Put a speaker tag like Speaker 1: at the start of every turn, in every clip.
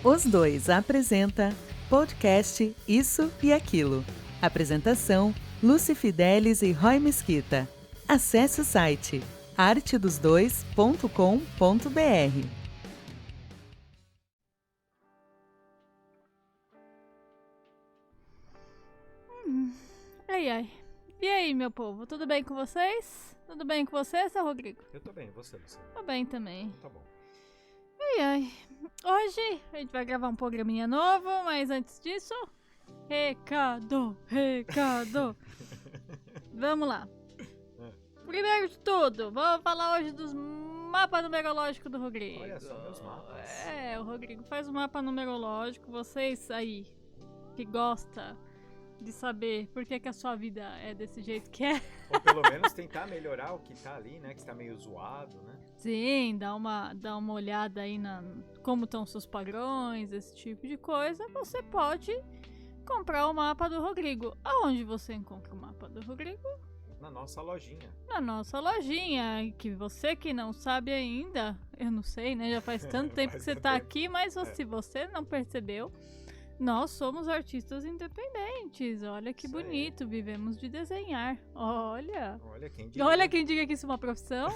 Speaker 1: Os Dois apresenta podcast Isso e Aquilo. Apresentação: Lúcia Fidelis e Roy Mesquita. Acesse o site artedosdois.com.br.
Speaker 2: Ai. E aí, meu povo, tudo bem com vocês? Tudo bem com você, seu Rodrigo?
Speaker 3: Eu tô bem, e você, Luciano?
Speaker 2: Tô bem também.
Speaker 3: Tá bom.
Speaker 2: Ai. Hoje a gente vai gravar um programinha novo, mas antes disso, recado. Vamos lá. Primeiro de tudo, vamos falar hoje dos mapas numerológicos do Rodrigo.
Speaker 3: Olha só meus mapas.
Speaker 2: O Rodrigo faz um mapa numerológico. Vocês aí que gostam de saber por que a sua vida é desse jeito que é.
Speaker 3: Ou pelo menos tentar melhorar o que tá ali, né? Que está meio zoado, né?
Speaker 2: Sim, dá uma olhada aí na como estão os seus padrões, esse tipo de coisa. Você pode comprar o mapa do Rodrigo. Aonde você encontra o mapa do Rodrigo?
Speaker 3: Na nossa lojinha.
Speaker 2: Na nossa lojinha, que você que não sabe ainda, eu não sei, né? Já faz tanto tempo que você tá aqui, mas se você não percebeu, nós somos artistas independentes. Olha que
Speaker 3: Isso
Speaker 2: bonito,
Speaker 3: aí.
Speaker 2: Vivemos de desenhar. Olha
Speaker 3: Olha quem diria.
Speaker 2: Olha quem diga que isso é uma profissão.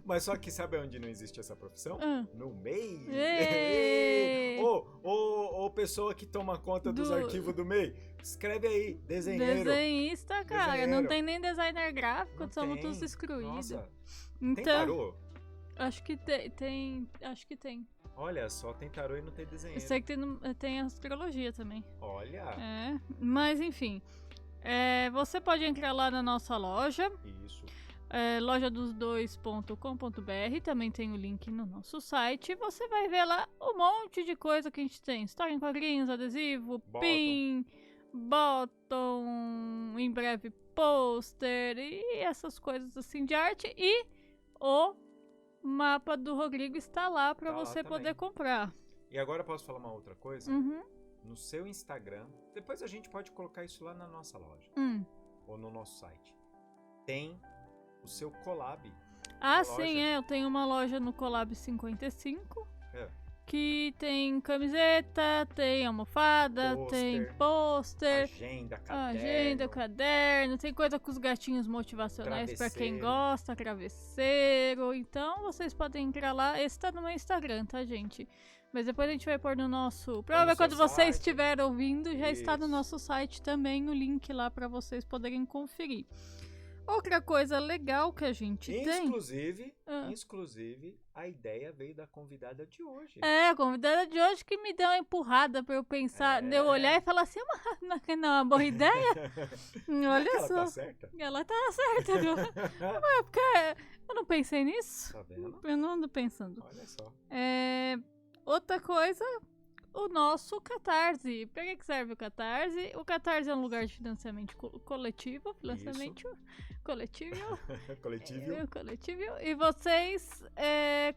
Speaker 3: Mas só que sabe onde não existe essa profissão? No MEI.
Speaker 2: Ei!
Speaker 3: Ou pessoa que toma conta dos arquivos do MEI. Escreve aí, desenheiro.
Speaker 2: Desenhista, cara.
Speaker 3: Desenheiro.
Speaker 2: Não tem nem designer gráfico,
Speaker 3: Não
Speaker 2: somos
Speaker 3: tem.
Speaker 2: todos excluídos.
Speaker 3: Nossa.
Speaker 2: Então,
Speaker 3: Tem tarô?
Speaker 2: acho que tem. Acho que tem.
Speaker 3: Olha, só tem tarô e não tem
Speaker 2: Eu
Speaker 3: desenheiro.
Speaker 2: sei que tem astrologia também.
Speaker 3: Olha.
Speaker 2: Mas enfim. Você pode entrar lá na nossa loja.
Speaker 3: Isso.
Speaker 2: Lojadosdois.com.br. Também tem o link no nosso site. Você vai ver lá um monte de coisa que a gente tem. História em quadrinhos, adesivo, pin, bottom, em breve pôster e essas coisas assim de arte. E o mapa do Rodrigo está lá para você poder comprar.
Speaker 3: E agora posso falar uma outra coisa?
Speaker 2: Uhum.
Speaker 3: No seu Instagram, depois a gente pode colocar isso lá na nossa loja ou no nosso site. Tem o seu collab.
Speaker 2: Sim, eu tenho uma loja no Collab 55
Speaker 3: É.
Speaker 2: que tem camiseta, tem almofada, tem pôster, agenda, caderno, tem coisa com os gatinhos motivacionais pra quem gosta, travesseiro. Então vocês podem entrar lá. Esse tá no meu Instagram, tá, gente? Mas depois a gente vai pôr no nosso... Provavelmente quando vocês estiverem ouvindo, já está no nosso site também o link lá pra vocês poderem conferir. Outra coisa legal que a gente tem...
Speaker 3: Inclusive, a ideia veio da convidada de hoje.
Speaker 2: A convidada de hoje que me deu uma empurrada pra eu pensar, eu olhar e falar assim, não é uma boa ideia? Olha só.
Speaker 3: Ela tá certa?
Speaker 2: Ela tá certa, viu? Porque eu não pensei nisso.
Speaker 3: Tá vendo?
Speaker 2: Eu não ando pensando.
Speaker 3: Olha só.
Speaker 2: Outra coisa... O nosso Catarse. Pra que serve o Catarse? O Catarse é um lugar de financiamento coletivo. Coletivo. E vocês,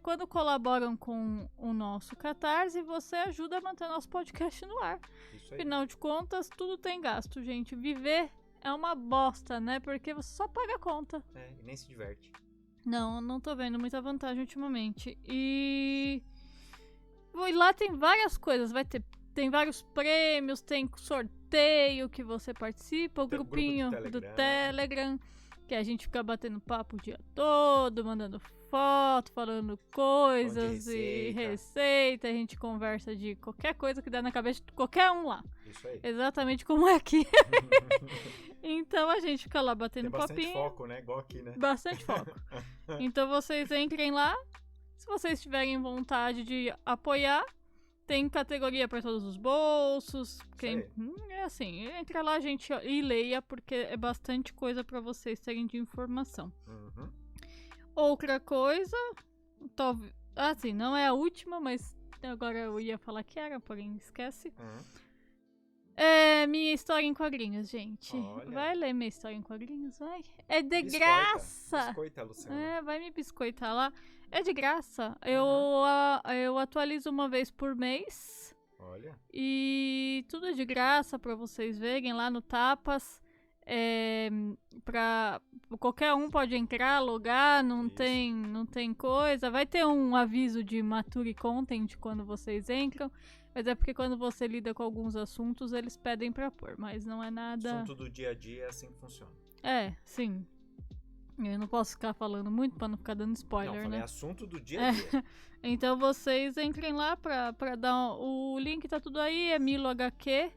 Speaker 2: quando colaboram com o nosso Catarse, você ajuda a manter nosso podcast no ar.
Speaker 3: Isso aí.
Speaker 2: Afinal de contas, tudo tem gasto, gente. Viver é uma bosta, né? Porque você só paga a conta.
Speaker 3: E nem se diverte.
Speaker 2: Não tô vendo muita vantagem ultimamente. E lá tem várias coisas, tem vários prêmios, tem sorteio que você participa, o
Speaker 3: Tem
Speaker 2: grupinho
Speaker 3: grupo
Speaker 2: do Telegram, que a gente fica batendo papo o dia todo, mandando foto, falando coisas e receita, a gente conversa de qualquer coisa que dá na cabeça de qualquer um lá.
Speaker 3: Isso aí.
Speaker 2: Exatamente como é aqui. Então a gente fica lá batendo papinho.
Speaker 3: Tem bastante foco, né? Igual aqui, né?
Speaker 2: Bastante foco. Então vocês entrem lá. Se vocês tiverem vontade de apoiar, tem categoria para todos os bolsos. Entra lá, gente, e leia, porque é bastante coisa para vocês terem de informação. Outra coisa, não é a última, mas agora eu ia falar que era, porém esquece. Minha história em quadrinhos, gente.
Speaker 3: Olha.
Speaker 2: Vai ler minha história em quadrinhos, vai. É de graça.
Speaker 3: Biscoita, Luciana.
Speaker 2: Vai me biscoitar lá. É de graça. Eu atualizo uma vez por mês.
Speaker 3: Olha.
Speaker 2: E tudo é de graça pra vocês verem lá no Tapas. Qualquer um pode entrar, logar, não tem coisa. Vai ter um aviso de Mature Content quando vocês entram, mas é porque quando você lida com alguns assuntos, eles pedem pra pôr, mas não é nada...
Speaker 3: Assunto do dia a dia é assim que funciona.
Speaker 2: Sim. Eu não posso ficar falando muito pra não ficar dando spoiler, né?
Speaker 3: É assunto do dia a dia.
Speaker 2: Então vocês entrem lá pra dar... O link tá tudo aí, é Milo HQ.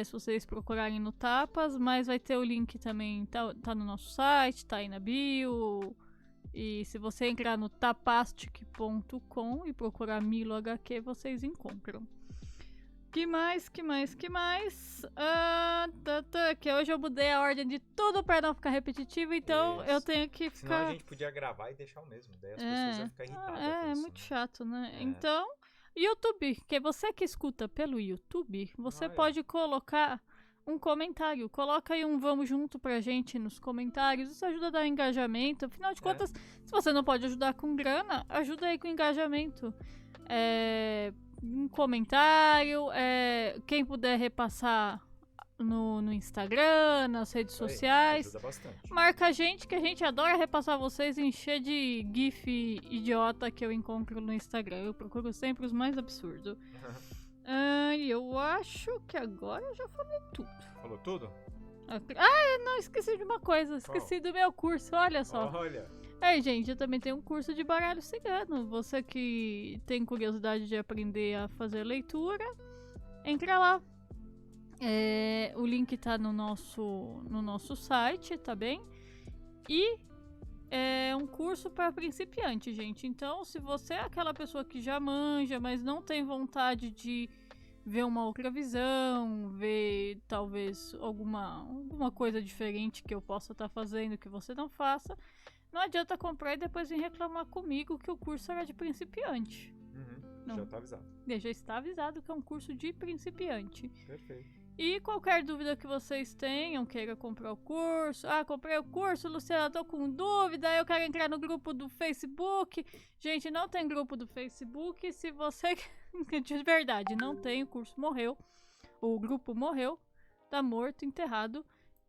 Speaker 2: Se vocês procurarem no Tapas, mas vai ter o link também, tá no nosso site, tá aí na bio. E se você entrar no tapastic.com e procurar Milo HQ, vocês encontram. Que mais? Que hoje eu mudei a ordem de tudo pra não ficar repetitivo, então eu tenho que ficar...
Speaker 3: Senão a gente podia gravar e deixar o mesmo, daí as pessoas iam ficar irritadas com
Speaker 2: É
Speaker 3: isso,
Speaker 2: muito chato, né? Então... YouTube, que você que escuta pelo YouTube, você pode colocar um comentário. Coloca aí um vamos junto pra gente nos comentários. Isso ajuda a dar engajamento. Afinal de contas, se você não pode ajudar com grana, ajuda aí com engajamento. Um comentário, quem puder repassar no Instagram, nas redes sociais.
Speaker 3: Ajuda bastante.
Speaker 2: Marca a gente, que a gente adora repassar vocês e encher de gif idiota que eu encontro no Instagram. Eu procuro sempre os mais absurdos. Eu acho que agora eu já falei tudo.
Speaker 3: Falou tudo?
Speaker 2: Eu não, esqueci de uma coisa. Esqueci do meu curso, olha só.
Speaker 3: Olha.
Speaker 2: Gente, eu também tenho um curso de baralho cigano. Você que tem curiosidade de aprender a fazer leitura, entra lá. O link tá no nosso site, tá bem? E é um curso para principiante, gente. Então, se você é aquela pessoa que já manja, mas não tem vontade de ver uma outra visão, ver talvez alguma coisa diferente que eu possa estar fazendo que você não faça, não adianta comprar e depois vir reclamar comigo que o curso era de principiante.
Speaker 3: Já tá avisado.
Speaker 2: Já está avisado que é um curso de principiante.
Speaker 3: Perfeito.
Speaker 2: E qualquer dúvida que vocês tenham, queira comprar o curso. Comprei o curso, Luciana, tô com dúvida, eu quero entrar no grupo do Facebook. Gente, não tem grupo do Facebook. Se você... De verdade, não tem, o curso morreu. O grupo morreu, tá morto, enterrado.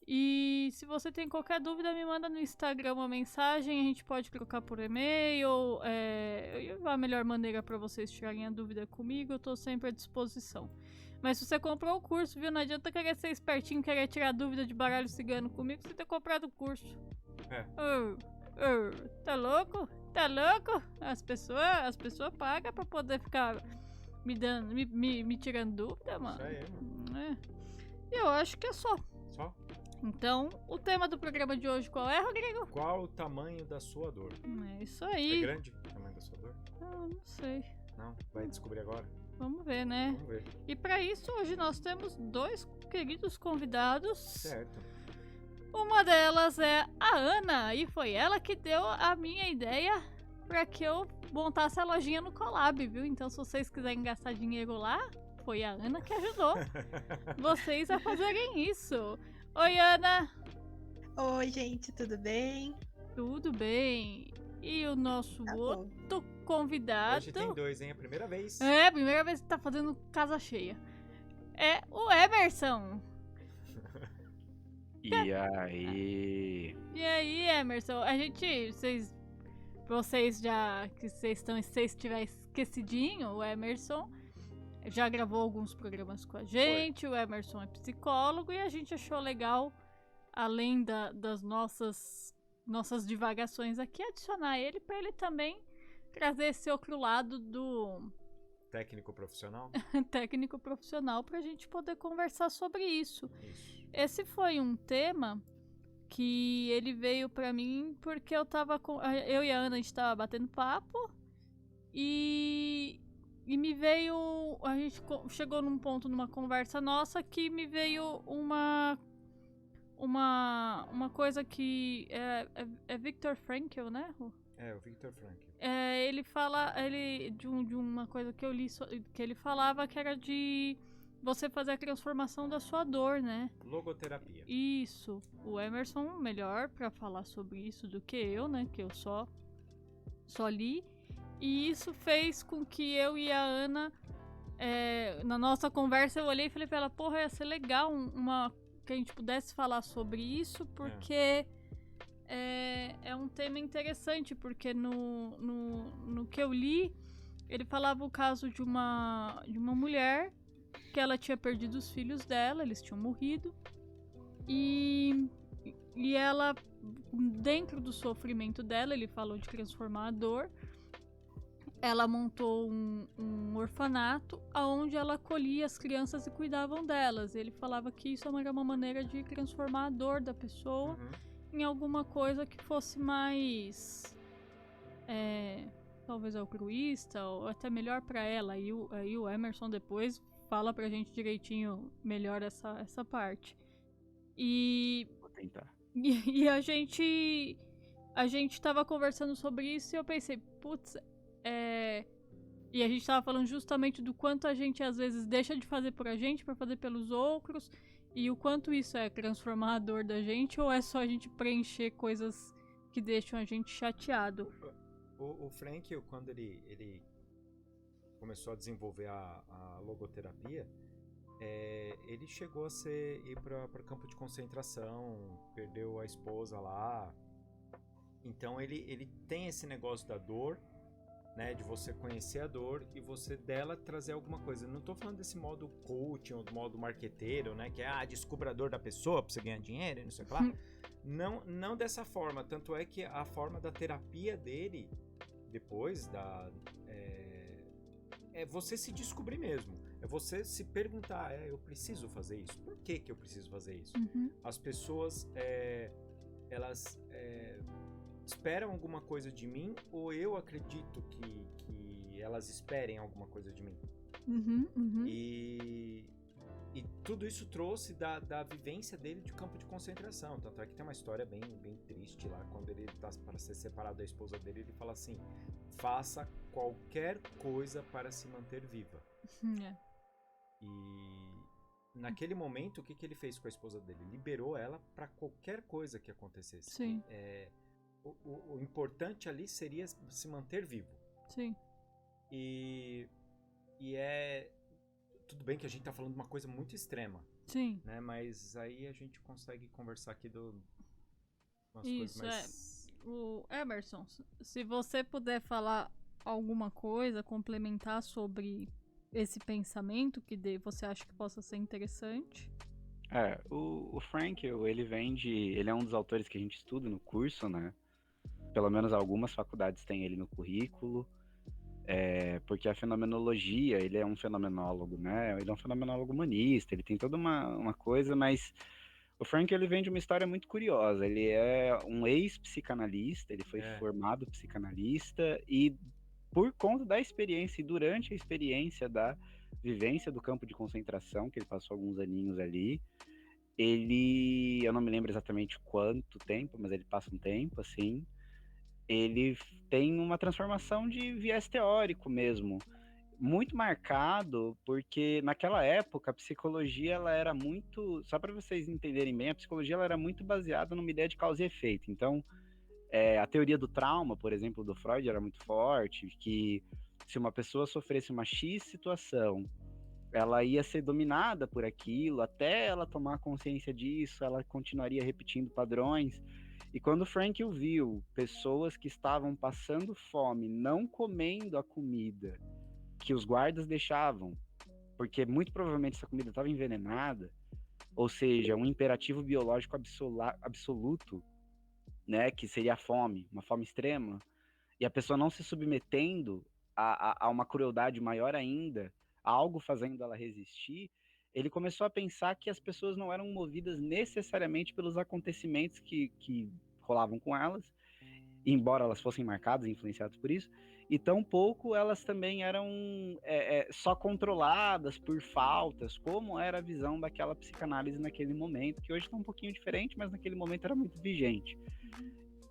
Speaker 2: E se você tem qualquer dúvida, me manda no Instagram uma mensagem, a gente pode trocar por e-mail. A melhor maneira para vocês tirarem a dúvida comigo, eu tô sempre à disposição. Mas se você comprou o curso, viu? Não adianta querer ser espertinho, querer tirar dúvida de baralho cigano comigo sem ter comprado o curso. Tá louco? Tá louco? As pessoas pagam pra poder ficar me tirando dúvida, mano.
Speaker 3: Isso aí, mano.
Speaker 2: Eu acho que é só.
Speaker 3: Só?
Speaker 2: Então, o tema do programa de hoje qual é, Rodrigo?
Speaker 3: Qual o tamanho da sua dor?
Speaker 2: É isso aí.
Speaker 3: É grande o tamanho da sua dor?
Speaker 2: Não sei.
Speaker 3: Não? Vai descobrir agora?
Speaker 2: Vamos ver, né?
Speaker 3: Vamos ver.
Speaker 2: E para isso, hoje nós temos 2 queridos convidados.
Speaker 3: Certo.
Speaker 2: Uma delas é a Ana, e foi ela que deu a minha ideia para que eu montasse a lojinha no Collab, viu? Então, se vocês quiserem gastar dinheiro lá, foi a Ana que ajudou vocês a fazerem isso. Oi, Ana!
Speaker 4: Oi, gente, tudo bem?
Speaker 2: Tudo bem. E o nosso outro convidado...
Speaker 3: Hoje tem 2, hein? É a primeira vez.
Speaker 2: A primeira vez que tá fazendo casa cheia. É o Emerson.
Speaker 5: E aí?
Speaker 2: E aí, Emerson? A gente... Vocês já... Se vocês tiverem esquecidinho, o Emerson já gravou alguns programas com a gente. O Emerson é psicólogo e a gente achou legal, além das nossas divagações aqui, adicionar ele para ele também trazer esse outro lado do
Speaker 3: técnico profissional
Speaker 2: pra gente poder conversar sobre isso. Esse foi um tema que ele veio pra mim porque eu e a Ana, a gente tava batendo papo e me veio, a gente chegou num ponto numa conversa nossa que me veio uma coisa que é Viktor Frankl, né?
Speaker 3: O Viktor Frankl.
Speaker 2: Ele fala de uma coisa que eu li, que ele falava que era de você fazer a transformação da sua dor, né?
Speaker 3: Logoterapia.
Speaker 2: Isso. O Emerson, melhor pra falar sobre isso do que eu, né? Que eu só li. E isso fez com que eu e a Ana, na nossa conversa, eu olhei e falei pra ela, porra, ia ser legal que a gente pudesse falar sobre isso, porque é um tema interessante, porque no que eu li, ele falava o caso de uma mulher que ela tinha perdido os filhos dela, eles tinham morrido, e ela, dentro do sofrimento dela, ele falou de transformar a dor, ela montou um orfanato onde ela acolhia as crianças e cuidavam delas. Ele falava que isso era uma maneira de transformar a dor da pessoa em alguma coisa que fosse mais, talvez altruísta, ou até melhor para ela. Aí o Emerson depois fala pra gente direitinho melhor essa parte.
Speaker 5: Vou tentar.
Speaker 2: E a gente tava conversando sobre isso e eu pensei, putz, e a gente tava falando justamente do quanto a gente às vezes deixa de fazer por a gente pra fazer pelos outros, e o quanto isso é transformar a dor da gente, ou é só a gente preencher coisas que deixam a gente chateado.
Speaker 3: O Frank, quando ele começou a desenvolver a logoterapia, ele chegou a ir para campo de concentração, perdeu a esposa lá. Então ele tem esse negócio da dor, né, de você conhecer a dor e você dela trazer alguma coisa. Não tô falando desse modo coaching ou do modo marqueteiro, né, que é descubra a dor da pessoa pra você ganhar dinheiro e não sei o que lá. Não dessa forma, tanto é que a forma da terapia dele depois é você se descobrir mesmo, é você se perguntar, eu preciso fazer isso, por que eu preciso fazer isso? As pessoas elas esperam alguma coisa de mim, ou eu acredito que elas esperem alguma coisa de mim. E tudo isso trouxe da vivência dele de campo de concentração. Tanto é que tem uma história bem triste lá, quando ele está para ser separado da esposa dele, ele fala assim: faça qualquer coisa para se manter viva. E naquele momento, o que ele fez com a esposa dele? Liberou ela para qualquer coisa que acontecesse.
Speaker 2: Sim.
Speaker 3: O importante ali seria se manter vivo.
Speaker 2: Sim.
Speaker 3: E tudo bem que a gente tá falando de uma coisa muito extrema.
Speaker 2: Sim.
Speaker 3: Né? Mas aí a gente consegue conversar aqui umas
Speaker 2: isso,
Speaker 3: coisas mais...
Speaker 2: O Emerson, se você puder falar alguma coisa, complementar sobre esse pensamento que você acha que possa ser interessante.
Speaker 5: O Frankl, ele é um dos autores que a gente estuda no curso, né? Pelo menos algumas faculdades têm ele no currículo, porque a fenomenologia, ele é um fenomenólogo, né? Ele é um fenomenólogo humanista, ele tem toda uma coisa, mas o Frankl, ele vem de uma história muito curiosa. Ele é um ex-psicanalista, ele foi formado psicanalista, e por conta da experiência e durante a experiência da vivência do campo de concentração, que ele passou alguns aninhos ali, eu não me lembro exatamente quanto tempo, mas ele passa um tempo, assim, ele tem uma transformação de viés teórico mesmo, muito marcado, porque naquela época a psicologia, ela era muito, só para vocês entenderem bem, a psicologia ela era muito baseada numa ideia de causa e efeito. Então, a teoria do trauma, por exemplo, do Freud era muito forte, que se uma pessoa sofresse uma X situação, ela ia ser dominada por aquilo, até ela tomar consciência disso, ela continuaria repetindo padrões. E quando o Frankl viu pessoas que estavam passando fome, não comendo a comida que os guardas deixavam, porque muito provavelmente essa comida estava envenenada, ou seja, um imperativo biológico absoluto, né, que seria a fome, uma fome extrema, e a pessoa não se submetendo a uma crueldade maior ainda, a algo fazendo ela resistir, ele começou a pensar que as pessoas não eram movidas necessariamente pelos acontecimentos que rolavam com elas, embora elas fossem marcadas e influenciadas por isso, e tampouco elas também eram só controladas por faltas, como era a visão daquela psicanálise naquele momento, que hoje está um pouquinho diferente, mas naquele momento era muito vigente.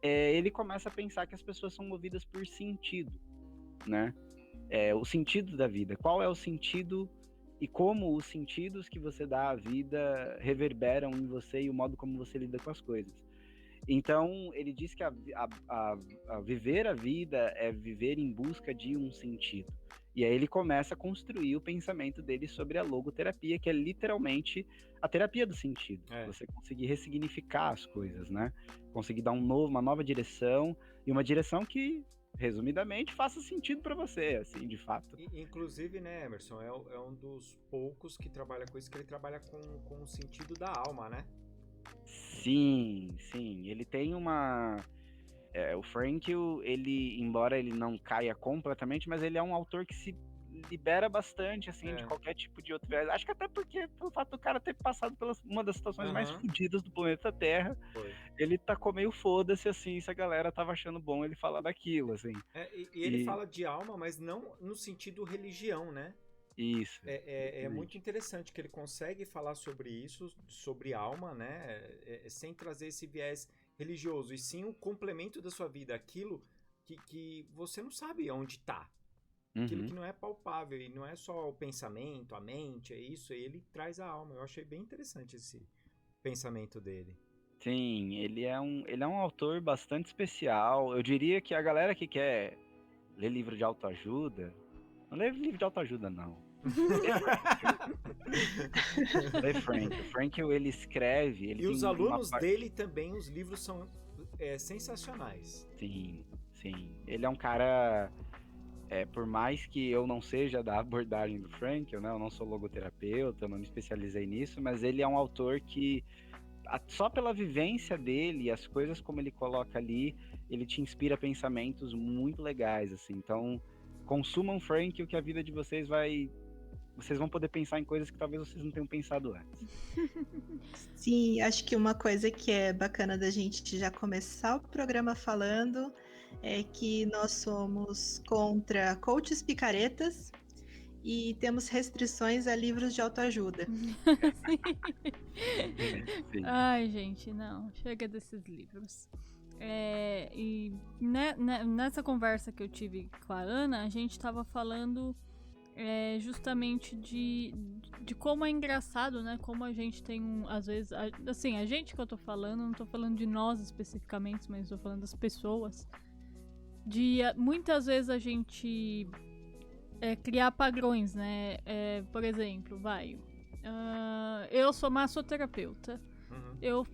Speaker 5: Ele começa a pensar que as pessoas são movidas por sentido, né? O sentido da vida. Qual é o sentido e como os sentidos que você dá à vida reverberam em você e o modo como você lida com as coisas. Então, ele diz que a viver a vida é viver em busca de um sentido. E aí ele começa a construir o pensamento dele sobre a logoterapia, que é literalmente a terapia do sentido. Você conseguir ressignificar as coisas, né? Conseguir dar uma nova direção, e uma direção que, resumidamente, faça sentido para você, assim, de fato.
Speaker 3: Inclusive, né, Emerson, é um dos poucos que trabalha com isso, que ele trabalha com o sentido da alma, né?
Speaker 5: Sim, ele tem uma... o Frankl, ele, embora ele não caia completamente, mas ele é um autor que se libera bastante, assim, de qualquer tipo de outro viés. Acho que até porque, pelo fato do cara ter passado por uma das situações mais fodidas do planeta Terra, ele tacou meio foda-se, assim, se a galera tava achando bom ele falar daquilo, assim.
Speaker 3: E ele fala de alma, mas não no sentido religião, né?
Speaker 5: Isso.
Speaker 3: É muito interessante que ele consegue falar sobre isso, sobre alma, né? Sem trazer esse viés religioso, e sim o complemento da sua vida, aquilo que você não sabe onde tá. Aquilo que não é palpável, e não é só o pensamento, a mente, é isso, ele traz a alma. Eu achei bem interessante esse pensamento dele.
Speaker 5: Sim, ele é um autor bastante especial. Eu diria que a galera que quer ler livro de autoajuda, não lê livro de autoajuda, não. Lê Frankl. O Frankl, ele escreve... Ele
Speaker 3: e os alunos dele também, os livros são sensacionais.
Speaker 5: Sim. Ele é um cara... por mais que eu não seja da abordagem do Frankl, né? Eu não sou logoterapeuta, eu não me especializei nisso, mas ele é um autor que, só pela vivência dele e as coisas como ele coloca ali, ele te inspira pensamentos muito legais, assim. Então, consumam Frankl, que a vida de vocês vão poder pensar em coisas que talvez vocês não tenham pensado antes.
Speaker 4: Sim, acho que uma coisa que é bacana da gente já começar o programa falando é que nós somos contra coaches picaretas e temos restrições a livros de autoajuda.
Speaker 2: Sim. Ai, gente, não. Chega desses livros. E nessa conversa que eu tive com a Ana, a gente estava falando justamente de como é engraçado, né? Como a gente tem às vezes, assim, a gente que eu tô falando, não tô falando de nós especificamente, mas tô falando das pessoas. Muitas vezes a gente criar padrões, né? Por exemplo, eu sou massoterapeuta. Eu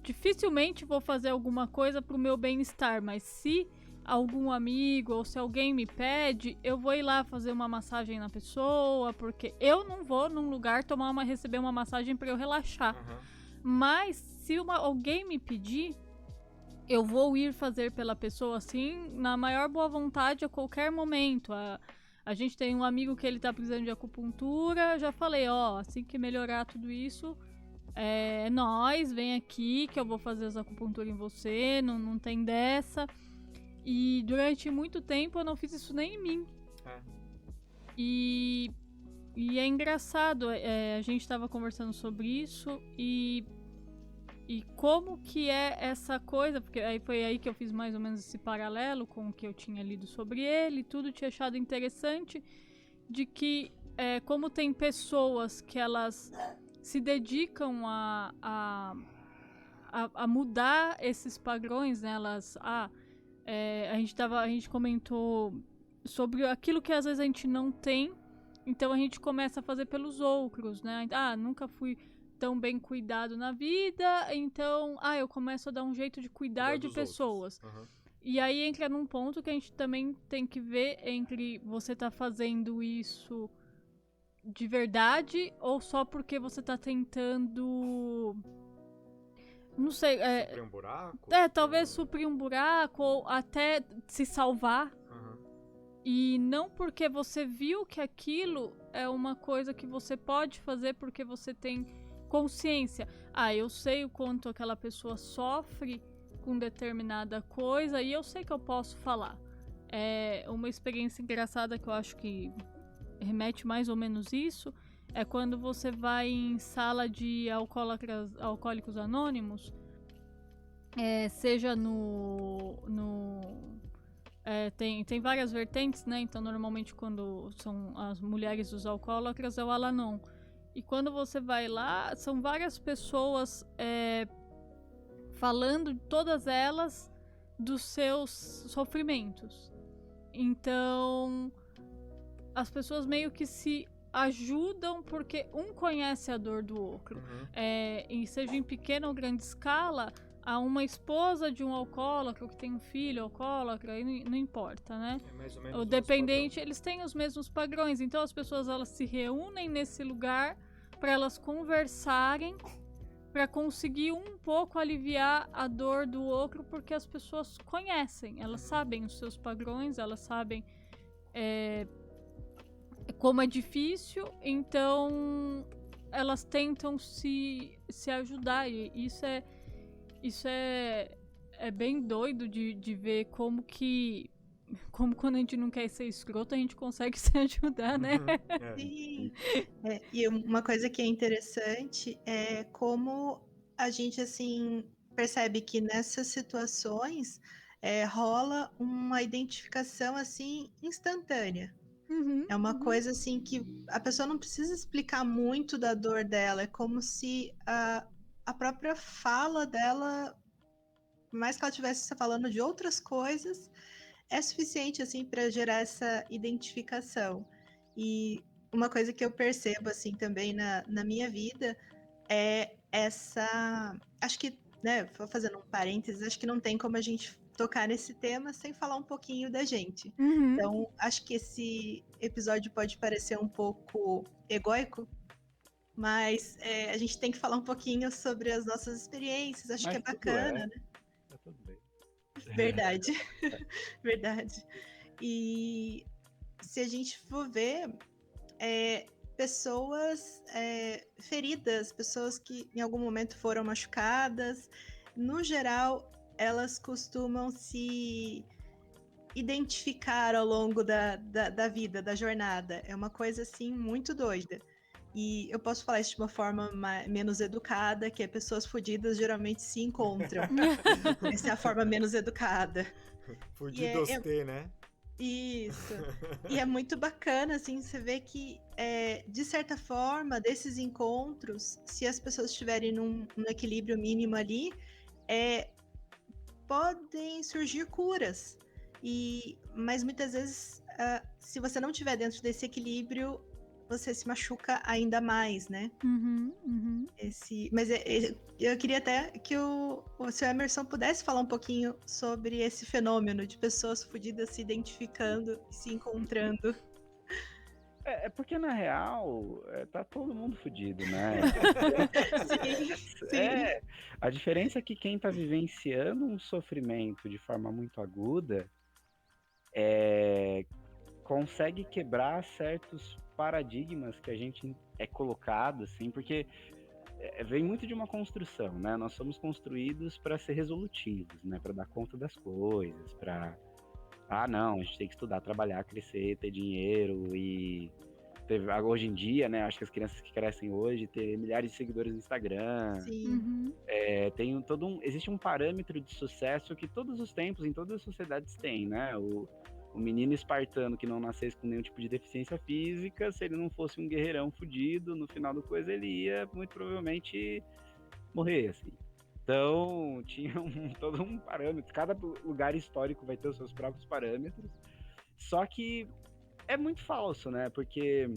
Speaker 2: dificilmente vou fazer alguma coisa pro meu bem-estar, mas se algum amigo ou se alguém me pede, eu vou ir lá fazer uma massagem na pessoa, porque eu não vou num lugar receber uma massagem para eu relaxar. Mas se alguém me pedir, eu vou ir fazer pela pessoa, assim, na maior boa vontade a qualquer momento. A gente tem um amigo que ele tá precisando de acupuntura, já falei, assim que melhorar tudo isso, nós, vem aqui que eu vou fazer as acupunturas em você, não tem dessa. E durante muito tempo eu não fiz isso nem em mim. E é engraçado, a gente estava conversando sobre isso e como que é essa coisa, porque foi aí que eu fiz mais ou menos esse paralelo com o que eu tinha lido sobre ele, tudo tinha achado interessante, de que como tem pessoas que elas se dedicam a mudar esses padrões, né? Elas... a gente comentou sobre aquilo que às vezes a gente não tem, então a gente começa a fazer pelos outros, né? Nunca fui tão bem cuidado na vida, então eu começo a dar um jeito de cuidar de pessoas. E aí entra num ponto que a gente também tem que ver entre você tá fazendo isso de verdade ou só porque você tá tentando... Não sei,
Speaker 3: suprir um buraco?
Speaker 2: Talvez suprir um buraco ou até se salvar. E não porque você viu que aquilo é uma coisa que você pode fazer porque você tem consciência. Eu sei o quanto aquela pessoa sofre com determinada coisa e eu sei que eu posso falar. Uma experiência engraçada que eu acho que remete mais ou menos isso é quando você vai em sala de alcoólicos anônimos, seja tem várias vertentes, né? Então, normalmente, quando são as mulheres dos alcoólatras, é o Al-Anon. E quando você vai lá, são várias pessoas falando de todas elas dos seus sofrimentos. Então, as pessoas meio que se ajudam porque um conhece a dor do outro. E seja em pequena ou grande escala, a uma esposa de um alcoólatra que tem um filho alcoólatra, aí não importa, né?
Speaker 3: É mais ou menos
Speaker 2: O dependente, eles têm os mesmos padrões. Então as pessoas, elas se reúnem nesse lugar para elas conversarem, para conseguir um pouco aliviar a dor do outro, porque as pessoas conhecem, elas sabem os seus padrões, elas sabem como é difícil, então elas tentam se ajudar, e isso é bem doido de ver como quando a gente não quer ser escroto, a gente consegue se ajudar, né?
Speaker 4: Sim. E uma coisa que é interessante é como a gente, assim, percebe que nessas situações rola uma identificação, assim, instantânea. É uma coisa, assim, que a pessoa não precisa explicar muito da dor dela, é como se a própria fala dela, por mais que ela estivesse falando de outras coisas, é suficiente, assim, para gerar essa identificação. E uma coisa que eu percebo, assim, também na minha vida é essa... Acho que, né, fazendo um parênteses, acho que não tem como a gente tocar nesse tema sem falar um pouquinho da gente. Então, acho que esse episódio pode parecer um pouco egóico, mas a gente tem que falar um pouquinho sobre as nossas experiências, acho que é bacana, né?
Speaker 3: Tá tudo bem.
Speaker 4: Verdade, verdade. E se a gente for ver, pessoas feridas, pessoas que em algum momento foram machucadas, no geral, elas costumam se identificar ao longo da vida, da jornada. É uma coisa, assim, muito doida. E eu posso falar isso de uma forma menos educada, que é pessoas fodidas geralmente se encontram. Essa é a forma menos educada.
Speaker 3: Fudidos né?
Speaker 4: Isso. E é muito bacana, assim, você vê que, de certa forma, desses encontros, se as pessoas estiverem num equilíbrio mínimo ali, podem surgir curas. Mas muitas vezes, se você não estiver dentro desse equilíbrio, você se machuca ainda mais, né? Mas eu queria até que o seu Emerson pudesse falar um pouquinho sobre esse fenômeno de pessoas fodidas se identificando e se encontrando.
Speaker 5: Porque, na real, tá todo mundo fudido, né?
Speaker 4: Sim.
Speaker 5: A diferença é que quem tá vivenciando um sofrimento de forma muito aguda consegue quebrar certos paradigmas que a gente é colocado, assim, porque vem muito de uma construção, né? Nós somos construídos para ser resolutivos, né? Para dar conta das coisas, para não, a gente tem que estudar, trabalhar, crescer, ter dinheiro e hoje em dia, né? Acho que as crianças que crescem hoje ter milhares de seguidores no Instagram.
Speaker 4: Sim.
Speaker 5: Tem existe um parâmetro de sucesso que todos os tempos, em todas as sociedades têm, né? O menino espartano que não nascesse com nenhum tipo de deficiência física, se ele não fosse um guerreirão fudido, no final da coisa ele ia muito provavelmente morrer, assim. Então, tinha todo um parâmetro. Cada lugar histórico vai ter os seus próprios parâmetros. Só que é muito falso, né? Porque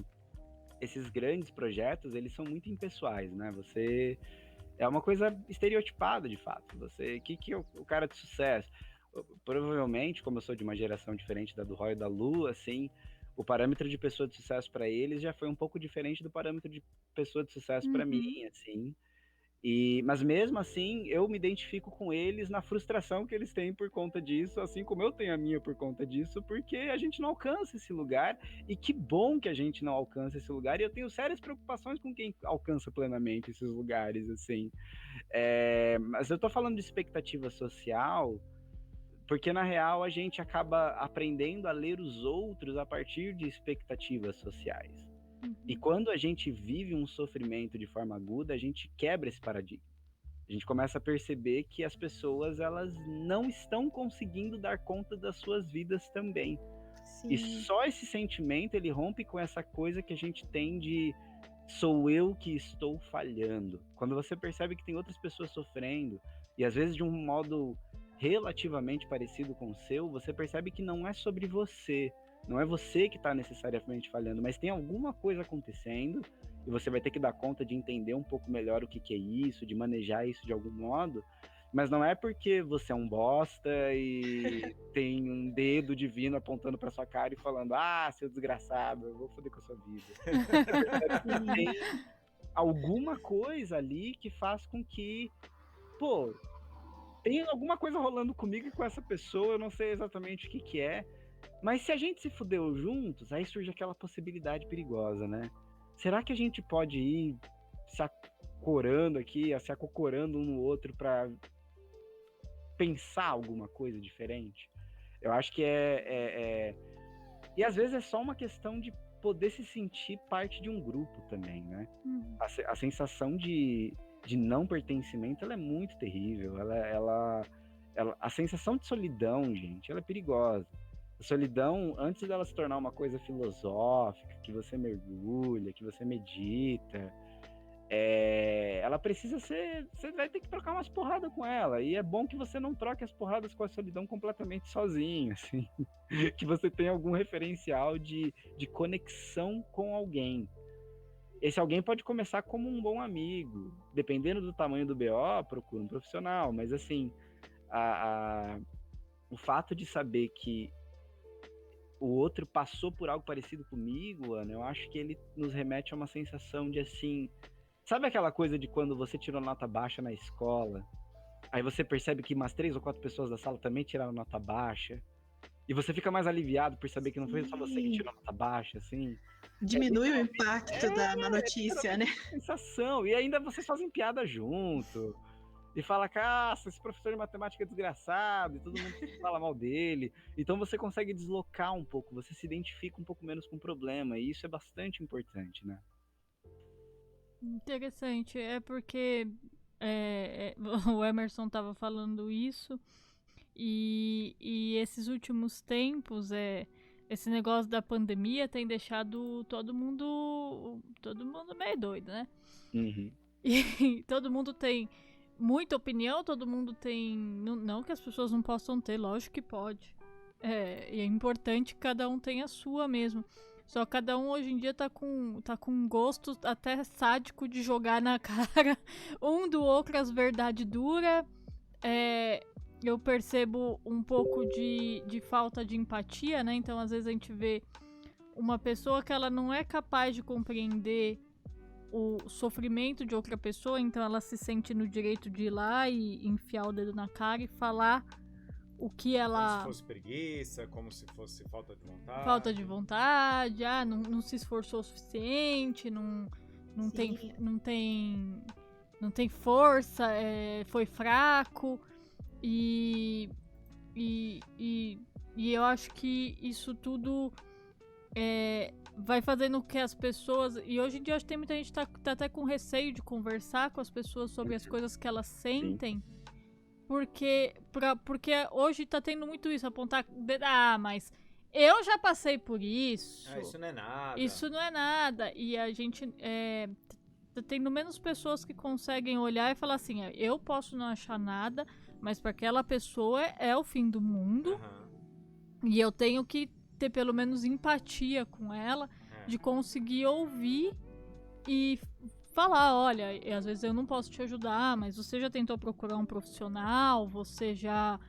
Speaker 5: esses grandes projetos, eles são muito impessoais, né? É uma coisa estereotipada, de fato. Que é o cara de sucesso? Provavelmente, como eu sou de uma geração diferente da do Roy e da Lu, assim, o parâmetro de pessoa de sucesso para eles já foi um pouco diferente do parâmetro de pessoa de sucesso para mim, assim. Mas mesmo assim, eu me identifico com eles na frustração que eles têm por conta disso, assim como eu tenho a minha por conta disso, porque a gente não alcança esse lugar, e que bom que a gente não alcança esse lugar, e eu tenho sérias preocupações com quem alcança plenamente esses lugares, assim. Mas eu tô falando de expectativa social, porque na real a gente acaba aprendendo a ler os outros a partir de expectativas sociais. E quando a gente vive um sofrimento de forma aguda, a gente quebra esse paradigma. A gente começa a perceber que as pessoas, elas não estão conseguindo dar conta das suas vidas também.
Speaker 4: Sim.
Speaker 5: E só esse sentimento, ele rompe com essa coisa que a gente tem de sou eu que estou falhando. Quando você percebe que tem outras pessoas sofrendo E às vezes de um modo relativamente parecido com o seu, você percebe que não é sobre você. Não é você que está necessariamente falhando, mas tem alguma coisa acontecendo e você vai ter que dar conta de entender um pouco melhor o que é isso, de manejar isso de algum modo. Mas não é porque você é um bosta e tem um dedo divino apontando pra sua cara e falando: ah, seu desgraçado, eu vou foder com a sua vida. Tem alguma coisa ali que faz com que, pô, tem alguma coisa rolando comigo e com essa pessoa, eu não sei exatamente o que é, mas se a gente se fudeu juntos, aí surge aquela possibilidade perigosa, né? Será que a gente pode ir se acorando aqui, se acocorando um no outro pra pensar alguma coisa diferente? Eu acho que E às vezes é só uma questão de poder se sentir parte de um grupo também, né? A sensação de não pertencimento, ela é muito terrível. A sensação de solidão, gente, ela é perigosa. A solidão, antes dela se tornar uma coisa filosófica, que você mergulha, que você medita, ela precisa ser... Você vai ter que trocar umas porradas com ela. E é bom que você não troque as porradas com a solidão completamente sozinho, assim. Que você tenha algum referencial de conexão com alguém. Esse alguém pode começar como um bom amigo. Dependendo do tamanho do BO, procura um profissional. Mas, assim, o fato de saber que o outro passou por algo parecido comigo, Ana, eu acho que ele nos remete a uma sensação de, assim... Sabe aquela coisa de quando você tirou nota baixa na escola? Aí você percebe que umas 3 ou 4 pessoas da sala também tiraram nota baixa. E você fica mais aliviado por saber que não foi só você que tirou nota baixa, assim.
Speaker 4: Diminui o impacto da má notícia, né?
Speaker 5: Sensação. E ainda vocês fazem piada junto. E fala, cara, esse professor de matemática é desgraçado, e todo mundo fala mal dele. Então você consegue deslocar um pouco, você se identifica um pouco menos com o problema. E isso é bastante importante, né?
Speaker 2: Interessante. É porque o Emerson estava falando isso. E esses últimos tempos, esse negócio da pandemia tem deixado todo mundo meio doido, né?
Speaker 5: Uhum.
Speaker 2: E todo mundo tem muita opinião, todo mundo tem... Não que as pessoas não possam ter, lógico que pode. E é importante que cada um tenha a sua mesmo. Só que cada um hoje em dia tá com gosto até sádico de jogar na cara um do outro as verdades duras. Eu percebo um pouco de falta de empatia, né? Então, às vezes a gente vê uma pessoa que ela não é capaz de compreender o sofrimento de outra pessoa, então ela se sente no direito de ir lá e enfiar o dedo na cara e falar o que ela...
Speaker 3: Como se fosse preguiça, como se fosse falta de vontade.
Speaker 2: Falta de vontade, não se esforçou o suficiente, não tem força, foi fraco. E eu acho que isso tudo vai fazendo que as pessoas... E hoje em dia acho que tem muita gente que tá até com receio de conversar com as pessoas sobre as coisas que elas sentem. Porque hoje tá tendo muito isso, apontar... mas eu já passei por isso.
Speaker 3: Isso não é nada.
Speaker 2: Isso não é nada. E a gente... tá tendo menos pessoas que conseguem olhar e falar assim, eu posso não achar nada, mas para aquela pessoa é o fim do mundo. Uhum. E eu tenho que ter pelo menos empatia com ela, de conseguir ouvir e falar, olha, às vezes eu não posso te ajudar, mas você já tentou procurar um profissional, você já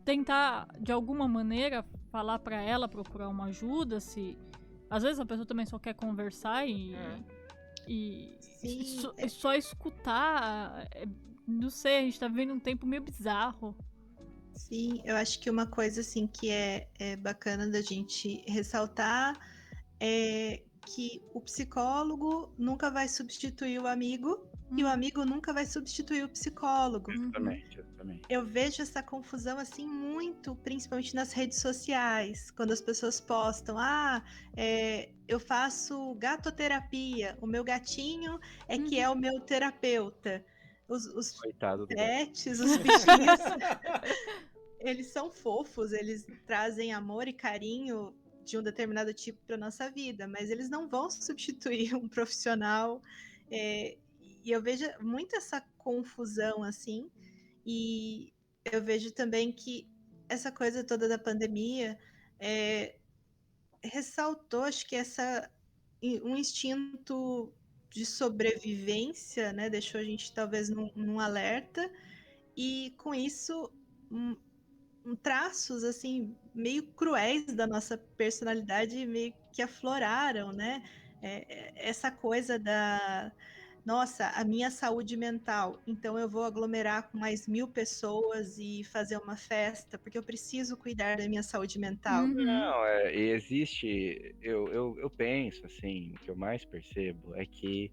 Speaker 2: tentar de alguma maneira falar para ela procurar uma ajuda, se às vezes a pessoa também só quer conversar e só escutar. Não sei, a gente tá vivendo um tempo meio bizarro.
Speaker 4: Sim, eu acho que uma coisa assim que é bacana da gente ressaltar é que o psicólogo nunca vai substituir o amigo e o amigo nunca vai substituir o psicólogo.
Speaker 5: Exatamente.
Speaker 4: Eu vejo essa confusão assim muito, principalmente nas redes sociais, quando as pessoas postam, eu faço gatoterapia, o meu gatinho que é o meu terapeuta. Os pets, os bichinhos, eles são fofos, eles trazem amor e carinho de um determinado tipo para nossa vida, mas eles não vão substituir um profissional. E eu vejo muito essa confusão assim, E eu vejo também que essa coisa toda da pandemia ressaltou, acho que um instinto de sobrevivência, né? Deixou a gente talvez num alerta, e com isso traços assim meio cruéis da nossa personalidade meio que afloraram, né? Essa coisa da nossa, a minha saúde mental, então eu vou aglomerar com mais 1000 pessoas e fazer uma festa, porque eu preciso cuidar da minha saúde mental.
Speaker 5: Não, existe, eu penso assim, o que eu mais percebo é que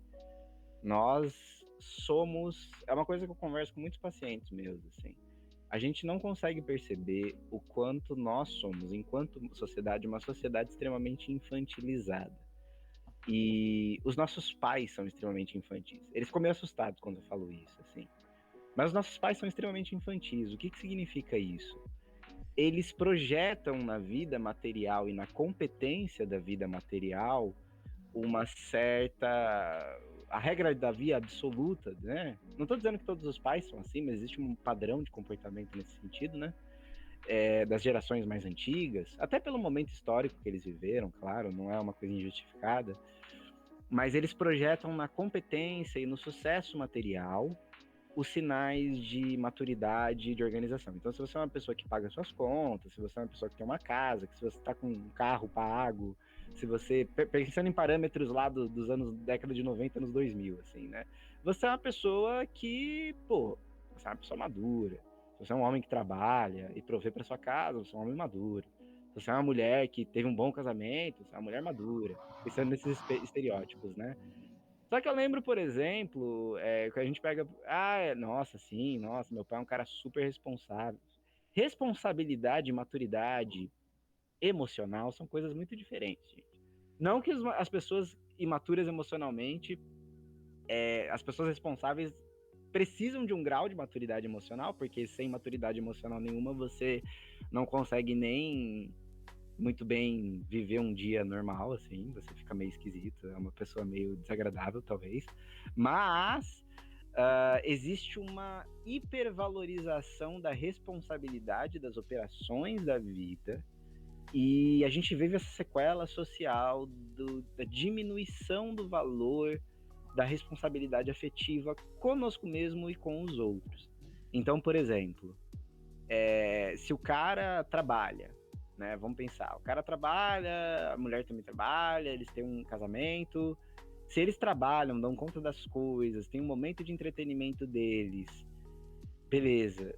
Speaker 5: nós somos, é uma coisa que eu converso com muitos pacientes meus, assim, a gente não consegue perceber o quanto nós somos, enquanto sociedade, uma sociedade extremamente infantilizada. E os nossos pais são extremamente infantis. Eles ficam meio assustados quando eu falo isso, assim. Mas os nossos pais são extremamente infantis. O que significa isso? Eles projetam na vida material e na competência da vida material uma certa... a regra da via absoluta, né? Não estou dizendo que todos os pais são assim, mas existe um padrão de comportamento nesse sentido, né? Das gerações mais antigas, até pelo momento histórico que eles viveram, claro, não é uma coisa injustificada, mas eles projetam na competência e no sucesso material os sinais de maturidade e de organização. Então, se você é uma pessoa que paga suas contas, se você é uma pessoa que tem uma casa, que se você está com um carro pago, se você, pensando em parâmetros lá dos anos, década de 90, anos 2000, assim, né? Você é uma pessoa que, você é uma pessoa madura. Se você é um homem que trabalha e provê para sua casa, você é um homem maduro. Se você é uma mulher que teve um bom casamento, você é uma mulher madura. Pensando nesses estereótipos, né? Só que eu lembro, por exemplo, que a gente pega... nossa, sim, nossa, meu pai é um cara super responsável. Responsabilidade e maturidade emocional são coisas muito diferentes, gente. Não que as pessoas imaturas emocionalmente, as pessoas responsáveis precisam de um grau de maturidade emocional, porque sem maturidade emocional nenhuma você não consegue nem muito bem viver um dia normal, assim, você fica meio esquisito, é uma pessoa meio desagradável, talvez, mas existe uma hipervalorização da responsabilidade das operações da vida, e a gente vive essa sequela social da diminuição do valor da responsabilidade afetiva conosco mesmo e com os outros. Então, por exemplo, se o cara trabalha, né? Vamos pensar, o cara trabalha, a mulher também trabalha, eles têm um casamento. Se eles trabalham, dão conta das coisas, tem um momento de entretenimento deles, beleza.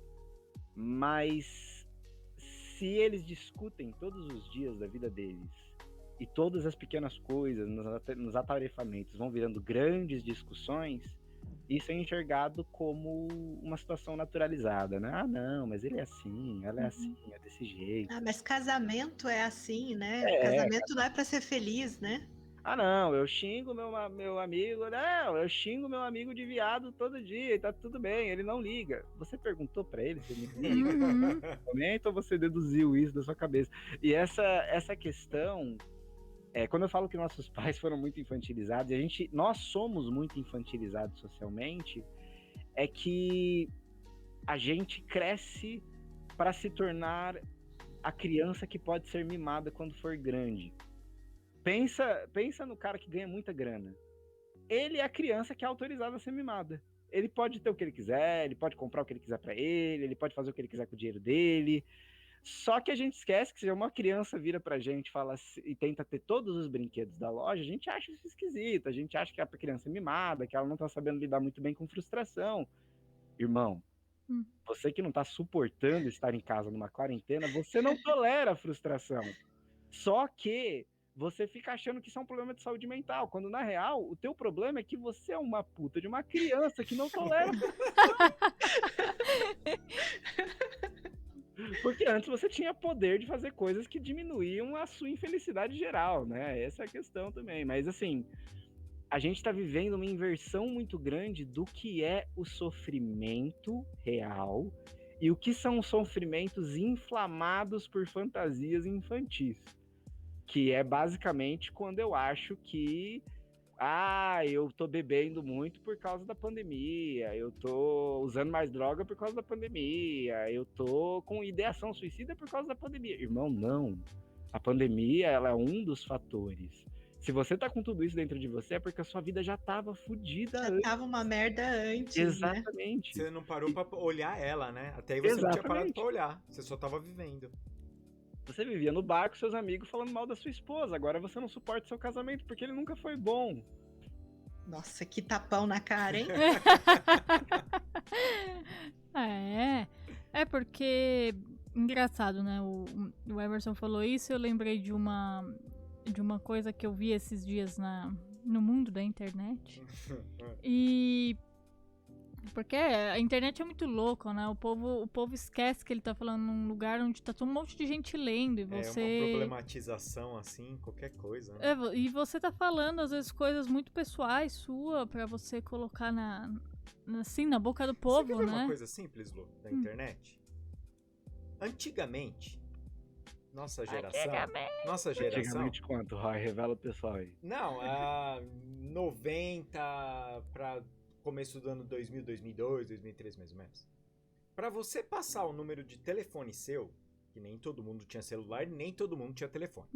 Speaker 5: Mas se eles discutem todos os dias da vida deles e todas as pequenas coisas nos atarefamentos vão virando grandes discussões, isso é enxergado como uma situação naturalizada, né? Ah, não, mas ele é assim, ela é assim, é desse jeito.
Speaker 4: Ah, mas casamento é assim, né? Casamento não é para ser feliz, né?
Speaker 5: Ah, não, eu xingo meu amigo, não, eu xingo meu amigo de viado todo dia, e tá tudo bem, ele não liga. Você perguntou pra ele se ele liga no momento, ou você deduziu isso da sua cabeça? E essa questão, quando eu falo que nossos pais foram muito infantilizados, e nós somos muito infantilizados socialmente, é que a gente cresce para se tornar a criança que pode ser mimada quando for grande. Pensa no cara que ganha muita grana. Ele é a criança que é autorizada a ser mimada. Ele pode ter o que ele quiser, ele pode comprar o que ele quiser para ele pode fazer o que ele quiser com o dinheiro dele. Só que a gente esquece que se uma criança vira pra gente e tenta ter todos os brinquedos da loja, a gente acha isso esquisito, a gente acha que a criança é mimada, que ela não tá sabendo lidar muito bem com frustração. Irmão, você que não tá suportando estar em casa numa quarentena, você não tolera a frustração. Só que você fica achando que isso é um problema de saúde mental, quando na real o teu problema é que você é uma puta de uma criança que não tolera frustração. Porque antes você tinha poder de fazer coisas que diminuíam a sua infelicidade geral, né? Essa é a questão também. Mas assim, a gente tá vivendo uma inversão muito grande do que é o sofrimento real e o que são sofrimentos inflamados por fantasias infantis. Que é basicamente quando eu acho que eu tô bebendo muito por causa da pandemia, eu tô usando mais droga por causa da pandemia, eu tô com ideação suicida por causa da pandemia. Irmão, não. A pandemia, ela é um dos fatores. Se você tá com tudo isso dentro de você, é porque a sua vida já tava fodida
Speaker 4: Já
Speaker 5: antes.
Speaker 4: tava uma merda antes, né?
Speaker 5: Exatamente.
Speaker 3: Você não parou pra olhar ela, né? Até aí você não tinha parado pra olhar. Você só tava vivendo.
Speaker 5: Você vivia no bar com seus amigos falando mal da sua esposa. Agora você não suporta seu casamento porque ele nunca foi bom.
Speaker 4: Nossa, que tapão na cara, hein?
Speaker 2: É porque... Engraçado, né? O Emerson falou isso, eu lembrei de uma coisa que eu vi esses dias no mundo da internet. E... Porque a internet é muito louca, né? O povo esquece que ele tá falando num lugar onde tá um monte de gente lendo e você...
Speaker 3: É uma problematização, assim, qualquer coisa, né?
Speaker 2: E você tá falando, às vezes, coisas muito pessoais sua pra você colocar assim, na boca do povo,
Speaker 3: você quer ver
Speaker 2: né?
Speaker 3: uma coisa simples, Lu, da internet? Antigamente, nossa geração...
Speaker 5: Antigamente quanto, Roy? Revela o pessoal aí.
Speaker 3: Não, 90 pra... começo do ano 2000, 2002, 2003 mais ou menos. Pra você passar o número de telefone seu, que nem todo mundo tinha celular, nem todo mundo tinha telefone.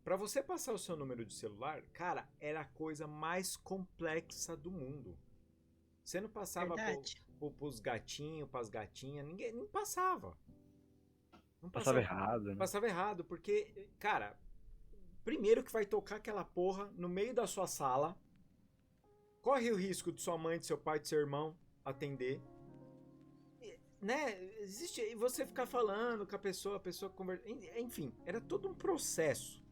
Speaker 3: Pra você passar o seu número de celular, cara, era a coisa mais complexa do mundo. Você não passava pros gatinhos, pras gatinhas, ninguém não passava. Não
Speaker 5: passava errado, né?
Speaker 3: Passava errado, porque, cara, primeiro que vai tocar aquela porra no meio da sua sala, corre o risco de sua mãe, de seu pai, de seu irmão atender. Né? Existe. E você ficar falando com a pessoa conversa. Enfim, era todo um processo.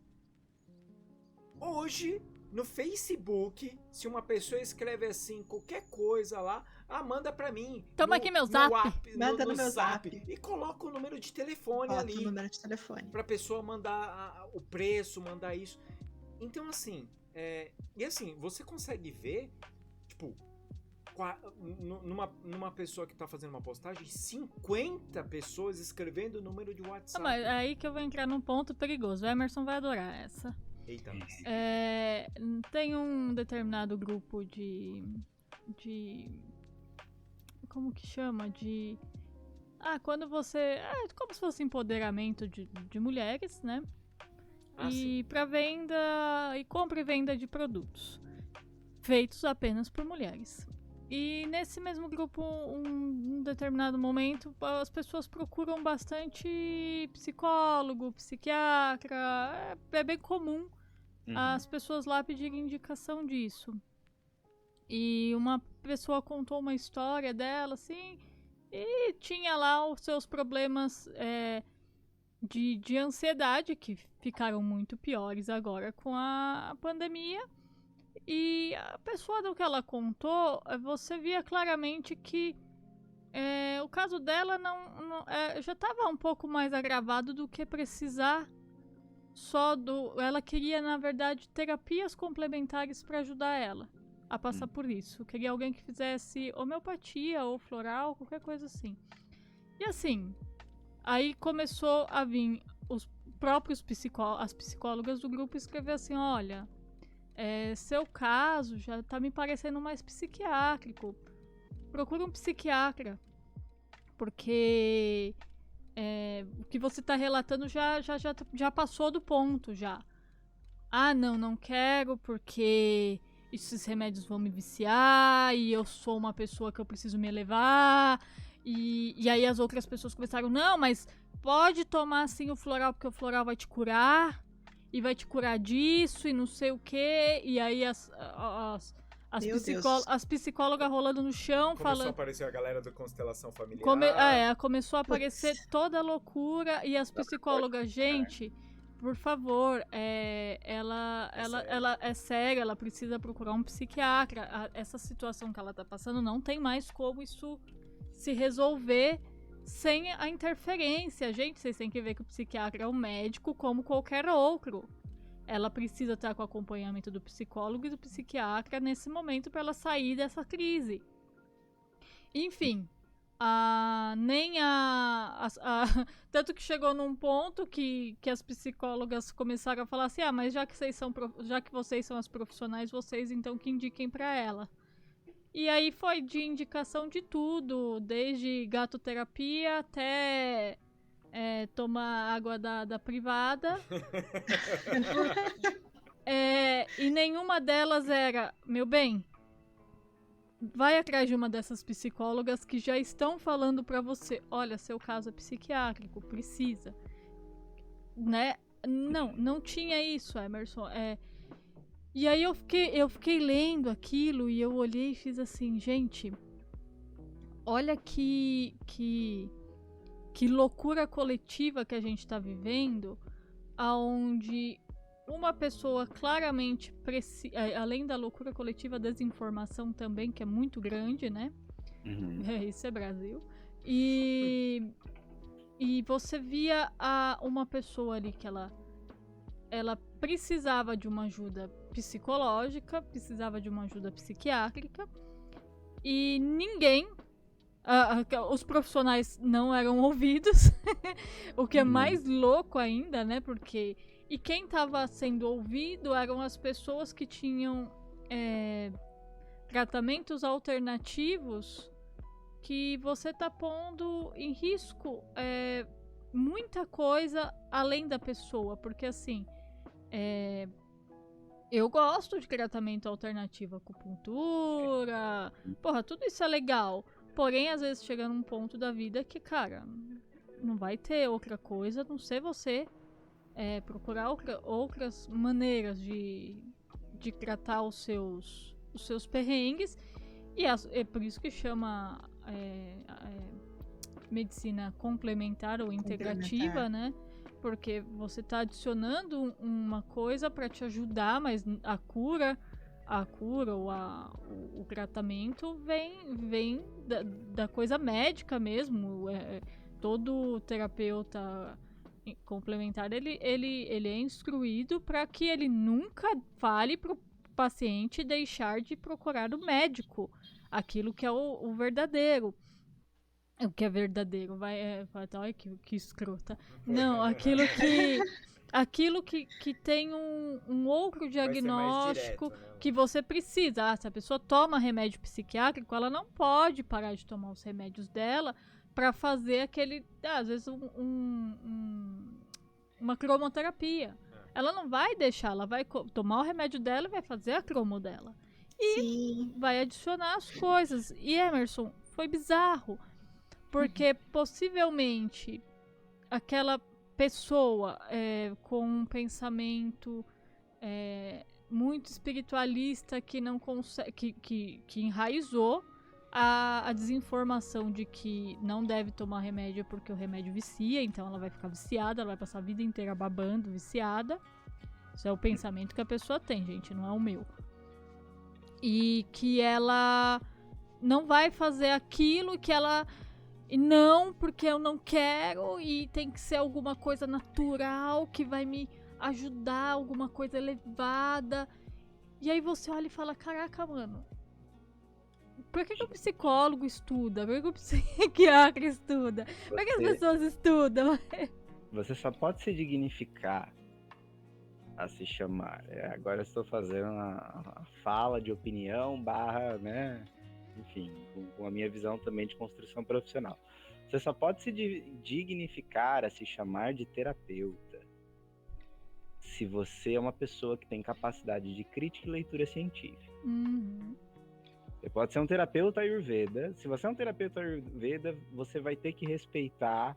Speaker 3: Hoje, no Facebook, se uma pessoa escreve assim, qualquer coisa lá, manda pra mim.
Speaker 2: Toma aqui meu zap.
Speaker 4: Manda no meu zap.
Speaker 3: E coloca o número de telefone ali.
Speaker 4: Bota o número de telefone.
Speaker 3: Pra pessoa mandar o preço, mandar isso. Então, assim. E assim, você consegue ver, tipo, numa pessoa que tá fazendo uma postagem, 50 pessoas escrevendo o número de WhatsApp.
Speaker 2: Mas aí que eu vou entrar num ponto perigoso. O Emerson vai adorar essa.
Speaker 3: Eita.
Speaker 2: Tem um determinado grupo de como que chama? Quando você... como se fosse empoderamento de mulheres, né? E para venda e compra e venda de produtos feitos apenas por mulheres. E nesse mesmo grupo, um determinado momento, as pessoas procuram bastante psicólogo, psiquiatra. É bem comum as pessoas lá pedirem indicação disso. E uma pessoa contou uma história dela, assim, e tinha lá os seus problemas de ansiedade, que ficaram muito piores agora com a pandemia. E a pessoa do que ela contou, você via claramente que o caso dela já estava um pouco mais agravado do que precisar ela queria, na verdade, terapias complementares para ajudar ela a passar por isso. Queria alguém que fizesse homeopatia ou floral, qualquer coisa assim. E assim, aí começou a vir os próprios as psicólogas do grupo escrever assim, olha, seu caso já tá me parecendo mais psiquiátrico. Procura um psiquiatra, porque o que você tá relatando já passou do ponto, já. Não quero, porque esses remédios vão me viciar, e eu sou uma pessoa que eu preciso me elevar. E aí as outras pessoas começaram, não, mas pode tomar assim o floral, porque o floral vai te curar, e vai te curar disso, e não sei o quê. E aí as psicólogas rolando no chão,
Speaker 3: Começou a aparecer a galera do Constelação Familiar.
Speaker 2: Começou a aparecer toda a loucura, e as psicólogas, gente, por favor, ela é séria, ela precisa procurar um psiquiatra. Essa situação que ela tá passando, não tem mais como isso se resolver sem a interferência. Gente, vocês têm que ver que o psiquiatra é um médico como qualquer outro. Ela precisa estar com o acompanhamento do psicólogo e do psiquiatra nesse momento para ela sair dessa crise. Enfim, Tanto que chegou num ponto que as psicólogas começaram a falar assim, mas já que vocês são as profissionais, vocês então que indiquem pra ela. E aí foi de indicação de tudo, desde gatoterapia até tomar água da privada. E nenhuma delas era, meu bem, vai atrás de uma dessas psicólogas que já estão falando pra você, olha, seu caso é psiquiátrico, precisa. Né? Não tinha isso, Emerson. E aí eu fiquei lendo aquilo e eu olhei e fiz assim, gente, olha que loucura coletiva que a gente tá vivendo, aonde uma pessoa claramente além da loucura coletiva, a desinformação também, que é muito grande, né?
Speaker 5: Uhum.
Speaker 2: Isso é Brasil. E você via uma pessoa ali que ela precisava de uma ajuda psicológica, precisava de uma ajuda psiquiátrica, e ninguém, os profissionais não eram ouvidos, o que é mais louco ainda, né? Porque e quem estava sendo ouvido eram as pessoas que tinham tratamentos alternativos, que você tá pondo em risco muita coisa além da pessoa. Porque assim, eu gosto de tratamento alternativo, acupuntura, porra, tudo isso é legal. Porém, às vezes chega num ponto da vida que, cara, não vai ter outra coisa, a não ser você procurar outras maneiras de tratar os seus perrengues. E é por isso que chama medicina complementar ou integrativa, né? Porque você está adicionando uma coisa para te ajudar, mas a cura ou o tratamento vem da coisa médica mesmo. Todo terapeuta complementar, ele é instruído para que ele nunca fale pro paciente deixar de procurar o médico, aquilo que é o verdadeiro. O que é verdadeiro, ai, que escrota. Não, aquilo que tem um outro diagnóstico direto, né? Que você precisa. Se a pessoa toma remédio psiquiátrico, ela não pode parar de tomar os remédios dela para fazer aquele, às vezes, uma cromoterapia. Ela não vai deixar, ela vai tomar o remédio dela e vai fazer a cromo dela. E Sim. vai adicionar as coisas. E, Emerson, foi bizarro. Porque possivelmente aquela pessoa com um pensamento muito espiritualista que não consegue, que enraizou a desinformação de que não deve tomar remédio porque o remédio vicia, então ela vai ficar viciada, ela vai passar a vida inteira babando, viciada. Isso é o pensamento que a pessoa tem, gente, não é o meu. E que ela não vai fazer aquilo que ela... Não, porque eu não quero, e tem que ser alguma coisa natural que vai me ajudar, alguma coisa elevada. E aí você olha e fala, caraca, mano, por que o psicólogo estuda? Por que o psiquiatra estuda? Por que as pessoas estudam?
Speaker 5: Você só pode se dignificar a se chamar. Agora eu estou fazendo a fala de opinião / né? Enfim, com a minha visão também de construção profissional. Você só pode se dignificar a se chamar de terapeuta se você é uma pessoa que tem capacidade de crítica e leitura científica.
Speaker 2: Uhum.
Speaker 5: Você pode ser um terapeuta Ayurveda. Se você é um terapeuta Ayurveda, você vai ter que respeitar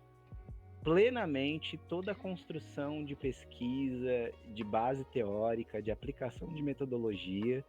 Speaker 5: plenamente toda a construção de pesquisa, de base teórica, de aplicação de metodologia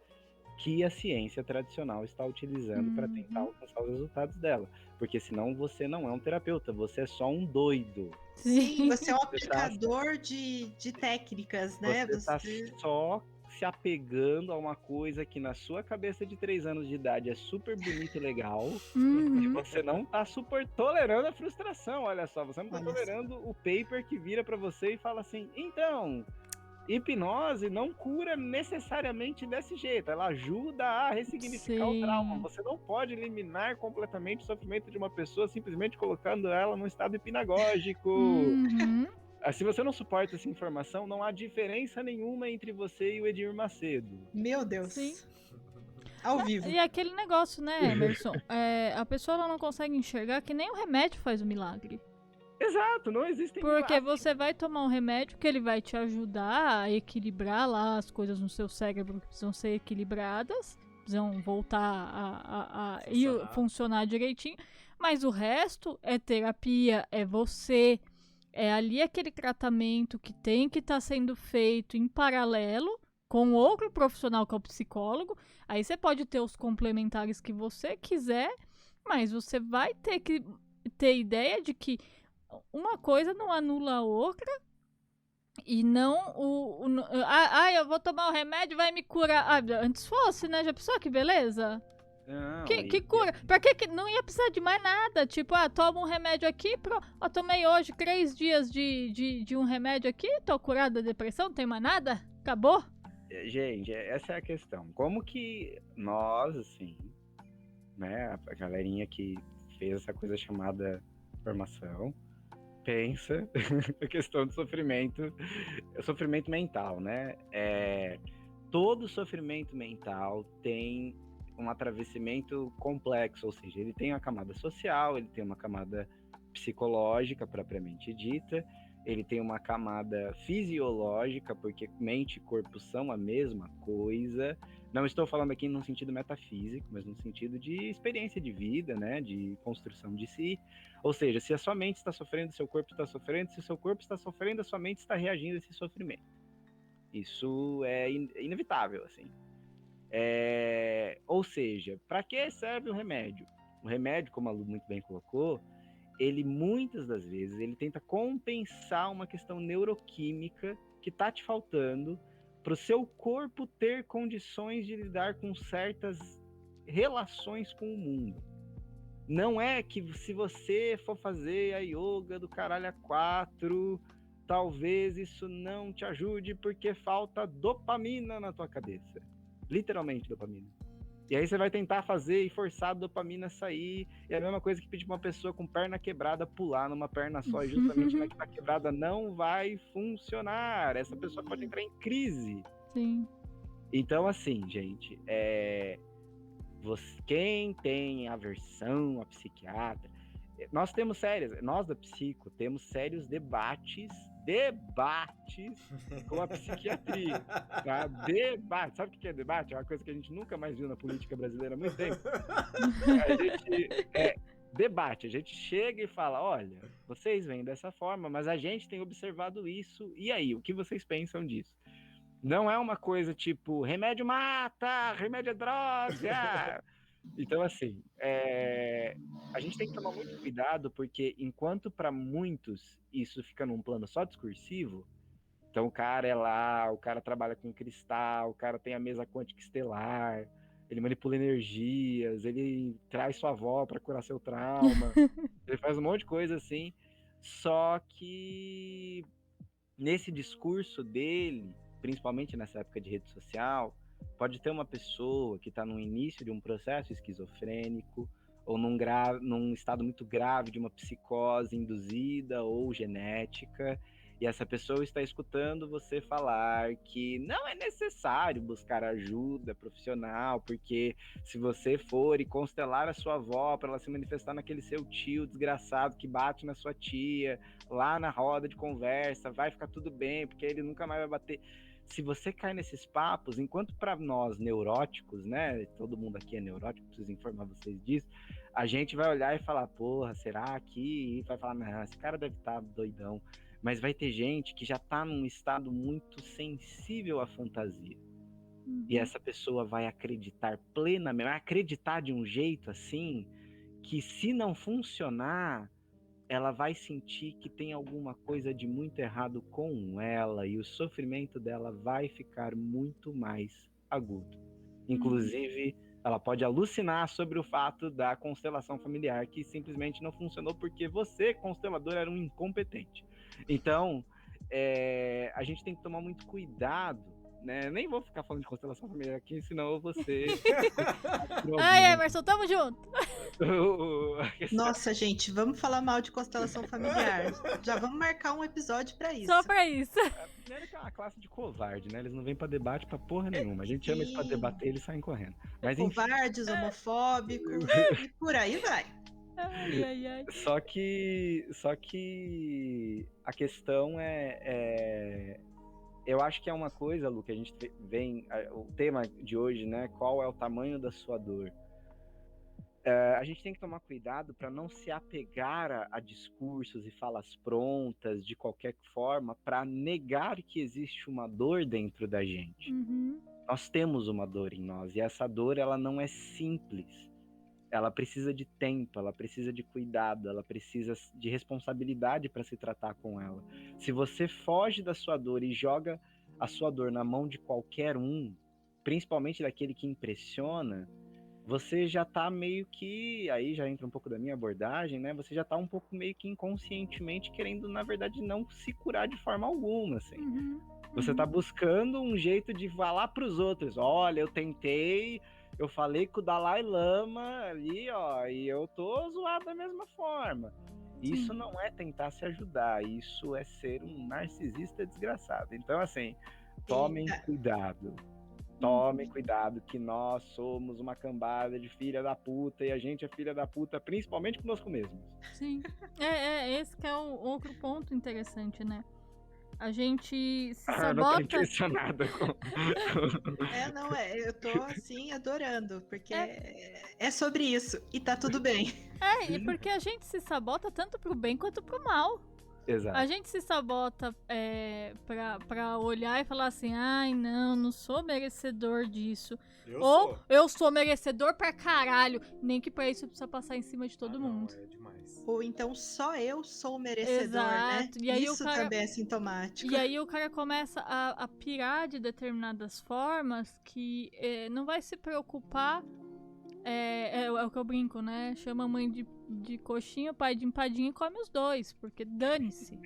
Speaker 5: que a ciência tradicional está utilizando para tentar alcançar os resultados dela. Porque senão você não é um terapeuta, você é só um doido.
Speaker 4: Sim, você é um aplicador de técnicas, né?
Speaker 5: Você está só se apegando a uma coisa que na sua cabeça de 3 anos de idade é super bonita e legal, e você não está super tolerando a frustração, olha só, você não está tolerando o paper que vira para você e fala assim, então, hipnose não cura necessariamente desse jeito, ela ajuda a ressignificar o trauma. Você não pode eliminar completamente o sofrimento de uma pessoa simplesmente colocando ela num estado hipnagógico. Se você não suporta essa informação, não há diferença nenhuma entre você e o Edir Macedo.
Speaker 4: Meu Deus.
Speaker 2: Sim.
Speaker 4: Ao vivo.
Speaker 2: E aquele negócio, né, Emerson? A pessoa ela não consegue enxergar que nem o remédio faz o milagre.
Speaker 5: Exato, não existem
Speaker 2: Porque
Speaker 5: milagres.
Speaker 2: você vai tomar um remédio que ele vai te ajudar a equilibrar lá as coisas no seu cérebro que precisam ser equilibradas, precisam voltar a funcionar direitinho, mas o resto é terapia, é você, é ali aquele tratamento que tem que estar sendo feito em paralelo com outro profissional que é o psicólogo. Aí você pode ter os complementares que você quiser, mas você vai ter que ter ideia de que uma coisa não anula a outra e não eu vou tomar o remédio, vai me curar. Antes fosse, né? Já pensou que beleza?
Speaker 5: Não,
Speaker 2: que cura? Pra que não ia precisar de mais nada? Tipo, toma um remédio aqui, tomei hoje 3 dias de um remédio aqui, tô curada da depressão, não tem mais nada? Acabou?
Speaker 5: Gente, essa é a questão. Como que nós, assim, né, a galerinha que fez essa coisa chamada formação, pensa a questão do sofrimento, o sofrimento mental, né? Todo sofrimento mental tem um atravessamento complexo, ou seja, ele tem uma camada social, ele tem uma camada psicológica propriamente dita, ele tem uma camada fisiológica, porque mente e corpo são a mesma coisa. Não estou falando aqui num sentido metafísico, mas no sentido de experiência de vida, né? De construção de si. Ou seja, se a sua mente está sofrendo, seu corpo está sofrendo, se o seu corpo está sofrendo, a sua mente está reagindo a esse sofrimento. Isso é inevitável, assim. Ou seja, para que serve o remédio? O remédio, como a Lu muito bem colocou, ele muitas das vezes ele tenta compensar uma questão neuroquímica que está te faltando para o seu corpo ter condições de lidar com certas relações com o mundo. Não é que se você for fazer a yoga do caralho a 4, talvez isso não te ajude porque falta dopamina na tua cabeça. Literalmente dopamina. E aí você vai tentar fazer e forçar a dopamina a sair. É a mesma coisa que pedir pra uma pessoa com perna quebrada pular numa perna só. E justamente na que tá quebrada não vai funcionar. Essa pessoa pode entrar em crise.
Speaker 2: Sim.
Speaker 5: Então, assim, gente, quem tem aversão a psiquiatra, nós da Psico, temos sérios debates com a psiquiatria, tá? Debate, sabe o que é debate? É uma coisa que a gente nunca mais viu na política brasileira há muito tempo. Debate, a gente chega e fala, olha, vocês vêm dessa forma, mas a gente tem observado isso, e aí, o que vocês pensam disso? Não é uma coisa tipo, remédio mata, remédio é droga. Então, assim, a gente tem que tomar muito cuidado, porque enquanto para muitos isso fica num plano só discursivo, então o cara é lá, o cara trabalha com cristal, o cara tem a mesa quântica estelar, ele manipula energias, ele traz sua avó para curar seu trauma, ele faz um monte de coisa assim, só que nesse discurso dele, principalmente nessa época de rede social, pode ter uma pessoa que está no início de um processo esquizofrênico ou num estado muito grave de uma psicose induzida ou genética, e essa pessoa está escutando você falar que não é necessário buscar ajuda profissional, porque se você for e constelar a sua avó para ela se manifestar naquele seu tio desgraçado que bate na sua tia, lá na roda de conversa, vai ficar tudo bem, porque ele nunca mais vai bater. Se você cai nesses papos, enquanto para nós neuróticos, né, todo mundo aqui é neurótico, preciso informar vocês disso, a gente vai olhar e falar, porra, será que? E vai falar, não, esse cara deve estar doidão. Mas vai ter gente que já está num estado muito sensível à fantasia. E essa pessoa vai acreditar plenamente, vai acreditar de um jeito assim, que se não funcionar, ela vai sentir que tem alguma coisa de muito errado com ela e o sofrimento dela vai ficar muito mais agudo. Inclusive, ela pode alucinar sobre o fato da constelação familiar que simplesmente não funcionou porque você, constelador, era um incompetente. Então, a gente tem que tomar muito cuidado, né? Nem vou ficar falando de constelação familiar aqui, senão eu vou ser...
Speaker 2: Ai, Emerson, tamo junto!
Speaker 4: Nossa, gente, vamos falar mal de constelação familiar. Já vamos marcar um episódio pra isso.
Speaker 2: Só pra isso.
Speaker 5: Primeiro que é uma classe de covarde, né? Eles não vêm pra debate pra porra nenhuma. A gente chama eles pra debater, eles saem correndo. Mas,
Speaker 4: covardes, homofóbicos e por aí vai.
Speaker 2: Ai.
Speaker 5: Só que a questão eu acho que é uma coisa, Lu, que a gente vem... O tema de hoje, né? Qual é o tamanho da sua dor? A gente tem que tomar cuidado para não se apegar a discursos e falas prontas de qualquer forma para negar que existe uma dor dentro da gente.
Speaker 2: Uhum.
Speaker 5: Nós temos uma dor em nós e essa dor ela não é simples. Ela precisa de tempo, ela precisa de cuidado, ela precisa de responsabilidade para se tratar com ela. Se você foge da sua dor e joga a sua dor na mão de qualquer um, principalmente daquele que impressiona, você já tá meio que, aí já entra um pouco da minha abordagem, né? Você já tá um pouco meio que inconscientemente querendo, na verdade, não se curar de forma alguma, assim.
Speaker 2: Uhum.
Speaker 5: Você tá buscando um jeito de falar pros outros, olha, eu tentei, eu falei com o Dalai Lama ali, ó, e eu tô zoado da mesma forma. Isso não é tentar se ajudar, isso é ser um narcisista desgraçado. Então, assim, tomem cuidado. Tomem cuidado que nós somos uma cambada de filha da puta e a gente é filha da puta principalmente conosco mesmos.
Speaker 2: Sim. Esse que é o outro ponto interessante, né? A gente se sabota...
Speaker 5: Eu não tô impressionada com...
Speaker 4: Eu tô, assim, adorando, porque é sobre isso, e tá tudo bem.
Speaker 2: E porque a gente se sabota tanto pro bem quanto pro mal.
Speaker 5: Exato.
Speaker 2: A gente se sabota pra olhar e falar assim, ai, não sou merecedor disso. Eu sou merecedor pra caralho. Nem que pra isso precisa passar em cima de todo mundo.
Speaker 3: Não, é demais.
Speaker 4: Ou então só eu sou merecedor,
Speaker 2: exato.
Speaker 4: né?
Speaker 2: E aí
Speaker 4: isso também é sintomático.
Speaker 2: E aí o cara começa a pirar de determinadas formas que não vai se preocupar. É o que eu brinco, né? Chama a mãe de coxinha, o pai de empadinha e come os dois, porque dane-se.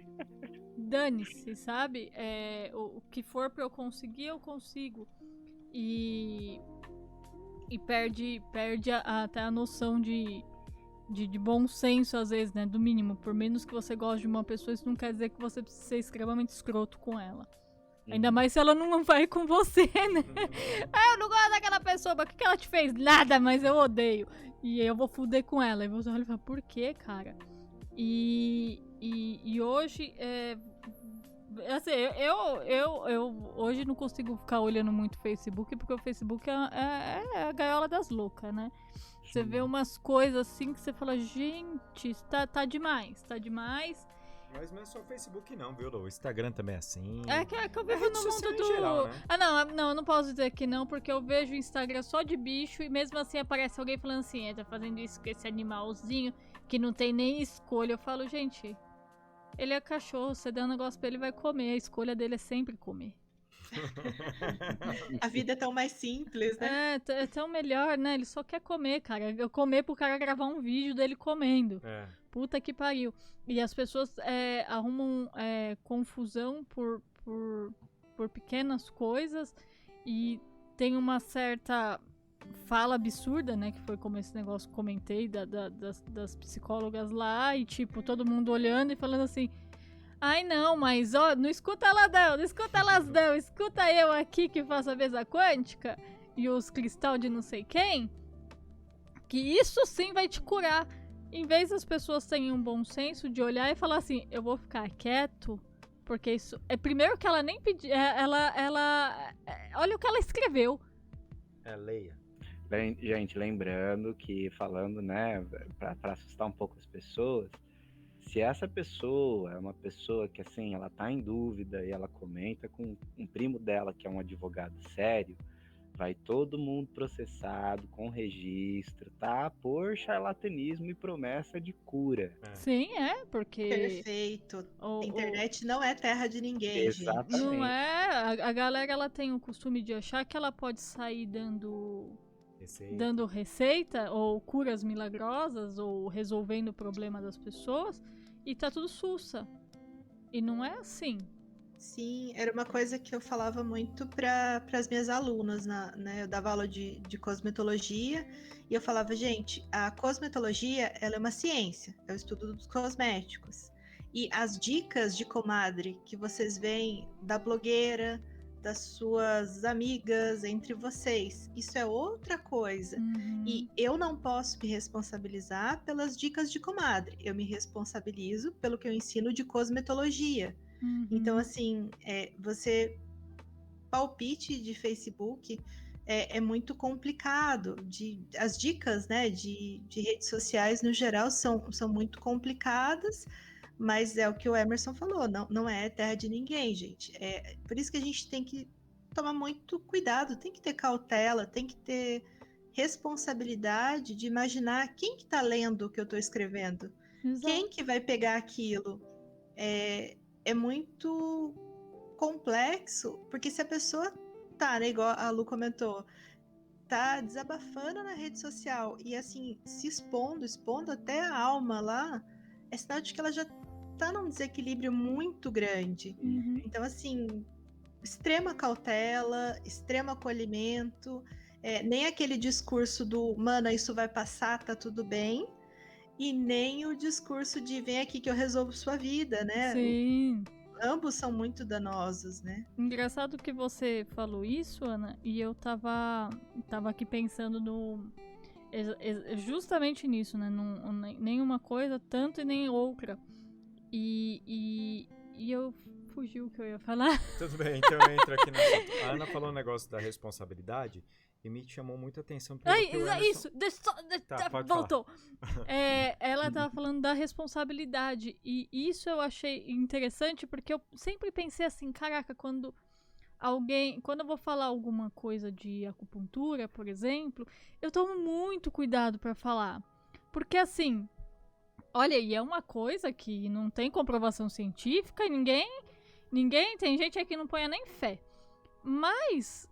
Speaker 2: Dane-se, sabe? O que for pra eu conseguir, eu consigo. E perde até a noção de bom senso, às vezes, né? Do mínimo. Por menos que você goste de uma pessoa, isso não quer dizer que você precisa ser extremamente escroto com ela. Ainda mais se ela não vai com você, né? Eu não gosto daquela pessoa, mas o que ela te fez? Nada, mas eu odeio. E eu vou fuder com ela. E você olha e fala, por quê, cara? E hoje, assim, eu hoje não consigo ficar olhando muito o Facebook, porque o Facebook é a gaiola das loucas, né? Você vê umas coisas assim que você fala, gente, tá demais, tá demais.
Speaker 3: Mas não é só o Facebook não, viu, Lu? O Instagram também é assim.
Speaker 2: É que eu vivo no mundo do...
Speaker 3: Geral, né?
Speaker 2: Não, eu não posso dizer que não, porque eu vejo o Instagram só de bicho e mesmo assim aparece alguém falando assim, tá fazendo isso com esse animalzinho que não tem nem escolha. Eu falo, gente, ele é cachorro, você der um negócio pra ele, vai comer. A escolha dele é sempre comer.
Speaker 4: A vida é tão mais simples, né?
Speaker 2: É tão melhor, né? Ele só quer comer, cara. Eu comer pro cara gravar um vídeo dele comendo. Puta que pariu. E as pessoas arrumam confusão por pequenas coisas e tem uma certa fala absurda, né? Que foi como esse negócio que comentei das psicólogas lá e tipo, todo mundo olhando e falando assim, ai não, mas ó, não escuta ela não escuta eu aqui que faço a mesa quântica e os cristal de não sei quem, que isso sim vai te curar. Em vez das pessoas terem um bom senso de olhar e falar assim, eu vou ficar quieto, porque isso... Primeiro que ela nem pediu, olha o que ela escreveu.
Speaker 3: Leia.
Speaker 5: Gente, lembrando que falando, né, pra assustar um pouco as pessoas, se essa pessoa é uma pessoa que, assim, ela tá em dúvida e ela comenta com um primo dela, que é um advogado sério, vai todo mundo processado, com registro, tá? Por charlatanismo e promessa de cura.
Speaker 2: Sim, porque...
Speaker 4: Perfeito. A internet não é terra de ninguém,
Speaker 5: exatamente.
Speaker 4: gente.
Speaker 2: Não é? A galera, ela tem o costume de achar que ela pode sair dando receita, ou curas milagrosas, ou resolvendo o problema das pessoas, e tá tudo sussa. E não é assim.
Speaker 4: Sim, era uma coisa que eu falava muito para as minhas alunas, né? Eu dava aula de cosmetologia e eu falava, gente, a cosmetologia ela é uma ciência, é o estudo dos cosméticos. E as dicas de comadre que vocês veem da blogueira, das suas amigas, entre vocês, isso é outra coisa. E eu não posso me responsabilizar pelas dicas de comadre, eu me responsabilizo pelo que eu ensino de cosmetologia. Então, assim, você palpite de Facebook é muito complicado. As dicas, né, de redes sociais no geral são muito complicadas, mas é o que o Emerson falou, não é terra de ninguém, gente. É por isso que a gente tem que tomar muito cuidado, tem que ter cautela, tem que ter responsabilidade de imaginar quem que está lendo o que eu estou escrevendo, quem que vai pegar aquilo. É muito complexo, porque se a pessoa tá, né, igual a Lu comentou, tá desabafando na rede social e assim, se expondo até a alma lá, é sinal de que ela já tá num desequilíbrio muito grande. Então, assim, extrema cautela, extremo acolhimento, nem aquele discurso do, mana, isso vai passar, tá tudo bem, e nem o discurso de vem aqui que eu resolvo sua vida, né?
Speaker 2: Sim.
Speaker 4: Ambos são muito danosos, né?
Speaker 2: Engraçado que você falou isso, Ana, e eu tava aqui pensando justamente nisso, né? Nenhuma coisa, tanto e nem outra. E eu fugi o que eu ia falar.
Speaker 3: Tudo bem, então eu entro aqui nessa. A Ana falou um negócio da responsabilidade e me chamou muita atenção.
Speaker 2: Isso! Voltou! Ela tava falando da responsabilidade. E isso eu achei interessante porque eu sempre pensei assim, caraca, quando eu vou falar alguma coisa de acupuntura, por exemplo, eu tomo muito cuidado pra falar. Porque assim, olha, e é uma coisa que não tem comprovação científica e ninguém tem gente aí que não põe nem fé. Mas,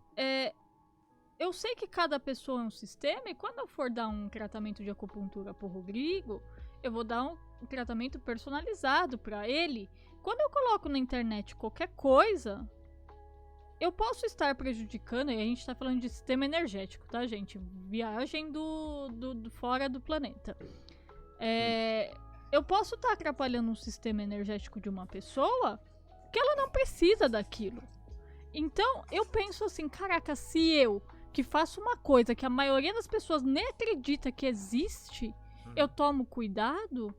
Speaker 2: eu sei que cada pessoa é um sistema e quando eu for dar um tratamento de acupuntura pro Rodrigo, eu vou dar um tratamento personalizado pra ele. Quando eu coloco na internet qualquer coisa, eu posso estar prejudicando, e a gente tá falando de sistema energético, tá, gente? Viagem do fora do planeta. Eu posso estar atrapalhando o sistema energético de uma pessoa que ela não precisa daquilo. Então, eu penso assim, caraca, se eu, que faço uma coisa que a maioria das pessoas nem acredita que existe, eu tomo cuidado,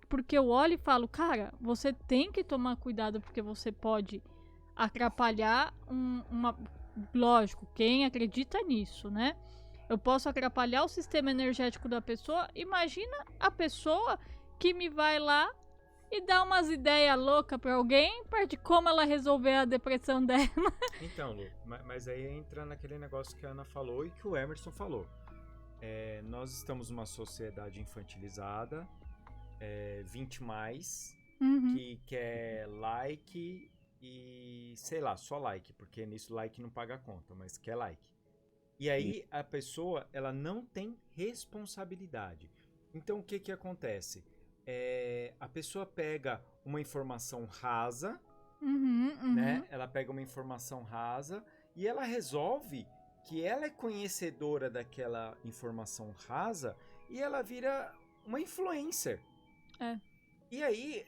Speaker 2: porque eu olho e falo, cara, você tem que tomar cuidado porque você pode atrapalhar lógico, quem acredita nisso, né? Eu posso atrapalhar o sistema energético da pessoa. Imagina a pessoa que me vai lá e dá umas ideias loucas pra alguém de como ela resolver a depressão dela.
Speaker 3: Então, Lu, mas aí entra naquele negócio que a Ana falou e que o Emerson falou. Nós estamos numa sociedade infantilizada, 20+, que quer like e, sei lá, só like, porque nisso like não paga a conta, mas quer like. E aí a pessoa, ela não tem responsabilidade. Então o que acontece? A pessoa pega uma informação rasa, né? Ela pega uma informação rasa e ela resolve que ela é conhecedora daquela informação rasa e ela vira uma influencer. E aí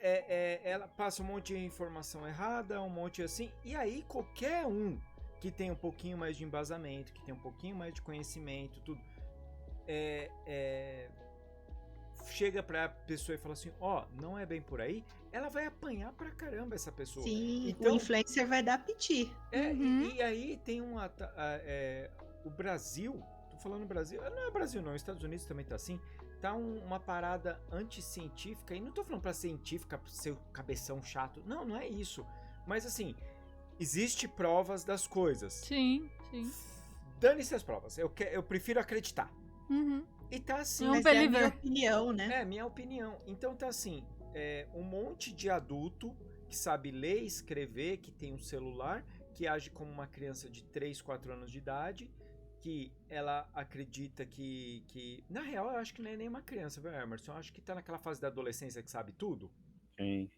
Speaker 3: ela passa um monte de informação errada, um monte assim, e aí qualquer um que tem um pouquinho mais de embasamento, que tem um pouquinho mais de conhecimento, tudo, chega pra pessoa e fala assim, não é bem por aí, ela vai apanhar pra caramba essa pessoa.
Speaker 4: Sim, então, o influencer vai dar piti.
Speaker 3: E aí tem o Brasil, tô falando Brasil, não é Brasil não, os Estados Unidos também tá assim, tá uma parada anticientífica, e não tô falando pra científica, pra ser cabeção chato, não é isso, mas assim, existe provas das coisas.
Speaker 2: Sim.
Speaker 3: Dane-se as provas, eu prefiro acreditar. E tá assim.
Speaker 4: Mas é a minha opinião, né?
Speaker 3: Minha opinião. Então tá assim, um monte de adulto que sabe ler e escrever, que tem um celular, que age como uma criança de 3, 4 anos de idade, que ela acredita que... Na real, eu acho que não é nem uma criança, viu, Emerson? Eu acho que tá naquela fase da adolescência que sabe tudo.
Speaker 5: Sim.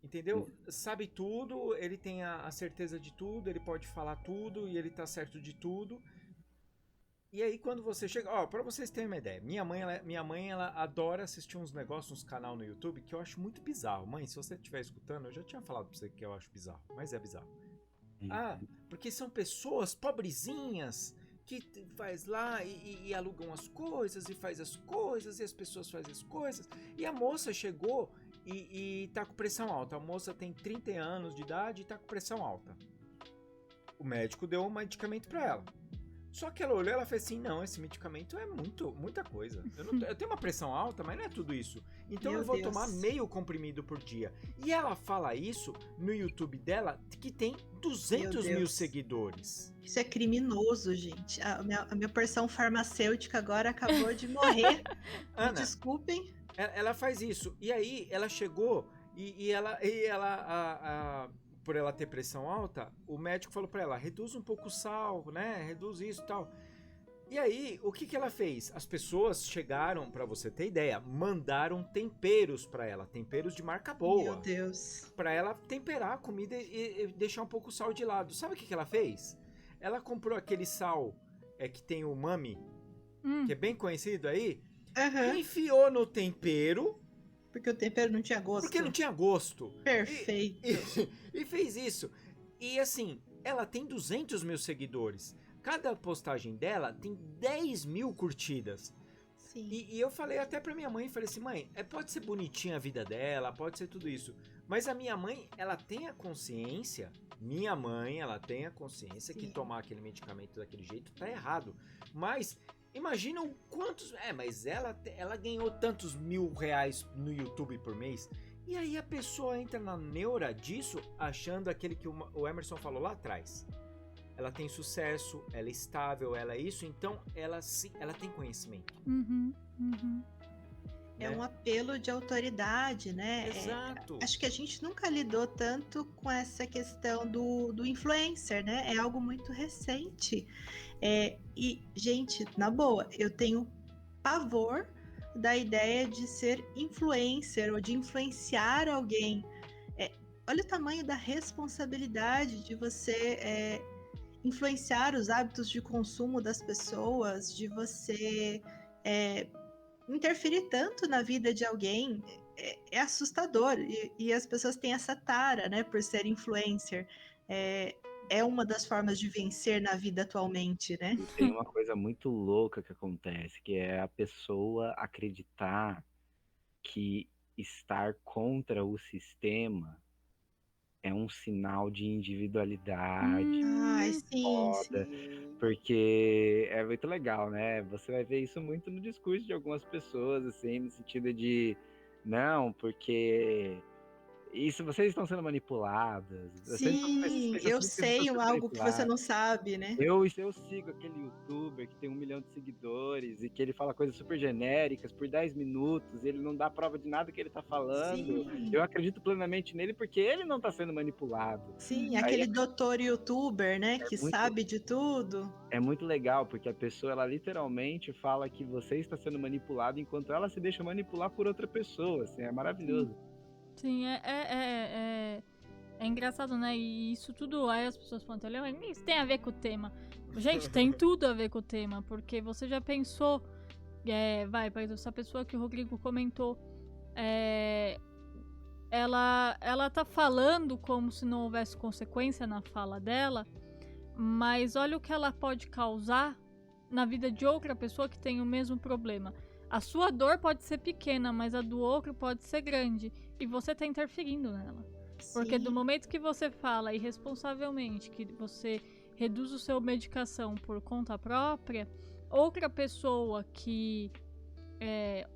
Speaker 3: Entendeu? Sabe tudo, ele tem a certeza de tudo, ele pode falar tudo e ele tá certo de tudo. E aí quando você chega... Ó, pra vocês terem uma ideia, minha mãe ela adora assistir uns negócios, uns canal no YouTube que eu acho muito bizarro. Mãe, se você estiver escutando, eu já tinha falado pra você que eu acho bizarro, mas é bizarro. Porque são pessoas pobrezinhas que faz lá e alugam as coisas e faz as coisas e as pessoas fazem as coisas. E a moça chegou e tá com pressão alta. A moça tem 30 anos de idade e tá com pressão alta. O médico deu um medicamento pra ela. Só que ela olhou e ela fez assim, não, esse medicamento é muita coisa. Eu tenho uma pressão alta, mas não é tudo isso. Então eu vou tomar meio comprimido por dia. E ela fala isso no YouTube dela, que tem 200 mil seguidores.
Speaker 4: Isso é criminoso, gente. A minha porção farmacêutica agora acabou de morrer.
Speaker 3: Ana,
Speaker 4: desculpem.
Speaker 3: Ela faz isso. E aí ela chegou e ela por ela ter pressão alta, o médico falou pra ela, reduz um pouco o sal, né? Reduz isso e tal. E aí, o que ela fez? As pessoas chegaram, pra você ter ideia, mandaram temperos pra ela, temperos de marca boa.
Speaker 4: Meu Deus.
Speaker 3: Pra ela temperar a comida e deixar um pouco o sal de lado. Sabe o que ela fez? Ela comprou aquele sal que tem o umami, que é bem conhecido aí, enfiou no tempero.
Speaker 4: Porque o tempero não tinha gosto.
Speaker 3: Porque não tinha gosto.
Speaker 4: Perfeito.
Speaker 3: E fez isso. E assim, ela tem 200 mil seguidores. Cada postagem dela tem 10 mil curtidas.
Speaker 4: Sim.
Speaker 3: E eu falei até pra minha mãe, falei assim, mãe, pode ser bonitinha a vida dela, pode ser tudo isso. Mas a minha mãe, ela tem a consciência, que tomar aquele medicamento daquele jeito tá errado. Mas... imaginam quantos... mas ela ganhou tantos R$1.000 no YouTube por mês. E aí a pessoa entra na neura disso, achando aquele que o Emerson falou lá atrás. Ela tem sucesso, ela é estável, ela é isso, então ela tem conhecimento.
Speaker 4: É um apelo de autoridade, né?
Speaker 3: Exato.
Speaker 4: Acho que a gente nunca lidou tanto com essa questão do influencer, né? É algo muito recente. E, gente, na boa, eu tenho pavor da ideia de ser influencer ou de influenciar alguém. Olha o tamanho da responsabilidade de você influenciar os hábitos de consumo das pessoas, de você interferir tanto na vida de alguém. É assustador. E as pessoas têm essa tara, né, por ser influencer. É uma das formas de vencer na vida atualmente, né?
Speaker 5: E tem uma coisa muito louca que acontece, que é a pessoa acreditar que estar contra o sistema é um sinal de individualidade.
Speaker 4: Sim.
Speaker 5: Porque é muito legal, né? Você vai ver isso muito no discurso de algumas pessoas, assim, no sentido de, não, porque... isso, vocês estão sendo manipuladas.
Speaker 4: Sim, eu sei algo que você não sabe, né?
Speaker 5: Eu sigo aquele youtuber que tem 1 milhão de seguidores e que ele fala coisas super genéricas por 10 minutos, e ele não dá prova de nada que ele tá falando.
Speaker 4: Sim.
Speaker 5: Eu acredito plenamente nele porque ele não tá sendo manipulado.
Speaker 4: Sim, aquele doutor youtuber, né, que sabe de tudo.
Speaker 5: É muito legal, porque a pessoa, ela literalmente fala que você está sendo manipulado enquanto ela se deixa manipular por outra pessoa, assim, é maravilhoso.
Speaker 2: Sim, é engraçado, né? E isso tudo, aí as pessoas falam, isso tem a ver com o tema. Gente, tem tudo a ver com o tema, porque você já pensou, por essa pessoa que o Rodrigo comentou, ela tá falando como se não houvesse consequência na fala dela, mas olha o que ela pode causar na vida de outra pessoa que tem o mesmo problema. A sua dor pode ser pequena, mas a do outro pode ser grande. E você tá interferindo nela. Sim. Porque do momento que você fala irresponsavelmente que você reduz o seu medicação por conta própria, outra pessoa que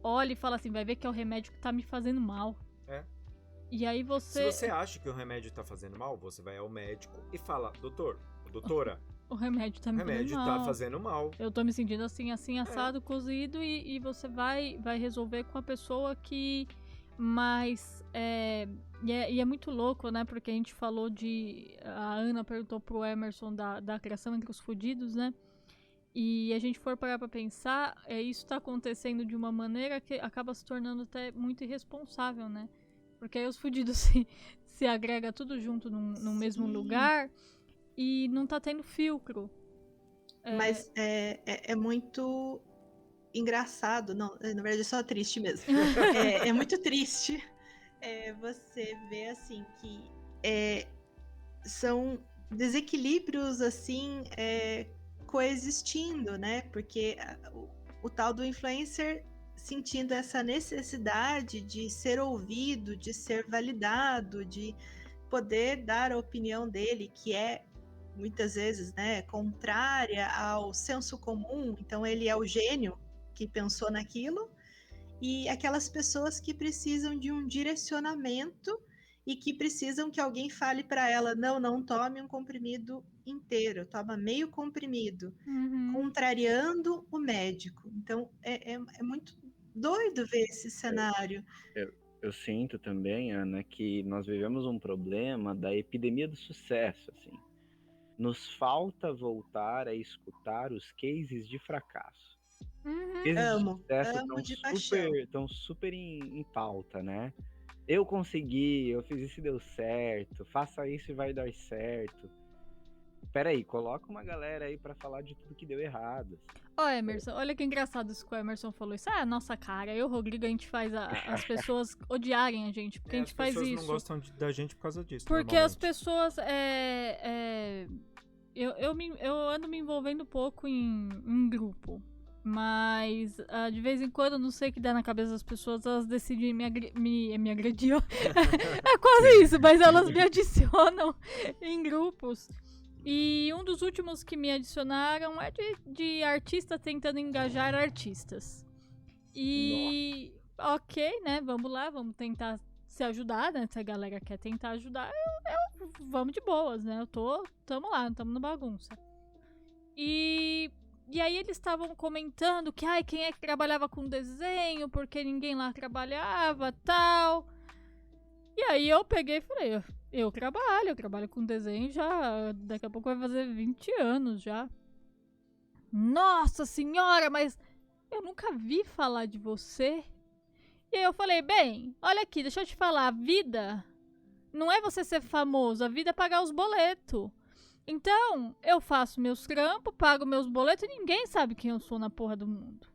Speaker 2: olha e fala assim, vai ver que é o remédio que tá me fazendo mal. E aí você...
Speaker 3: se você acha que o remédio tá fazendo mal, você vai ao médico e fala, doutora...
Speaker 2: o remédio tá
Speaker 3: fazendo mal.
Speaker 2: Eu tô me sentindo assim, assado, cozido, e você vai resolver com a pessoa que mais... E é muito louco, né? Porque a gente falou a Ana perguntou pro Emerson da criação entre os fudidos, né? E a gente for parar pra pensar, isso tá acontecendo de uma maneira que acaba se tornando até muito irresponsável, né? Porque aí os fudidos se agrega tudo junto num mesmo lugar e não tá tendo filtro.
Speaker 4: Mas é muito engraçado, não, na verdade é só triste mesmo. É muito triste você ver assim que são desequilíbrios assim coexistindo, né? Porque o tal do influencer sentindo essa necessidade de ser ouvido, de ser validado, de poder dar a opinião dele, que é muitas vezes, né, contrária ao senso comum. Então ele é o gênio que pensou naquilo, e aquelas pessoas que precisam de um direcionamento e que precisam que alguém fale para ela, não tome um comprimido inteiro, toma meio comprimido, contrariando o médico. Então é muito doido ver esse cenário.
Speaker 5: Eu sinto também, Ana, que nós vivemos um problema da epidemia do sucesso, assim. Nos falta voltar a escutar os cases de fracasso.
Speaker 4: Amo de paixão.
Speaker 5: Estão super em pauta, né? Eu consegui, eu fiz isso e deu certo, faça isso e vai dar certo. Peraí, coloca uma galera aí pra falar de tudo que deu errado.
Speaker 2: Emerson, olha que engraçado isso que o Emerson falou. Isso é a nossa cara. Eu e o Rodrigo, a gente faz as pessoas odiarem a gente, porque a gente faz isso.
Speaker 3: As pessoas não gostam da gente por causa disso.
Speaker 2: Porque as pessoas eu ando me envolvendo pouco em grupo. Mas de vez em quando, não sei o que dá na cabeça das pessoas, elas decidem me agredir. É quase isso, mas elas me adicionam em grupos. E um dos últimos que me adicionaram é de artista tentando engajar artistas. E ok, né? Vamos lá, vamos tentar se ajudar, né? Se a galera quer tentar ajudar, vamos de boas, né? Tamo lá, não tamo na bagunça. E aí eles estavam comentando que quem é que trabalhava com desenho, porque ninguém lá trabalhava, tal. E aí eu peguei e falei, eu trabalho com desenho já, daqui a pouco vai fazer 20 anos já. Nossa senhora, mas eu nunca vi falar de você. E aí eu falei, bem, olha aqui, deixa eu te falar, a vida não é você ser famoso, a vida é pagar os boletos. Então, eu faço meus trampos, pago meus boletos e ninguém sabe quem eu sou na porra do mundo.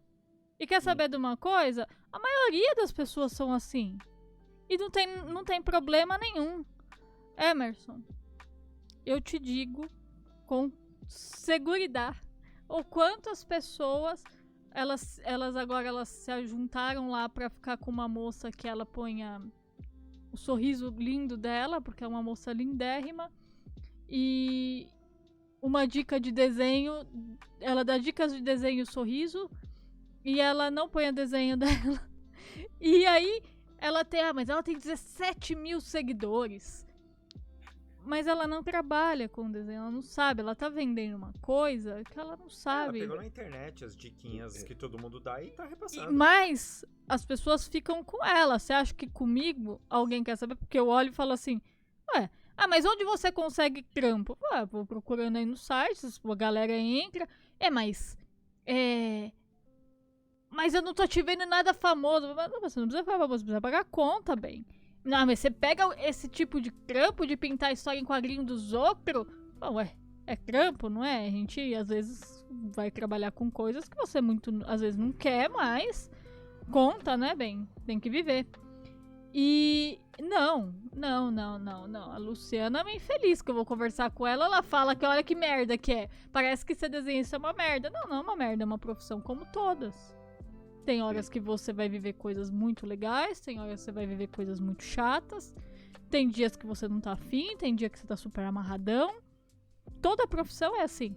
Speaker 2: E quer saber de uma coisa? A maioria das pessoas são assim. E não tem problema nenhum. Emerson, eu te digo com seguridade o quanto as pessoas elas agora se ajuntaram lá pra ficar com uma moça que ela ponha o sorriso lindo dela, porque é uma moça lindérrima. E uma dica de desenho, ela dá dicas de desenho sorriso e ela não põe o desenho dela. E aí mas ela tem 17 mil seguidores. Mas ela não trabalha com desenho, ela não sabe, ela tá vendendo uma coisa que ela não sabe.
Speaker 3: Ela pegou na internet as diquinhas que todo mundo dá e tá repassando.
Speaker 2: Mas as pessoas ficam com ela. Você acha que comigo alguém quer saber? Porque eu olho e falo assim, mas onde você consegue trampo? Vou procurando aí nos sites, a galera entra. Mas eu não tô te vendo nada famoso. Mas você não precisa falar famoso, precisa pagar conta, bem. Não, mas você pega esse tipo de trampo de pintar história em quadrinho dos outros. Bom, é trampo, não é? A gente, às vezes, vai trabalhar com coisas que você às vezes, não quer, mas conta, né, bem? Tem que viver. E não. A Luciana é meio infeliz que eu vou conversar com ela. Ela fala que olha que merda que é. Parece que ser desenhista é uma merda. Não é uma merda, é uma profissão como todas. Tem horas que você vai viver coisas muito legais, tem horas que você vai viver coisas muito chatas. Tem dias que você não tá afim, tem dia que você tá super amarradão. Toda profissão é assim.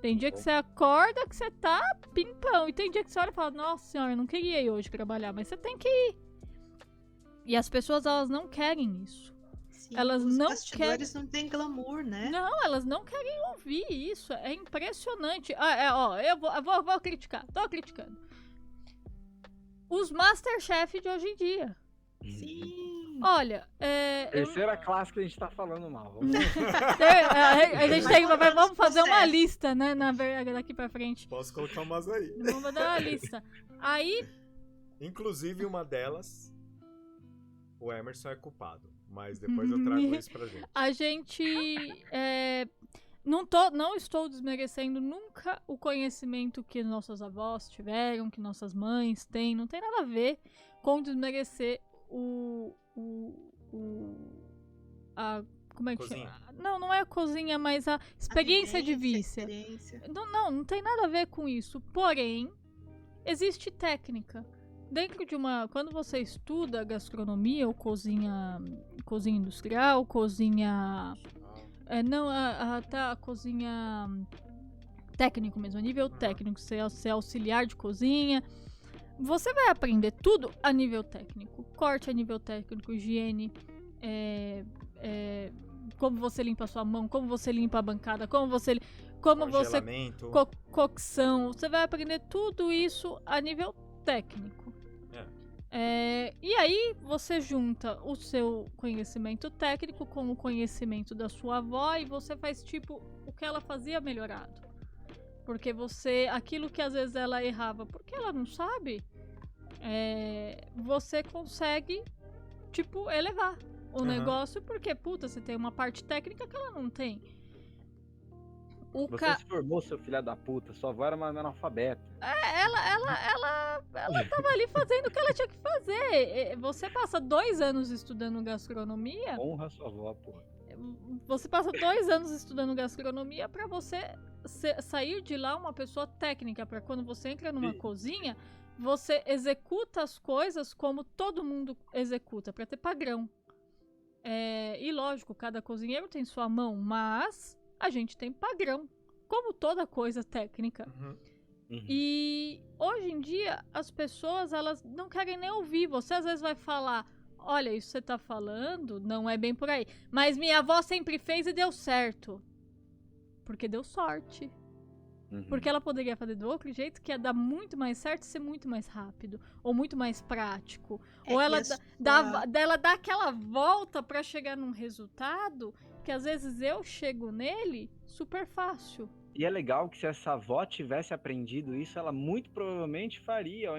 Speaker 2: Tem dia que você acorda que você tá pimpão. E tem dia que você olha e fala, nossa senhora, eu não queria ir hoje trabalhar, mas você tem que ir. E as pessoas, elas não querem isso.
Speaker 4: Sim,
Speaker 2: elas
Speaker 4: os
Speaker 2: não
Speaker 4: bastidores
Speaker 2: querem...
Speaker 4: não tem glamour, né?
Speaker 2: Não, elas não querem ouvir isso. É impressionante. Eu vou criticar. Tô criticando. Os Masterchef de hoje em dia.
Speaker 4: Sim.
Speaker 2: Olha,
Speaker 5: Terceira classe que a gente tá falando mal.
Speaker 2: a gente vamos fazer uma lista, né? Na verdade, daqui pra frente.
Speaker 3: Posso colocar umas aí.
Speaker 2: Vamos dar uma lista. Aí...
Speaker 3: Inclusive, uma delas... o Emerson é culpado, mas depois eu trago isso pra gente.
Speaker 2: A gente... não estou desmerecendo nunca o conhecimento que nossas avós tiveram, que nossas mães têm. Não tem nada a ver com desmerecer como é que
Speaker 3: Cozinha.
Speaker 2: chama? Não é a cozinha, mas a experiência de vícia. Não tem nada a ver com isso. Porém, existe técnica. Dentro de quando você estuda gastronomia ou cozinha industrial, cozinha... a cozinha técnico mesmo, a nível técnico, ser auxiliar de cozinha. Você vai aprender tudo a nível técnico. Corte a nível técnico, higiene, como você limpa a sua mão, como você limpa a bancada, como você cocção. Você vai aprender tudo isso a nível técnico. E aí você junta o seu conhecimento técnico com o conhecimento da sua avó e você faz tipo o que ela fazia melhorado. Porque aquilo que às vezes ela errava porque ela não sabe, você consegue tipo elevar o negócio porque, você tem uma parte técnica que ela não tem.
Speaker 5: Você se formou, seu filho da puta. Sua avó era uma analfabeta.
Speaker 2: Ela tava ali fazendo o que ela tinha que fazer. Você passa 2 anos estudando gastronomia.
Speaker 5: Honra sua avó, porra.
Speaker 2: Você passa 2 anos estudando gastronomia pra você sair de lá uma pessoa técnica. Pra quando você entra numa cozinha, você executa as coisas como todo mundo executa, pra ter padrão. E lógico, cada cozinheiro tem sua mão, mas a gente tem padrão, como toda coisa técnica. E hoje em dia, as pessoas, elas não querem nem ouvir. Você às vezes vai falar, olha, isso que você tá falando não é bem por aí. Mas minha avó sempre fez e deu certo. Porque deu sorte. Porque ela poderia fazer do outro jeito, que ia dar muito mais certo e ser muito mais rápido. Ou muito mais prático. Ou ela dá aquela volta pra chegar num resultado que às vezes eu chego nele super fácil.
Speaker 5: E é legal que se essa avó tivesse aprendido isso, ela muito provavelmente faria,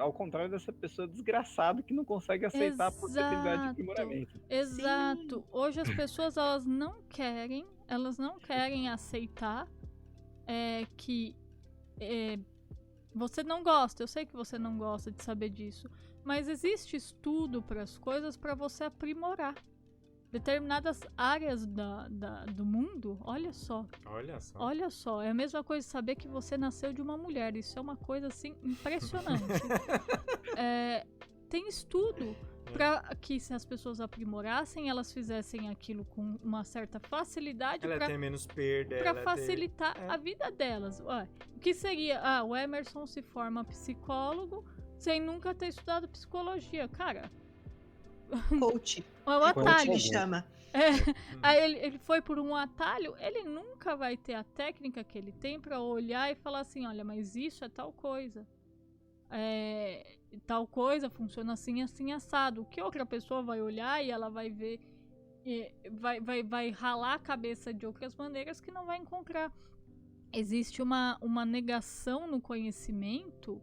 Speaker 5: ao contrário dessa pessoa desgraçada que não consegue aceitar a possibilidade de aprimoramento.
Speaker 2: Exato. Sim. Hoje as pessoas, elas não querem aceitar que você não gosta. Eu sei que você não gosta de saber disso, mas existe estudo para as coisas para você aprimorar. Determinadas áreas do mundo, olha só, é a mesma coisa saber que você nasceu de uma mulher, isso é uma coisa assim impressionante. Tem estudo para que se as pessoas aprimorassem, elas fizessem aquilo com uma certa facilidade,
Speaker 3: ela tem menos perda,
Speaker 2: para facilitar a vida delas. O que seria, o Emerson se forma psicólogo sem nunca ter estudado psicologia, cara.
Speaker 4: Coach.
Speaker 2: É um atalho.
Speaker 4: Coach chama.
Speaker 2: Aí ele foi por um atalho, ele nunca vai ter a técnica que ele tem pra olhar e falar assim, olha, mas isso é tal coisa. Tal coisa funciona assim, assim, assado. O que outra pessoa vai olhar e ela vai ver, vai ralar a cabeça de outras maneiras que não vai encontrar. Existe uma negação no conhecimento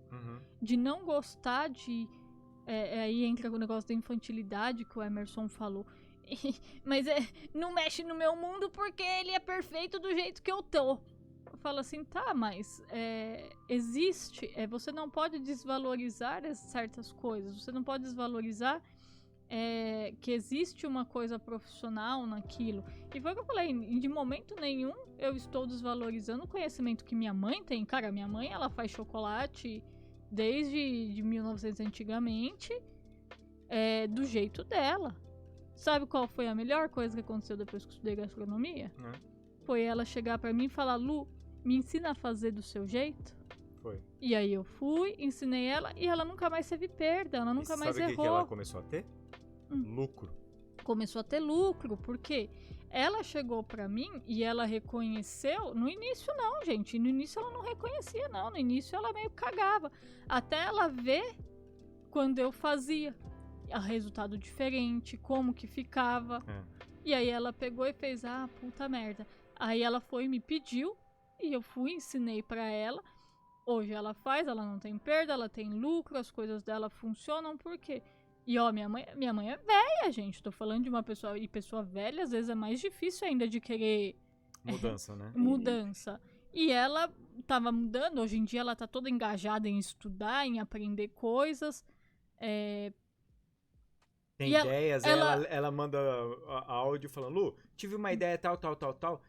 Speaker 2: de não gostar de... aí entra o negócio da infantilidade que o Emerson falou. Mas não mexe no meu mundo porque ele é perfeito do jeito que eu tô. Eu falo assim, tá, mas existe... você não pode desvalorizar certas coisas. Você não pode desvalorizar que existe uma coisa profissional naquilo. E foi o que eu falei, de momento nenhum eu estou desvalorizando o conhecimento que minha mãe tem. Cara, minha mãe, ela faz chocolate... desde 1900 antigamente, do jeito dela. Sabe qual foi a melhor coisa que aconteceu depois que eu estudei gastronomia? Foi ela chegar pra mim e falar, Lu, me ensina a fazer do seu jeito?
Speaker 3: Foi.
Speaker 2: E aí eu fui, ensinei ela e ela nunca mais teve perda, ela nunca mais errou.
Speaker 3: Sabe o que ela começou a ter? Lucro.
Speaker 2: Começou a ter lucro, porque ela chegou pra mim e ela reconheceu. No início não, gente. No início ela não reconhecia, não. No início ela meio cagava. Até ela ver quando eu fazia resultado diferente, como que ficava. E aí ela pegou e fez, puta merda. Aí ela foi e me pediu e eu fui, ensinei pra ela. Hoje ela faz, ela não tem perda, ela tem lucro, as coisas dela funcionam. Por quê? E ó, minha mãe é velha, gente. Tô falando de uma pessoa... E pessoa velha, às vezes, é mais difícil ainda de querer...
Speaker 3: Mudança, né?
Speaker 2: Mudança. E ela tava mudando. Hoje em dia ela tá toda engajada em estudar, em aprender coisas.
Speaker 3: Tem ideias, ela manda áudio falando, Lu, tive uma ideia tal.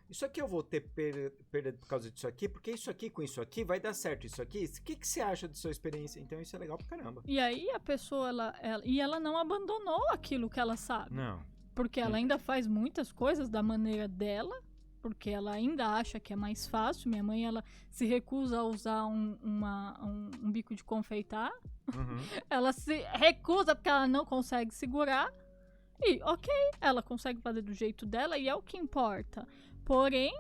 Speaker 3: Isso aqui eu vou ter perda por causa disso aqui, porque isso aqui com isso aqui vai dar certo isso aqui. O que você acha da sua experiência? Então isso é legal pra caramba.
Speaker 2: E aí a pessoa, ela não abandonou aquilo que ela sabe.
Speaker 3: Não.
Speaker 2: Porque ela ainda faz muitas coisas da maneira dela, porque ela ainda acha que é mais fácil. Minha mãe, ela se recusa a usar um bico de confeitar.
Speaker 3: Uhum.
Speaker 2: Ela se recusa porque ela não consegue segurar. E, ok, ela consegue fazer do jeito dela e é o que importa. Porém,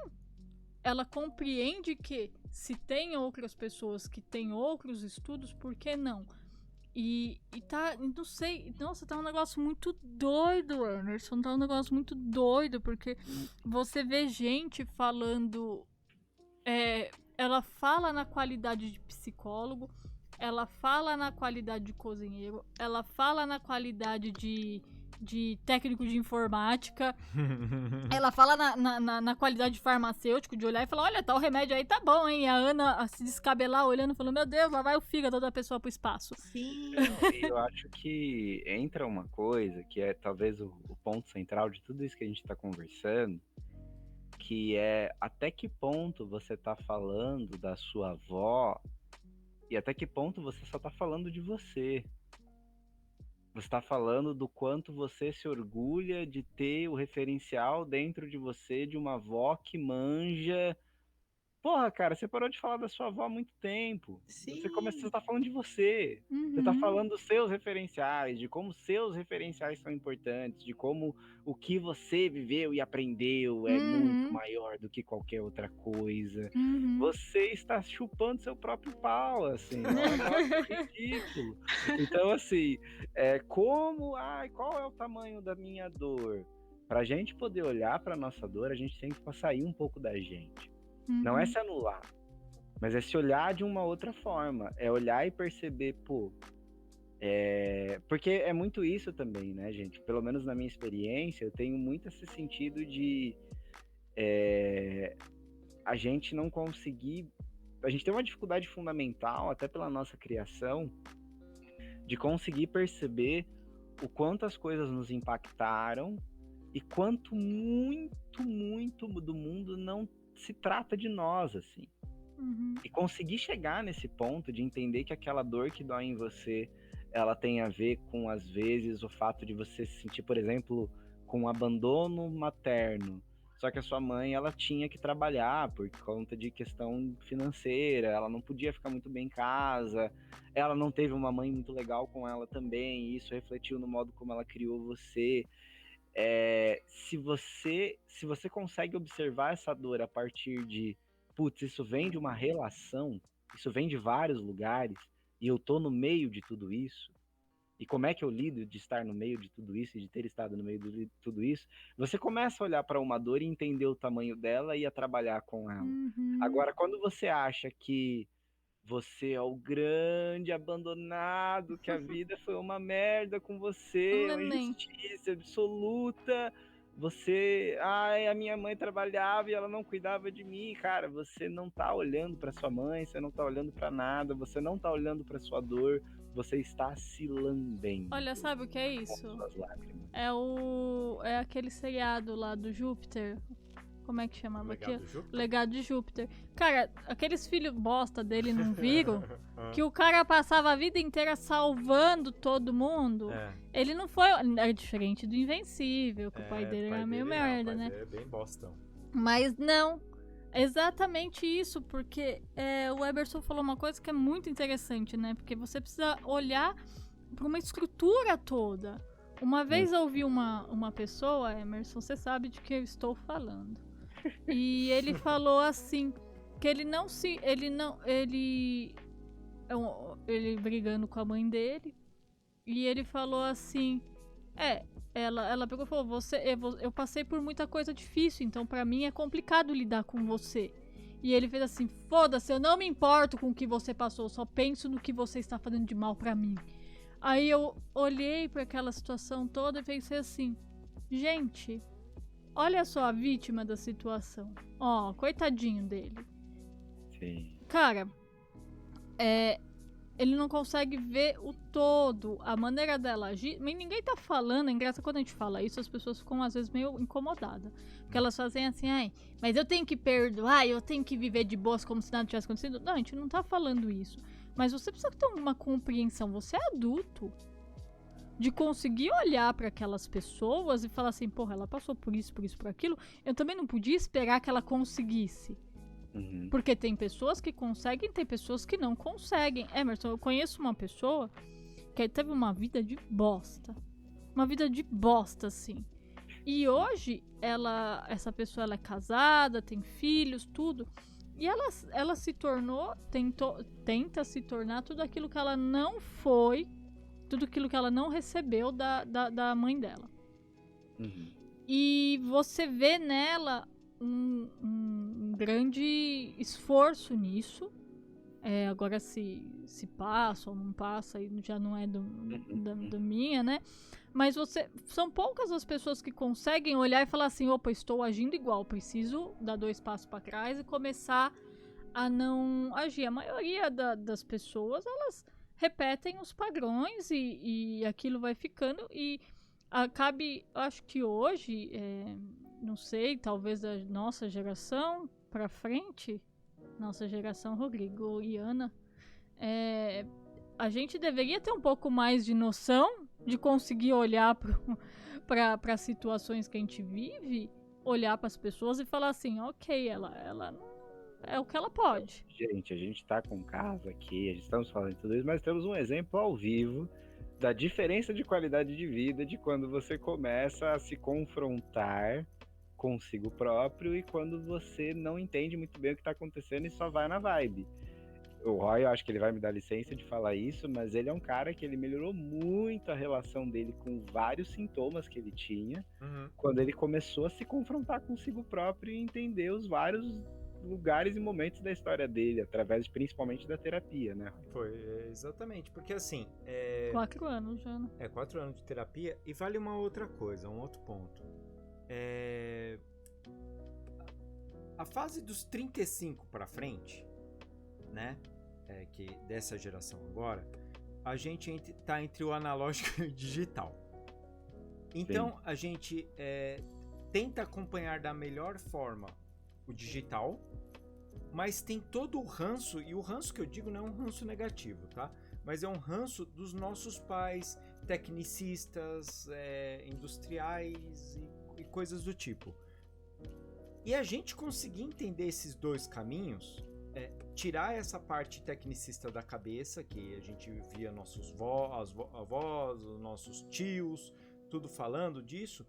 Speaker 2: ela compreende que se tem outras pessoas que têm outros estudos, por que não? E tá, não sei, nossa, tá um negócio muito doido, Anderson, tá um negócio muito doido, porque você vê gente falando, ela fala na qualidade de psicólogo, ela fala na qualidade de cozinheiro, ela fala na qualidade de técnico de informática, ela fala na qualidade de farmacêutico, de olhar e falar, olha, tá o remédio aí, tá bom, hein? E a Ana a se descabelar olhando, falando, meu Deus, lá vai o fígado da pessoa pro espaço.
Speaker 4: Sim.
Speaker 5: Eu acho que entra uma coisa que é talvez o ponto central de tudo isso que a gente tá conversando, que é até que ponto você tá falando da sua avó e até que ponto você só tá falando de você. Você está falando do quanto você se orgulha de ter o referencial dentro de você de uma avó que manja. Porra, cara, você parou de falar da sua avó há muito tempo.
Speaker 4: Sim.
Speaker 5: Você está falando de você.
Speaker 2: Uhum.
Speaker 5: Você está falando dos seus referenciais, de como seus referenciais são importantes, de como o que você viveu e aprendeu é muito maior do que qualquer outra coisa.
Speaker 2: Uhum.
Speaker 5: Você está chupando seu próprio pau, assim, é um negócio ridículo. Então, assim, qual é o tamanho da minha dor? Pra gente poder olhar pra nossa dor, a gente tem que sair um pouco da gente. Não é se anular, mas é se olhar de uma outra forma. É olhar e perceber, porque é muito isso também, né, gente? Pelo menos na minha experiência, eu tenho muito esse sentido de a gente não conseguir... A gente tem uma dificuldade fundamental, até pela nossa criação, de conseguir perceber o quanto as coisas nos impactaram e quanto muito do mundo não se trata de nós, assim. E conseguir chegar nesse ponto de entender que aquela dor que dói em você, ela tem a ver com, às vezes, o fato de você se sentir, por exemplo, com um abandono materno. Só que a sua mãe, ela tinha que trabalhar por conta de questão financeira, ela não podia ficar muito bem em casa, ela não teve uma mãe muito legal com ela também, e isso refletiu no modo como ela criou você. Se você consegue observar essa dor a partir de, putz, isso vem de uma relação, isso vem de vários lugares, e eu tô no meio de tudo isso, e como é que eu lido de estar no meio de tudo isso, e de ter estado no meio de tudo isso, você começa a olhar para uma dor e entender o tamanho dela e a trabalhar com ela. Agora, quando você acha que você é o grande abandonado, que a vida foi uma merda com você, uma injustiça absoluta. A minha mãe trabalhava e ela não cuidava de mim. Cara, você não tá olhando pra sua mãe, você não tá olhando pra nada, você não tá olhando pra sua dor, você está se lambendo.
Speaker 2: Olha, sabe o que é isso? É aquele seriado lá do Júpiter. Como é que chamava aquilo? Legado de Júpiter. Cara, aqueles filhos bosta dele não viram que o cara passava a vida inteira salvando todo mundo. Ele não foi... É diferente do Invencível, que o pai dele era meio merda, né?
Speaker 3: É bem bostão.
Speaker 2: Mas não. Exatamente isso, porque o Eberson falou uma coisa que é muito interessante, né? Porque você precisa olhar para uma estrutura toda. Uma vez eu ouvi uma pessoa, Emerson, você sabe de que eu estou falando. E ele falou assim, que ele brigando com a mãe dele, e ele falou assim, ela pegou e falou, eu passei por muita coisa difícil, então pra mim é complicado lidar com você. E ele fez assim, foda-se, eu não me importo com o que você passou, só penso no que você está fazendo de mal pra mim. Aí eu olhei para aquela situação toda e pensei assim, gente, olha só a vítima da situação. Ó, coitadinho dele.
Speaker 5: Sim.
Speaker 2: Cara, ele não consegue ver o todo, a maneira dela agir. Mas ninguém tá falando, é engraçado quando a gente fala isso, as pessoas ficam às vezes meio incomodadas. Porque elas fazem assim, ai, mas eu tenho que perdoar, eu tenho que viver de boas como se nada tivesse acontecido. Não, a gente não tá falando isso. Mas você precisa ter uma compreensão, você é adulto, de conseguir olhar para aquelas pessoas e falar assim, porra, ela passou por isso, por aquilo. Eu também não podia esperar que ela conseguisse.
Speaker 5: Uhum.
Speaker 2: Porque tem pessoas que conseguem, tem pessoas que não conseguem. Emerson, eu conheço uma pessoa que teve uma vida de bosta. Uma vida de bosta, assim. E hoje, essa pessoa ela é casada, tem filhos, tudo. E ela se tornou, tenta se tornar tudo aquilo que ela não foi, tudo aquilo que ela não recebeu da mãe dela.
Speaker 5: Uhum.
Speaker 2: E você vê nela um grande esforço nisso. Agora se passa ou não passa, aí já não é da minha, né? Mas são poucas as pessoas que conseguem olhar e falar assim, opa, estou agindo igual, preciso dar 2 passos para trás e começar a não agir. A maioria das pessoas, elas repetem os padrões e aquilo vai ficando e acho que hoje, não sei, talvez da nossa geração para frente, nossa geração, Rodrigo e Ana, a gente deveria ter um pouco mais de noção de conseguir olhar para as situações que a gente vive, olhar para as pessoas e falar assim, ok, ela é o que ela pode.
Speaker 5: Gente, a gente tá com caso aqui, estamos falando de tudo isso, mas temos um exemplo ao vivo da diferença de qualidade de vida de quando você começa a se confrontar consigo próprio e quando você não entende muito bem o que tá acontecendo e só vai na vibe. O Roy, eu acho que ele vai me dar licença de falar isso, mas ele é um cara que ele melhorou muito a relação dele com vários sintomas que ele tinha, quando ele começou a se confrontar consigo próprio e entender os vários lugares e momentos da história dele, através principalmente da terapia, né?
Speaker 3: Foi, exatamente, porque assim...
Speaker 2: 4 anos já, né?
Speaker 3: 4 anos de terapia, e vale uma outra coisa, um outro ponto. A fase dos 35 para frente, né, que dessa geração agora, a gente tá entre o analógico e o digital. Então, sim, a gente tenta acompanhar da melhor forma o digital, mas tem todo o ranço, e o ranço que eu digo não é um ranço negativo, tá? Mas é um ranço dos nossos pais, tecnicistas, industriais e coisas do tipo. E a gente conseguir entender esses dois caminhos, tirar essa parte tecnicista da cabeça, que a gente via nossos avós, os nossos tios, tudo falando disso,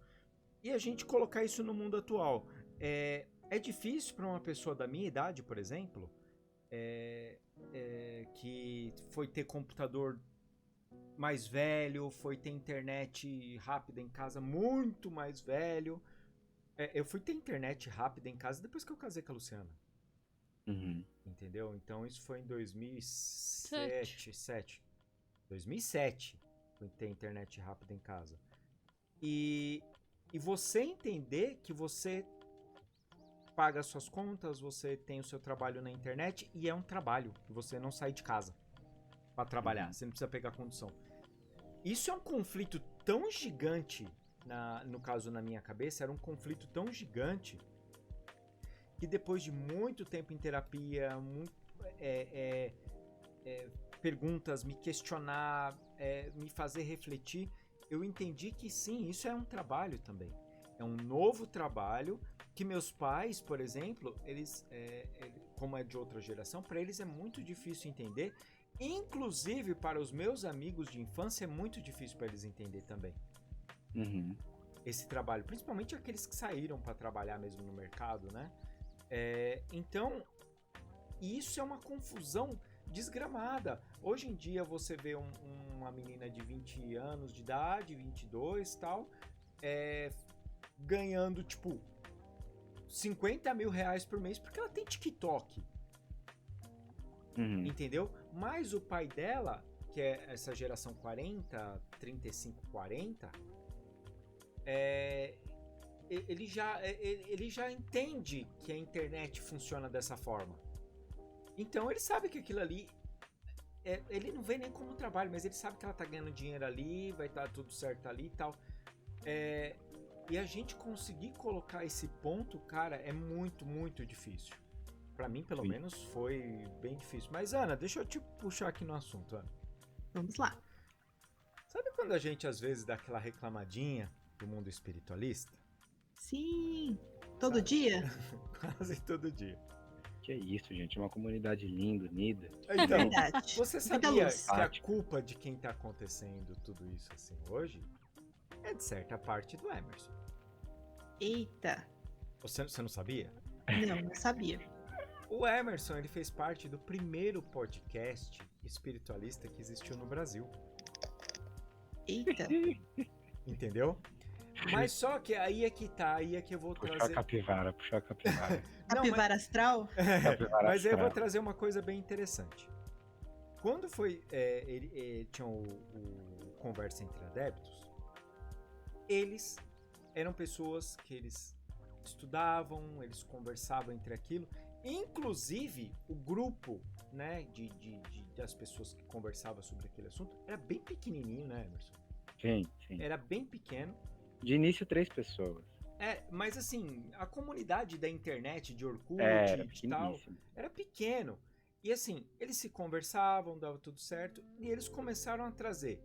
Speaker 3: e a gente colocar isso no mundo atual. É difícil para uma pessoa da minha idade, por exemplo, que foi ter computador mais velho, foi ter internet rápida em casa muito mais velho. Eu fui ter internet rápida em casa depois que eu casei com a Luciana.
Speaker 5: Uhum.
Speaker 3: Entendeu? Então isso foi em 2007. 2007 fui ter internet rápida em casa. E você entender que você paga suas contas, você tem o seu trabalho na internet e é um trabalho, que você não sai de casa para trabalhar, você não precisa pegar condução. Isso é um conflito tão gigante, no caso na minha cabeça, era um conflito tão gigante que depois de muito tempo em terapia, perguntas, me questionar, me fazer refletir, eu entendi que sim, isso é um trabalho também. É um novo trabalho que meus pais, por exemplo, eles, como é de outra geração, para eles é muito difícil entender. Inclusive, para os meus amigos de infância, é muito difícil para eles entender também.
Speaker 5: Uhum.
Speaker 3: Esse trabalho, principalmente aqueles que saíram para trabalhar mesmo no mercado, né? Então, isso é uma confusão desgramada. Hoje em dia, você vê uma menina de 20 anos de idade, 22 e tal, ganhando, tipo, 50 mil reais por mês porque ela tem TikTok. Entendeu? Mas o pai dela que é essa geração 40, 35, 40, ele já entende que a internet funciona dessa forma. Então ele sabe que aquilo ali, ele não vê nem como trabalho, mas ele sabe que ela tá ganhando dinheiro ali, vai estar tudo certo ali e tal. E a gente conseguir colocar esse ponto, cara, é muito, muito difícil. Pra mim, pelo menos, foi bem difícil. Mas, Ana, deixa eu te puxar aqui no assunto, Ana.
Speaker 4: Vamos lá.
Speaker 3: Sabe quando a gente, às vezes, dá aquela reclamadinha do mundo espiritualista?
Speaker 4: Sim. Todo dia?
Speaker 3: Quase todo dia.
Speaker 5: Que é isso, gente. Uma comunidade linda, unida.
Speaker 3: Então,
Speaker 4: Verdade.
Speaker 3: você sabia que a culpa de quem tá acontecendo tudo isso assim hoje é de certa parte do Emerson?
Speaker 4: Eita.
Speaker 3: Você não sabia?
Speaker 4: Não sabia.
Speaker 3: O Emerson, ele fez parte do primeiro podcast espiritualista que existiu no Brasil.
Speaker 4: Eita.
Speaker 3: Entendeu? Mas só que aí é que eu vou trazer...
Speaker 5: Puxar a capivara.
Speaker 4: Capivara astral?
Speaker 5: Capivara
Speaker 3: mas aí eu vou
Speaker 5: astral.
Speaker 3: trazer uma coisa bem interessante. Quando foi... tinha o Conversa Entre Adeptos, eles eram pessoas que eles estudavam, eles conversavam entre aquilo. Inclusive, o grupo, né, das pessoas que conversavam sobre aquele assunto era bem pequenininho, né, Emerson?
Speaker 5: Sim.
Speaker 3: Era bem pequeno.
Speaker 5: De início, 3 pessoas.
Speaker 3: Mas assim, a comunidade da internet, de Orkut
Speaker 5: Era
Speaker 3: e tal, era pequeno. E assim, eles se conversavam, dava tudo certo, e eles começaram a trazer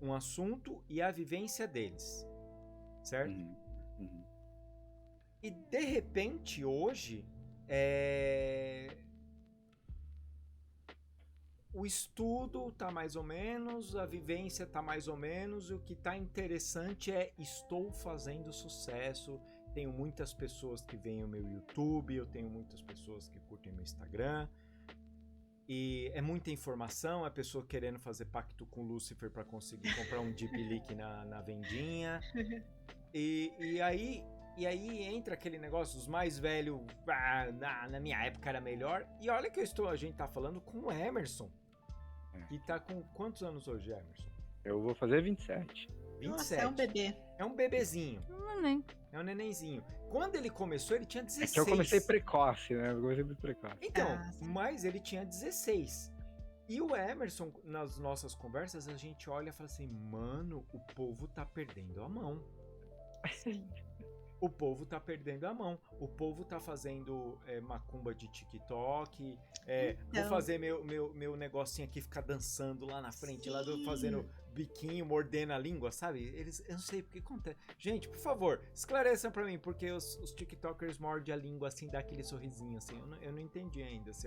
Speaker 3: um assunto e a vivência deles, certo?
Speaker 5: Uhum.
Speaker 3: E de repente, hoje, o estudo tá mais ou menos, a vivência tá mais ou menos, e o que tá interessante é estou fazendo sucesso, tenho muitas pessoas que veem o meu YouTube, eu tenho muitas pessoas que curtem meu Instagram, e é muita informação, a pessoa querendo fazer pacto com Lúcifer para conseguir comprar um Deep Leak na vendinha, e aí entra aquele negócio dos mais velhos, na minha época era melhor. E olha que a gente tá falando com o Emerson, que tá com quantos anos hoje, Emerson?
Speaker 5: Eu vou fazer 27.
Speaker 3: 27.
Speaker 4: Nossa, é um bebê.
Speaker 3: É um bebezinho.
Speaker 2: Nem.
Speaker 3: É um nenenzinho. Quando ele começou, ele tinha 16.
Speaker 5: É que eu comecei precoce, né? Eu comecei muito precoce.
Speaker 3: Então,
Speaker 4: sim.
Speaker 3: mas ele tinha 16. E o Emerson, nas nossas conversas, a gente olha e fala assim, mano, o povo tá perdendo a mão.
Speaker 4: Sim.
Speaker 3: O povo tá perdendo a mão. O povo tá fazendo macumba de TikTok. Vou fazer meu negocinho aqui, ficar dançando lá na frente,
Speaker 4: Sim.
Speaker 3: lá fazendo biquinho, mordendo a língua, sabe? Eu não sei porque acontece. Gente, por favor, esclareçam pra mim, porque os TikTokers mordem a língua assim, dá aquele sorrisinho assim. Eu não entendi ainda se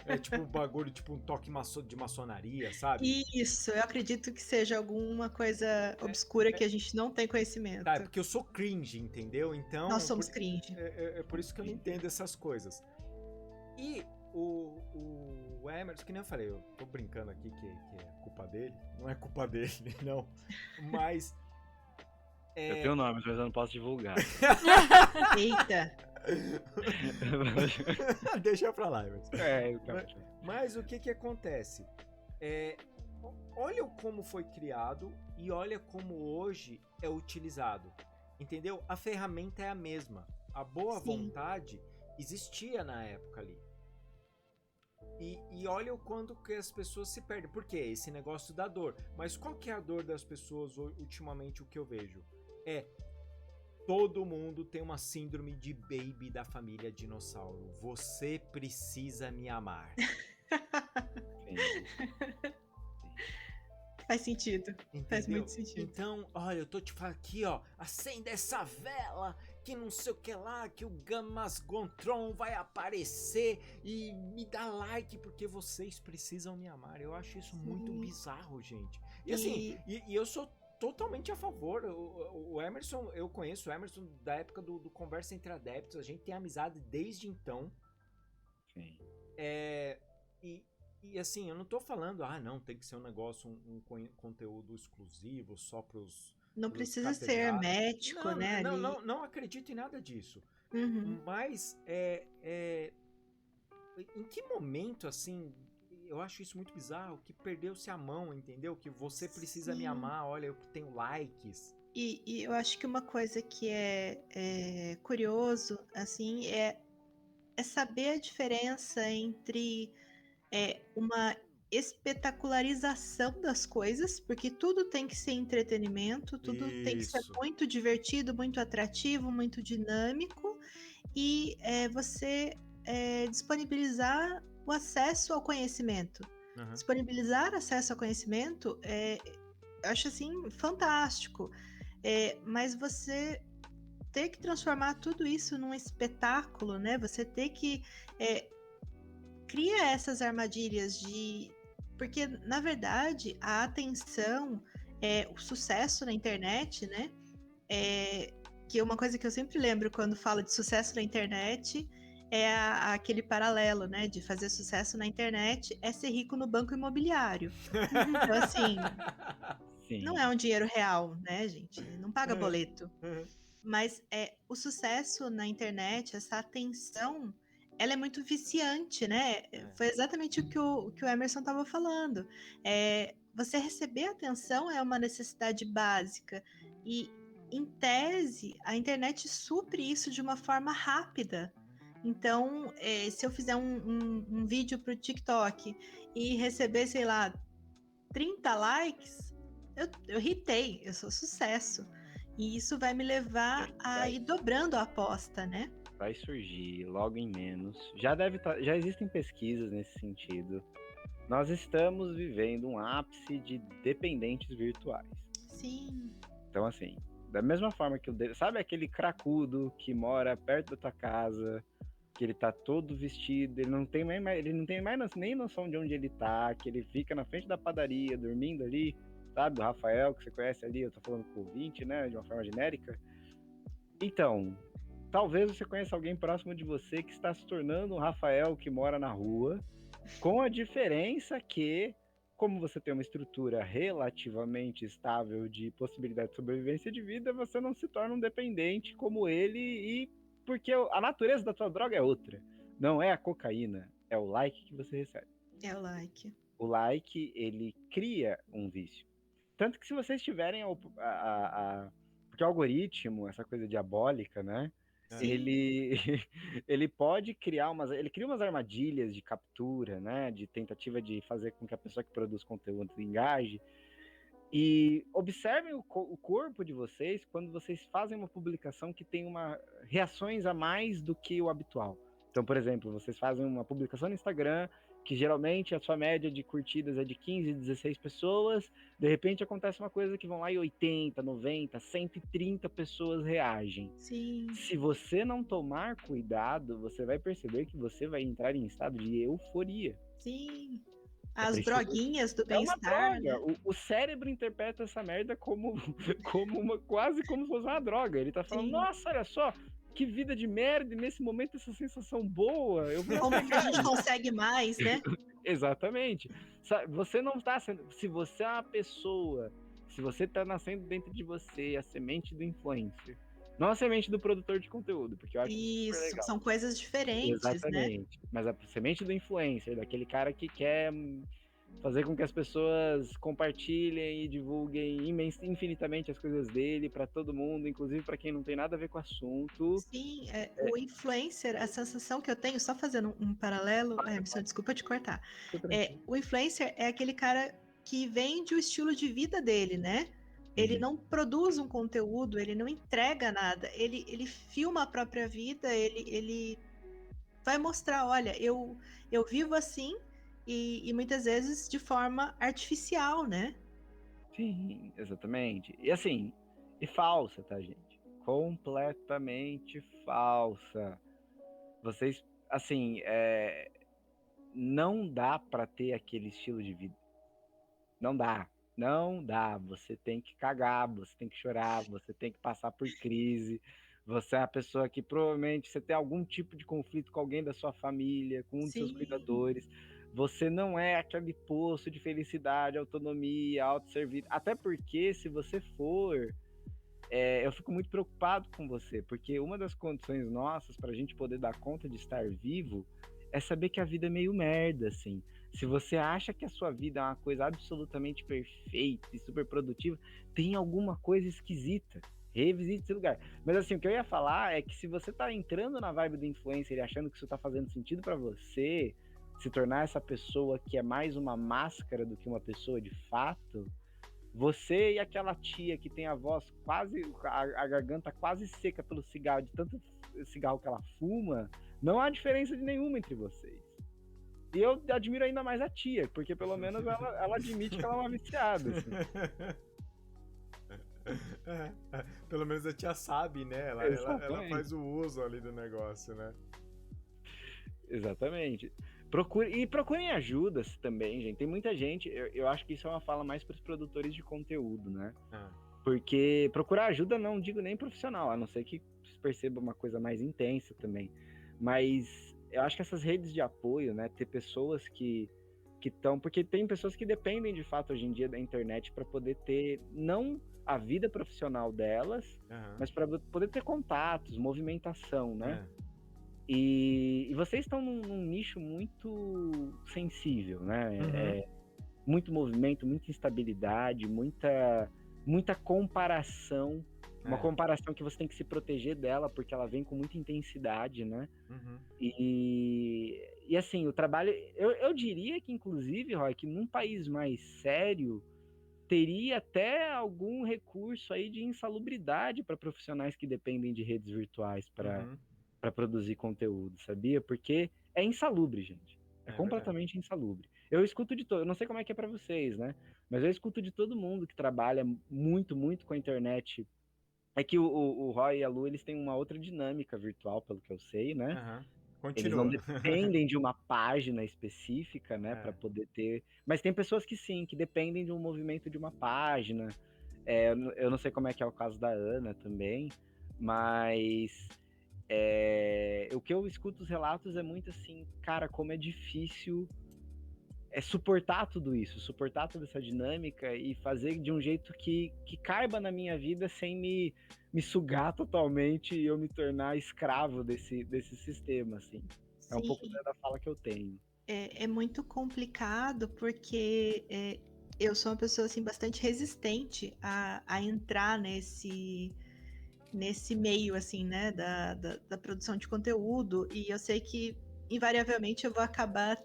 Speaker 3: é tipo um bagulho, tipo um toque de maçonaria, sabe?
Speaker 4: Isso, eu acredito que seja alguma coisa obscura que a gente não tem conhecimento.
Speaker 3: Tá, é porque eu sou cringe, entendeu? Então...
Speaker 4: Nós somos cringe.
Speaker 3: É por isso que eu não entendo essas coisas. E o Emerson, que nem eu falei, eu tô brincando aqui que é culpa dele. Não é culpa dele, não. Mas...
Speaker 5: Eu tenho nomes, mas eu não posso divulgar.
Speaker 4: Eita.
Speaker 3: Deixa pra lá, Emerson.
Speaker 5: Então.
Speaker 3: Mas o que acontece? Olha como foi criado e olha como hoje é utilizado. Entendeu? A ferramenta é a mesma. A boa vontade existia na época ali. E olha o quanto que as pessoas se perdem. Por quê? Esse negócio da dor. Mas qual que é a dor das pessoas ultimamente? O que eu vejo todo mundo tem uma síndrome de baby da família dinossauro. Você precisa me amar.
Speaker 4: Faz sentido.
Speaker 3: Entendeu?
Speaker 4: Faz muito sentido.
Speaker 3: Então, olha, eu tô te falando aqui, ó, acenda essa vela, que não sei o que lá, que o Gamas Gontron vai aparecer e me dá like porque vocês precisam me amar. Eu acho isso muito bizarro, gente. E assim, e eu sou totalmente a favor. O Emerson, eu conheço o Emerson da época do Conversa Entre Adeptos, a gente tem amizade desde então.
Speaker 5: Sim.
Speaker 3: E assim, eu não tô falando, não, tem que ser um negócio, um conteúdo exclusivo só pros...
Speaker 4: Não precisa ser hermético, né?
Speaker 3: Não acredito em nada disso.
Speaker 4: Uhum.
Speaker 3: Mas, em que momento, assim, eu acho isso muito bizarro, que perdeu-se a mão, entendeu? Que você precisa me amar, olha, eu tenho likes.
Speaker 4: E eu acho que uma coisa que é curioso, assim, é saber a diferença entre uma espetacularização das coisas, porque tudo tem que ser entretenimento, tudo tem que ser muito divertido, muito atrativo, muito dinâmico, e você disponibilizar o acesso ao conhecimento.
Speaker 3: Uhum.
Speaker 4: Disponibilizar acesso ao conhecimento eu acho assim fantástico, mas você ter que transformar tudo isso num espetáculo, né? Você ter que cria essas armadilhas porque na verdade a atenção, o sucesso na internet, né? Que é uma coisa que eu sempre lembro quando falo de sucesso na internet, aquele paralelo, né? De fazer sucesso na internet é ser rico no banco imobiliário. Então, assim,
Speaker 5: Sim.
Speaker 4: não é um dinheiro real, né, gente? Não paga boleto. Mas o sucesso na internet, essa atenção, ela é muito viciante, né? Foi exatamente o que o Emerson estava falando. Você receber atenção é uma necessidade básica. E, em tese, a internet supre isso de uma forma rápida. Então, se eu fizer um vídeo para o TikTok e receber, sei lá, 30 likes, eu hitei, eu sou sucesso. E isso vai me levar a ir dobrando a aposta, né?
Speaker 5: Vai surgir logo em menos. Já existem pesquisas nesse sentido. Nós estamos vivendo um ápice de dependentes virtuais.
Speaker 4: Sim.
Speaker 5: Então, assim, da mesma forma que sabe aquele cracudo que mora perto da tua casa, que ele tá todo vestido, ele não tem mais nem noção de onde ele tá, que ele fica na frente da padaria, dormindo ali, sabe? O Rafael, que você conhece ali, eu tô falando com o ouvinte, né? De uma forma genérica. Então, talvez você conheça alguém próximo de você que está se tornando um Rafael que mora na rua, com a diferença que, como você tem uma estrutura relativamente estável de possibilidade de sobrevivência de vida, você não se torna um dependente como ele, porque a natureza da tua droga é outra. Não é a cocaína, é o like que você recebe.
Speaker 4: É o like.
Speaker 5: O like, ele cria um vício. Tanto que se vocês tiverem porque o algoritmo, essa coisa diabólica, né? Ele pode criar ele cria umas armadilhas de captura, né? De tentativa de fazer com que a pessoa que produz conteúdo engaje. E observem o corpo de vocês quando vocês fazem uma publicação que tem reações a mais do que o habitual. Então, por exemplo, vocês fazem uma publicação no Instagram que geralmente a sua média de curtidas é de 15, 16 pessoas, de repente acontece uma coisa que vão lá e 80, 90, 130 pessoas reagem.
Speaker 4: Sim.
Speaker 5: Se você não tomar cuidado, você vai perceber que você vai entrar em estado de euforia.
Speaker 4: Sim. As droguinhas do bem-estar, né?
Speaker 5: O cérebro interpreta essa merda como quase como se fosse uma droga. Ele tá falando, nossa, olha só, que vida de merda, e nesse momento essa sensação boa.
Speaker 4: Como que a gente consegue mais, né?
Speaker 5: Exatamente. Você não tá sendo... Se você é uma pessoa, se você tá nascendo dentro de você a semente do influencer, não a semente do produtor de conteúdo, porque eu acho
Speaker 4: isso
Speaker 5: super legal.
Speaker 4: São coisas diferentes,
Speaker 5: exatamente, né? Mas a semente do influencer, daquele cara que quer fazer com que as pessoas compartilhem e divulguem infinitamente as coisas dele para todo mundo, inclusive para quem não tem nada a ver com o assunto.
Speaker 4: Sim, o influencer, a sensação que eu tenho, só fazendo um paralelo, Emerson, desculpa te cortar. O influencer é aquele cara que vende o estilo de vida dele, né? Ele não produz um conteúdo, ele não entrega nada, ele filma a própria vida, ele vai mostrar, olha, eu vivo assim, e muitas vezes de forma artificial, né?
Speaker 5: Sim, exatamente. E assim, e falsa, tá, gente? Completamente falsa. Vocês, assim, não dá pra ter aquele estilo de vida. Não dá. Não dá. Você tem que cagar, você tem que chorar, você tem que passar por crise. Você é uma pessoa que provavelmente você tem algum tipo de conflito com alguém da sua família, com um dos seus cuidadores. Você não é aquele poço de felicidade, autonomia, autosserviço. Até porque, se você for, eu fico muito preocupado com você, porque uma das condições nossas para a gente poder dar conta de estar vivo é saber que a vida é meio merda, assim. Se você acha que a sua vida é uma coisa absolutamente perfeita e super produtiva, tem alguma coisa esquisita. Revisite esse lugar. Mas assim, o que eu ia falar é que se você tá entrando na vibe do influencer e achando que isso tá fazendo sentido para você, se tornar essa pessoa que é mais uma máscara do que uma pessoa de fato, você e aquela tia que tem a voz quase, a garganta quase seca pelo cigarro, de tanto cigarro que ela fuma, não há diferença de nenhuma entre vocês. E eu admiro ainda mais a tia, porque pelo menos ela admite que ela é uma viciada. Assim.
Speaker 3: Pelo menos a tia sabe, né? Ela faz o uso ali do negócio, né?
Speaker 5: Exatamente. Procurem ajudas também, gente. Tem muita gente, eu acho que isso é uma fala mais para os produtores de conteúdo, né? Porque procurar ajuda não digo nem profissional, a não ser que perceba uma coisa mais intensa também. Mas eu acho que essas redes de apoio, né? Ter pessoas que estão... Porque tem pessoas que dependem, de fato, hoje em dia da internet para poder ter, não a vida profissional delas, mas para poder ter contatos, movimentação, né? E vocês estão num nicho muito sensível, né? Muito movimento, muita instabilidade, muita comparação. Uma comparação que você tem que se proteger dela, porque ela vem com muita intensidade, né? E assim, o trabalho... Eu diria que, inclusive, Roy, que num país mais sério, teria até algum recurso aí de insalubridade para profissionais que dependem de redes virtuais para produzir conteúdo, sabia? Porque é insalubre, gente. É completamente insalubre. Eu escuto de todo, eu não sei como é que é para vocês, né? Mas eu escuto de todo mundo que trabalha muito, muito com a internet. É que o Roy e a Lu, eles têm uma outra dinâmica virtual, pelo que eu sei, né? Eles não dependem de uma página específica, né, para poder ter... Mas tem pessoas que sim, que dependem de um movimento de uma página. Eu não sei como é que é o caso da Ana também, mas... o que eu escuto os relatos é muito assim, cara, como é difícil suportar tudo isso, suportar toda essa dinâmica e fazer de um jeito que caiba na minha vida sem me sugar totalmente e eu me tornar escravo desse sistema, assim. Sim. É um pouco da fala que eu tenho.
Speaker 4: É muito complicado porque eu sou uma pessoa assim, bastante resistente a entrar nesse meio, assim, né, da produção de conteúdo, e eu sei que invariavelmente eu vou acabar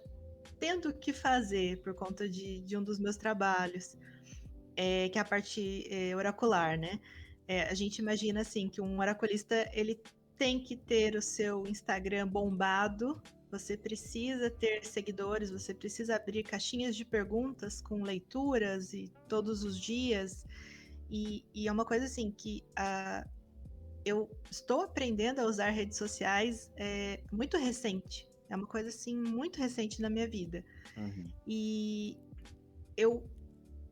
Speaker 4: tendo que fazer por conta de um dos meus trabalhos, que é a parte oracular, né? A gente imagina assim que um oraculista ele tem que ter o seu Instagram bombado, você precisa ter seguidores, você precisa abrir caixinhas de perguntas com leituras e todos os dias, e é uma coisa assim que eu estou aprendendo a usar redes sociais muito recente. É uma coisa, assim, muito recente na minha vida. E eu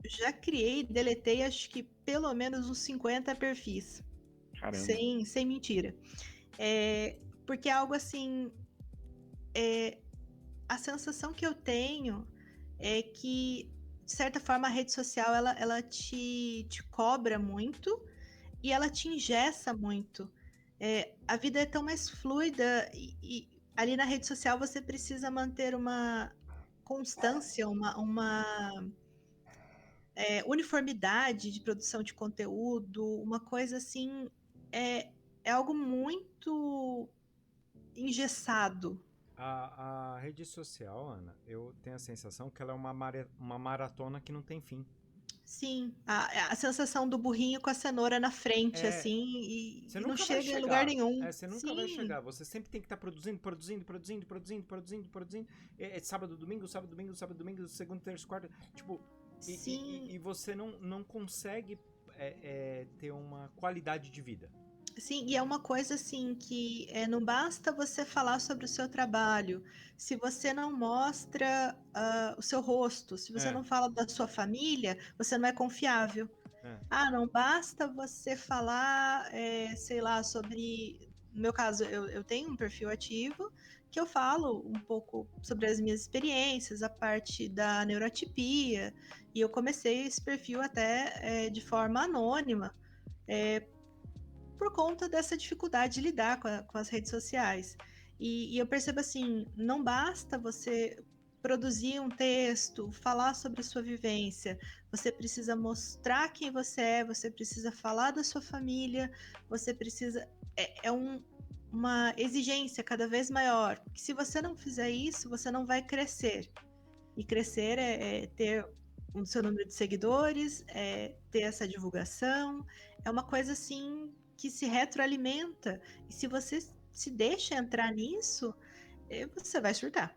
Speaker 4: já criei, deletei, acho que pelo menos uns 50 perfis.
Speaker 5: Caramba.
Speaker 4: Sem mentira. Porque é algo assim... a sensação que eu tenho é que, de certa forma, a rede social, ela te cobra muito e ela te engessa muito. A vida é tão mais fluida e ali na rede social você precisa manter uma constância, uma uniformidade de produção de conteúdo, uma coisa assim, é algo muito engessado.
Speaker 3: A rede social, Ana, eu tenho a sensação que ela é uma maratona que não tem fim.
Speaker 4: Sim, a sensação do burrinho com a cenoura na frente, assim, e não chega em lugar nenhum.
Speaker 3: Você nunca vai chegar. Você sempre tem que estar produzindo. Sábado, domingo, segunda, terça, quarta. Tipo, e você não consegue ter uma qualidade de vida.
Speaker 4: Sim, e é uma coisa assim que não basta você falar sobre o seu trabalho, se você não mostra o seu rosto, se você não fala da sua família, você não é confiável. Não basta você falar, sei lá, sobre... No meu caso, eu tenho um perfil ativo que eu falo um pouco sobre as minhas experiências, a parte da neurotipia, e eu comecei esse perfil até de forma anônima, por conta dessa dificuldade de lidar com as redes sociais. E eu percebo assim, não basta você produzir um texto, falar sobre a sua vivência, você precisa mostrar quem você precisa falar da sua família, você precisa... uma exigência cada vez maior, que se você não fizer isso, você não vai crescer. E crescer é ter o seu número de seguidores, é ter essa divulgação, é uma coisa assim que se retroalimenta. E se você se deixa entrar nisso, você vai surtar.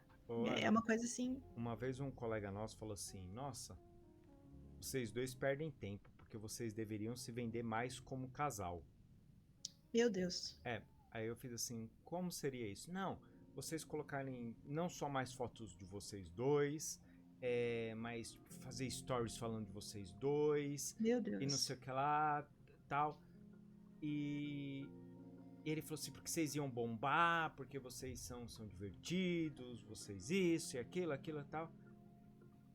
Speaker 4: É uma coisa assim.
Speaker 3: Uma vez um colega nosso falou assim: nossa, vocês dois perdem tempo, porque vocês deveriam se vender mais como casal.
Speaker 4: Meu Deus.
Speaker 3: Aí eu fiz assim: como seria isso? Não, vocês colocarem não só mais fotos de vocês dois, mas fazer stories falando de vocês dois.
Speaker 4: Meu Deus.
Speaker 3: E não sei o que lá, tal. E ele falou assim: porque vocês iam bombar, porque vocês são divertidos, vocês isso e aquilo e tal.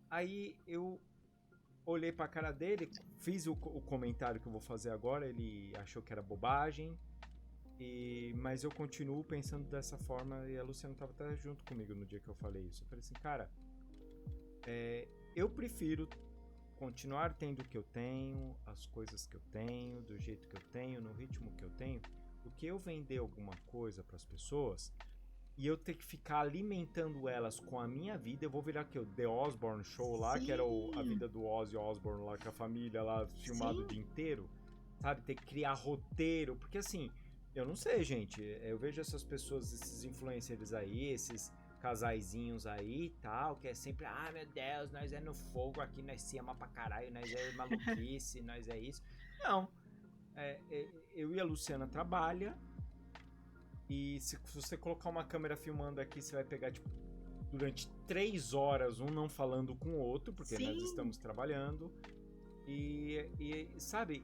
Speaker 3: Aí eu olhei pra cara dele, fiz o comentário que eu vou fazer agora, ele achou que era bobagem, mas eu continuo pensando dessa forma, e a Luciana tava até junto comigo no dia que eu falei isso. Eu falei assim: cara, eu prefiro continuar tendo o que eu tenho, as coisas que eu tenho, do jeito que eu tenho, no ritmo que eu tenho, do que eu vender alguma coisa para as pessoas e eu ter que ficar alimentando elas com a minha vida. Eu vou virar aqui o The Osborne Show lá,
Speaker 4: Sim.
Speaker 3: que era a vida do Ozzy Osbourne lá, com a família lá, filmado o dia inteiro, sabe? Ter que criar roteiro, porque assim, eu não sei, gente, eu vejo essas pessoas, esses influencers aí, esses casaizinhos aí e tal, que é sempre, meu Deus, nós é no fogo aqui, nós se ama pra caralho, nós é maluquice, nós é isso. Não, eu e a Luciana trabalha, e se você colocar uma câmera filmando aqui, você vai pegar, tipo, durante 3 horas, um não falando com o outro, porque
Speaker 4: Sim.
Speaker 3: nós estamos trabalhando, e sabe...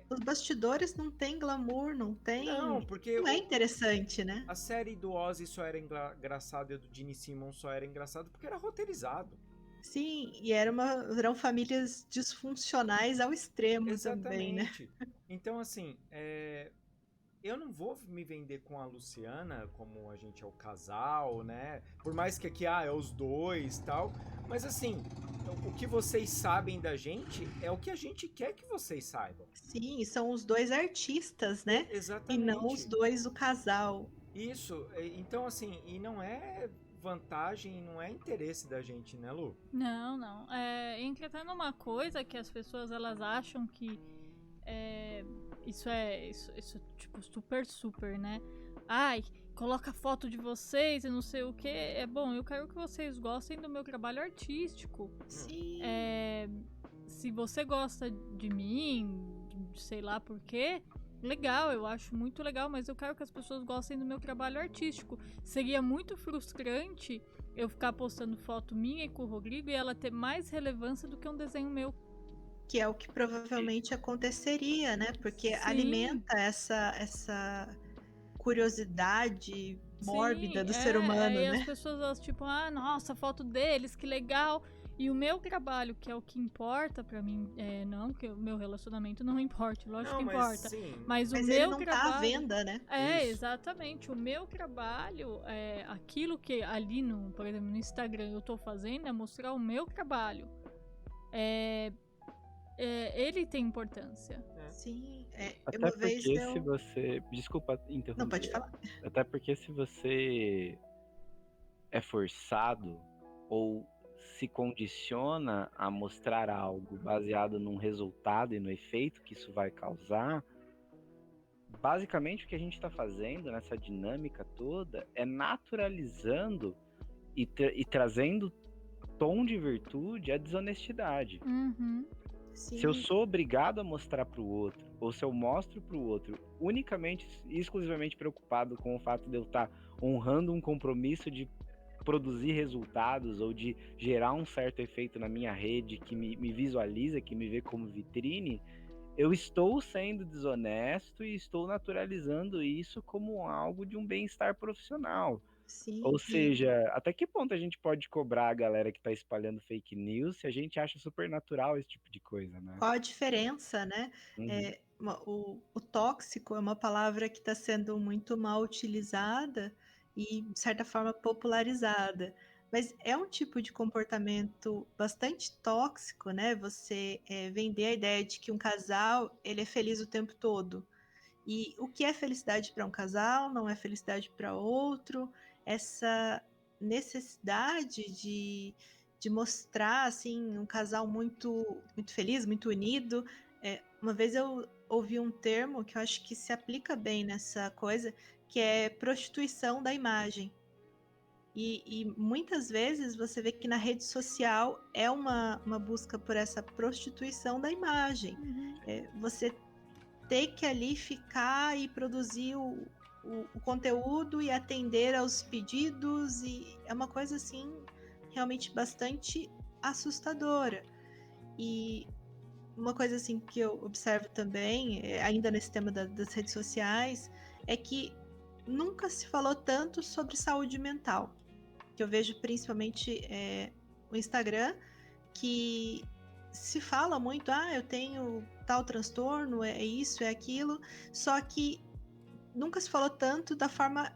Speaker 4: Os bastidores não tem glamour, não tem...
Speaker 3: Não, porque...
Speaker 4: Não é interessante, né?
Speaker 3: A série do Ozzy só era engraçada e a do Gene Simmons só era engraçado porque era roteirizado.
Speaker 4: Sim, e eram famílias disfuncionais ao extremo.
Speaker 3: Exatamente.
Speaker 4: Também, né?
Speaker 3: Então, assim, eu não vou me vender com a Luciana como a gente é o casal, né? Por mais que aqui, é os dois e tal. Mas, assim, o que vocês sabem da gente é o que a gente quer que vocês saibam.
Speaker 4: Sim, são os dois artistas, né?
Speaker 3: Exatamente.
Speaker 4: E não os dois o casal.
Speaker 3: Isso. Então, assim, e não é vantagem, não é interesse da gente, né, Lu?
Speaker 2: Não. Entra até numa coisa que as pessoas elas acham que isso tipo super, né? Ai, coloca foto de vocês e não sei o que. Bom, eu quero que vocês gostem do meu trabalho artístico.
Speaker 4: Sim.
Speaker 2: Se você gosta de mim, sei lá por quê, legal, eu acho muito legal, mas eu quero que as pessoas gostem do meu trabalho artístico. Seria muito frustrante eu ficar postando foto minha e com o Rodrigo e ela ter mais relevância do que um desenho meu.
Speaker 4: Que é o que provavelmente aconteceria, né? Porque
Speaker 2: Sim.
Speaker 4: alimenta essa curiosidade mórbida do ser humano,
Speaker 2: né?
Speaker 4: E
Speaker 2: as pessoas, elas, tipo, nossa, foto deles, que legal. E o meu trabalho, que é o que importa pra mim, não que o meu relacionamento não importa, lógico que importa. Mas o
Speaker 4: ele
Speaker 2: meu
Speaker 4: não
Speaker 2: trabalho
Speaker 4: tá à venda, né?
Speaker 2: Exatamente. O meu trabalho, aquilo que ali por exemplo, no Instagram eu tô fazendo é mostrar o meu trabalho. Ele tem importância.
Speaker 4: Sim.
Speaker 5: Até
Speaker 4: uma
Speaker 5: porque
Speaker 4: vez
Speaker 5: se você... Desculpa interromper.
Speaker 4: Não, pode falar.
Speaker 5: Até porque se você é forçado ou se condiciona a mostrar algo baseado num resultado e no efeito que isso vai causar, basicamente o que a gente está fazendo nessa dinâmica toda é naturalizando e trazendo tom de virtude à desonestidade.
Speaker 2: Uhum.
Speaker 4: Sim.
Speaker 5: Se eu sou obrigado a mostrar para o outro, ou se eu mostro para o outro unicamente e exclusivamente preocupado com o fato de eu estar honrando um compromisso de produzir resultados ou de gerar um certo efeito na minha rede que me visualiza, que me vê como vitrine, eu estou sendo desonesto e estou naturalizando isso como algo de um bem-estar profissional.
Speaker 4: Sim,
Speaker 5: ou seja, até que ponto a gente pode cobrar a galera que está espalhando fake news se a gente acha super natural esse tipo de coisa, né?
Speaker 4: Qual a diferença, né? O tóxico é uma palavra que está sendo muito mal utilizada e, de certa forma, popularizada. Mas é um tipo de comportamento bastante tóxico, né? Você vender a ideia de que um casal ele é feliz o tempo todo. E o que é felicidade para um casal não é felicidade para outro. Essa necessidade de mostrar assim um casal muito muito feliz, muito unido. Uma vez eu ouvi um termo que eu acho que se aplica bem nessa coisa, que é prostituição da imagem. E muitas vezes você vê que na rede social é uma busca por essa prostituição da imagem. Você ter que ali ficar e produzir o conteúdo e atender aos pedidos, e é uma coisa assim realmente bastante assustadora. E uma coisa assim que eu observo também, ainda nesse tema das redes sociais, é que nunca se falou tanto sobre saúde mental, que eu vejo principalmente o Instagram, que se fala muito, eu tenho tal transtorno, é isso, é aquilo, só que nunca se falou tanto da forma,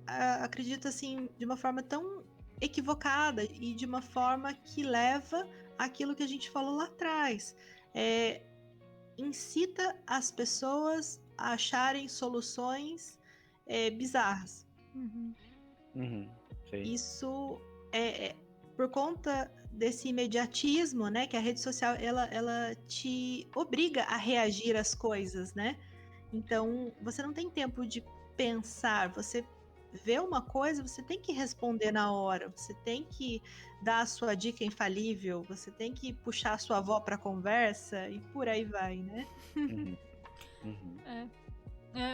Speaker 4: acredito assim, de uma forma tão equivocada e de uma forma que leva àquilo que a gente falou lá atrás. Incita as pessoas a acharem soluções bizarras. Isso por conta desse imediatismo, né, que a rede social ela te obriga a reagir às coisas, né? Então você não tem tempo de pensar, você vê uma coisa, você tem que responder na hora, você tem que dar a sua dica infalível, você tem que puxar a sua avó para conversa e por aí vai, né?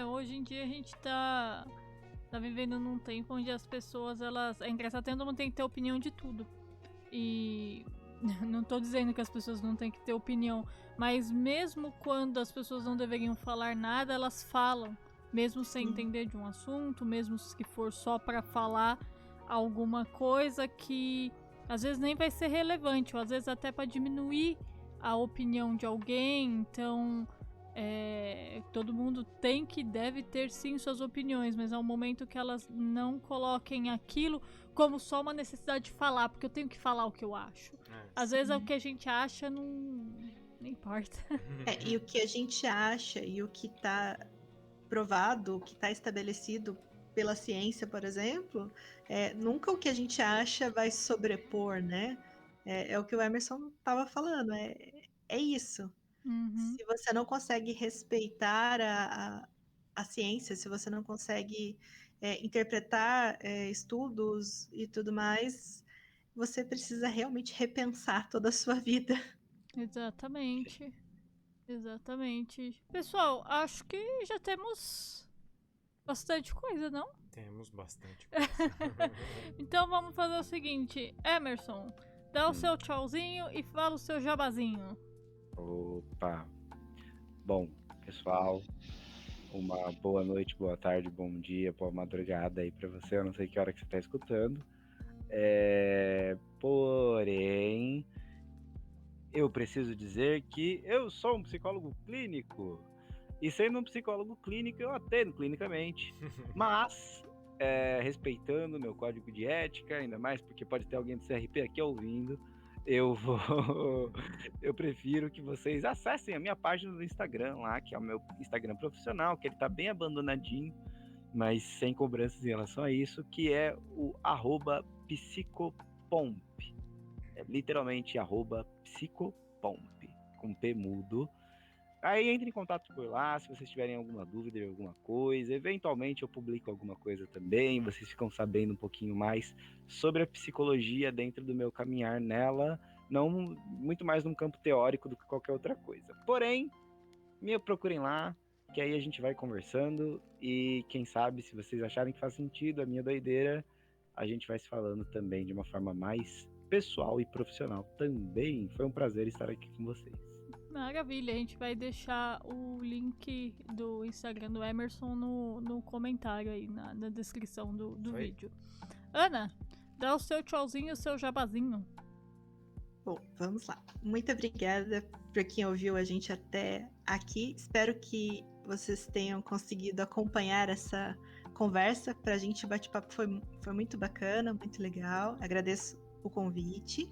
Speaker 2: Hoje em dia a gente tá vivendo num tempo onde as pessoas, é engraçado, todo mundo tem que ter opinião de tudo. E não tô dizendo que as pessoas não têm que ter opinião, mas mesmo quando as pessoas não deveriam falar nada, elas falam, mesmo sem entender de um assunto, mesmo se for só pra falar alguma coisa que às vezes nem vai ser relevante, ou às vezes até pra diminuir a opinião de alguém. Então todo mundo deve ter sim suas opiniões, mas ao momento que elas não coloquem aquilo como só uma necessidade de falar, porque eu tenho que falar o que eu acho. Às vezes o que a gente acha não importa.
Speaker 4: E o que a gente acha e o que está provado, o que está estabelecido pela ciência, por exemplo, nunca o que a gente acha vai sobrepor, né? É o que o Emerson estava falando, é isso. Se você não consegue respeitar a ciência, se você não consegue interpretar estudos e tudo mais, você precisa realmente repensar toda a sua vida.
Speaker 2: Exatamente. Pessoal, acho que já temos bastante coisa, não?
Speaker 3: Temos bastante coisa.
Speaker 2: Então vamos fazer o seguinte, Emerson, dá o seu tchauzinho e fala o seu jabazinho.
Speaker 5: Opa! Bom, pessoal, uma boa noite, boa tarde, bom dia, boa madrugada aí pra você. Eu não sei que hora que você tá escutando. Porém, eu preciso dizer que eu sou um psicólogo clínico. E sendo um psicólogo clínico, eu atendo clinicamente. Mas, respeitando meu código de ética, ainda mais porque pode ter alguém do CRP aqui ouvindo, eu prefiro que vocês acessem a minha página do Instagram lá, que é o meu Instagram profissional, que ele tá bem abandonadinho, mas sem cobranças em relação a isso, que é o @psicopomp. Literalmente @psicopomp, com P mudo. Aí entre em contato por lá, se vocês tiverem alguma dúvida, alguma coisa. Eventualmente eu publico alguma coisa também, vocês ficam sabendo um pouquinho mais sobre a psicologia dentro do meu caminhar nela, não muito mais num campo teórico do que qualquer outra coisa. Porém, me procurem lá, que aí a gente vai conversando e quem sabe, se vocês acharem que faz sentido a minha doideira, a gente vai se falando também de uma forma mais pessoal e profissional também. Foi um prazer estar aqui com vocês.
Speaker 2: Maravilha, a gente vai deixar o link do Instagram do Emerson no comentário aí, na descrição do vídeo. Ana, dá o seu tchauzinho e o seu jabazinho.
Speaker 4: Bom, vamos lá. Muito obrigada por quem ouviu a gente até aqui. Espero que vocês tenham conseguido acompanhar essa conversa. Pra gente, o bate-papo foi muito bacana, muito legal. Agradeço o convite.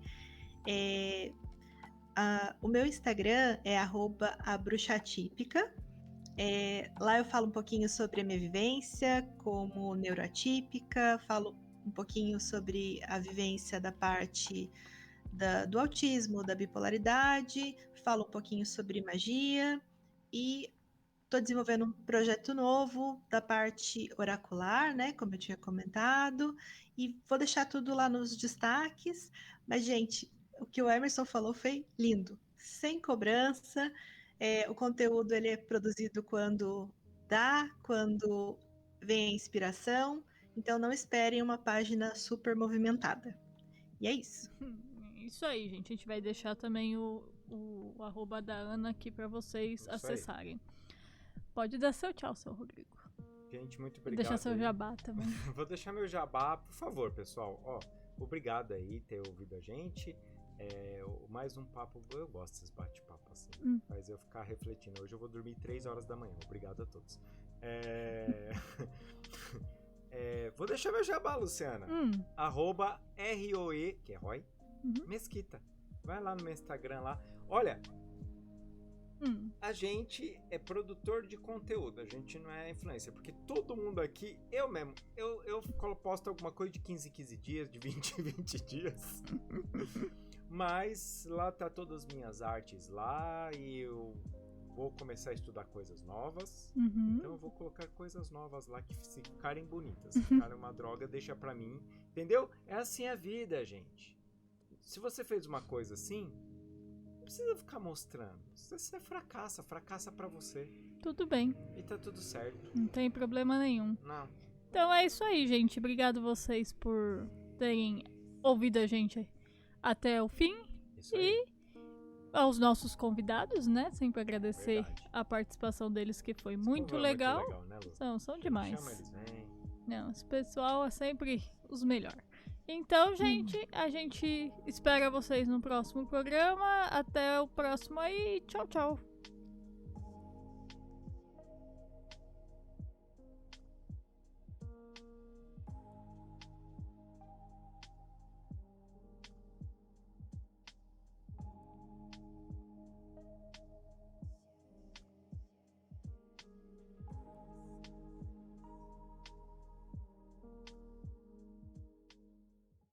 Speaker 4: O meu Instagram é @abruxatípica. Lá eu falo um pouquinho sobre a minha vivência como neuroatípica, falo um pouquinho sobre a vivência da parte do autismo, da bipolaridade, falo um pouquinho sobre magia e estou desenvolvendo um projeto novo da parte oracular, né, como eu tinha comentado, e vou deixar tudo lá nos destaques. Mas, gente, o que o Emerson falou foi lindo, sem cobrança. O conteúdo ele é produzido quando dá, quando vem a inspiração, então não esperem uma página super movimentada. E é isso.
Speaker 2: Isso aí, gente. A gente vai deixar também o arroba da Ana aqui para vocês acessarem. Pode dar seu tchau, seu Rodrigo.
Speaker 3: Gente, muito obrigado.
Speaker 2: Vou deixar seu jabá também.
Speaker 3: Vou deixar meu jabá, por favor, pessoal. Obrigado aí ter ouvido a gente. Mais um papo, eu gosto desses bate-papos assim, faz eu ficar refletindo. Hoje eu vou dormir 3 horas da manhã. Obrigado a todos. Vou deixar meu jabá, Luciana. @ROE, que é Roy, Mesquita. Vai lá no meu Instagram lá. Olha, a gente é produtor de conteúdo, a gente não é influencer, porque todo mundo aqui, eu mesmo, eu posto alguma coisa de 15 em 15 dias, de 20 em 20 dias. Mas lá tá todas as minhas artes lá e eu vou começar a estudar coisas novas. Então eu vou colocar coisas novas lá que se ficarem bonitas. Se ficarem uma droga, deixa pra mim. Entendeu? É assim a vida, gente. Se você fez uma coisa assim, não precisa ficar mostrando. Se você fracassa pra você.
Speaker 2: Tudo bem.
Speaker 3: E tá tudo certo.
Speaker 2: Não tem problema nenhum.
Speaker 3: Não.
Speaker 2: Então é isso aí, gente. Obrigado vocês por terem ouvido a gente até o fim.
Speaker 3: Isso aí.
Speaker 2: E aos nossos convidados, né? Sempre agradecer a participação deles, que foi muito legal.
Speaker 3: Muito legal, né, Lu?
Speaker 2: São demais.
Speaker 3: Chama eles, vem.
Speaker 2: Não, esse pessoal é sempre os melhores. Então, gente, a gente espera vocês no próximo programa. Até o próximo aí. Tchau, tchau.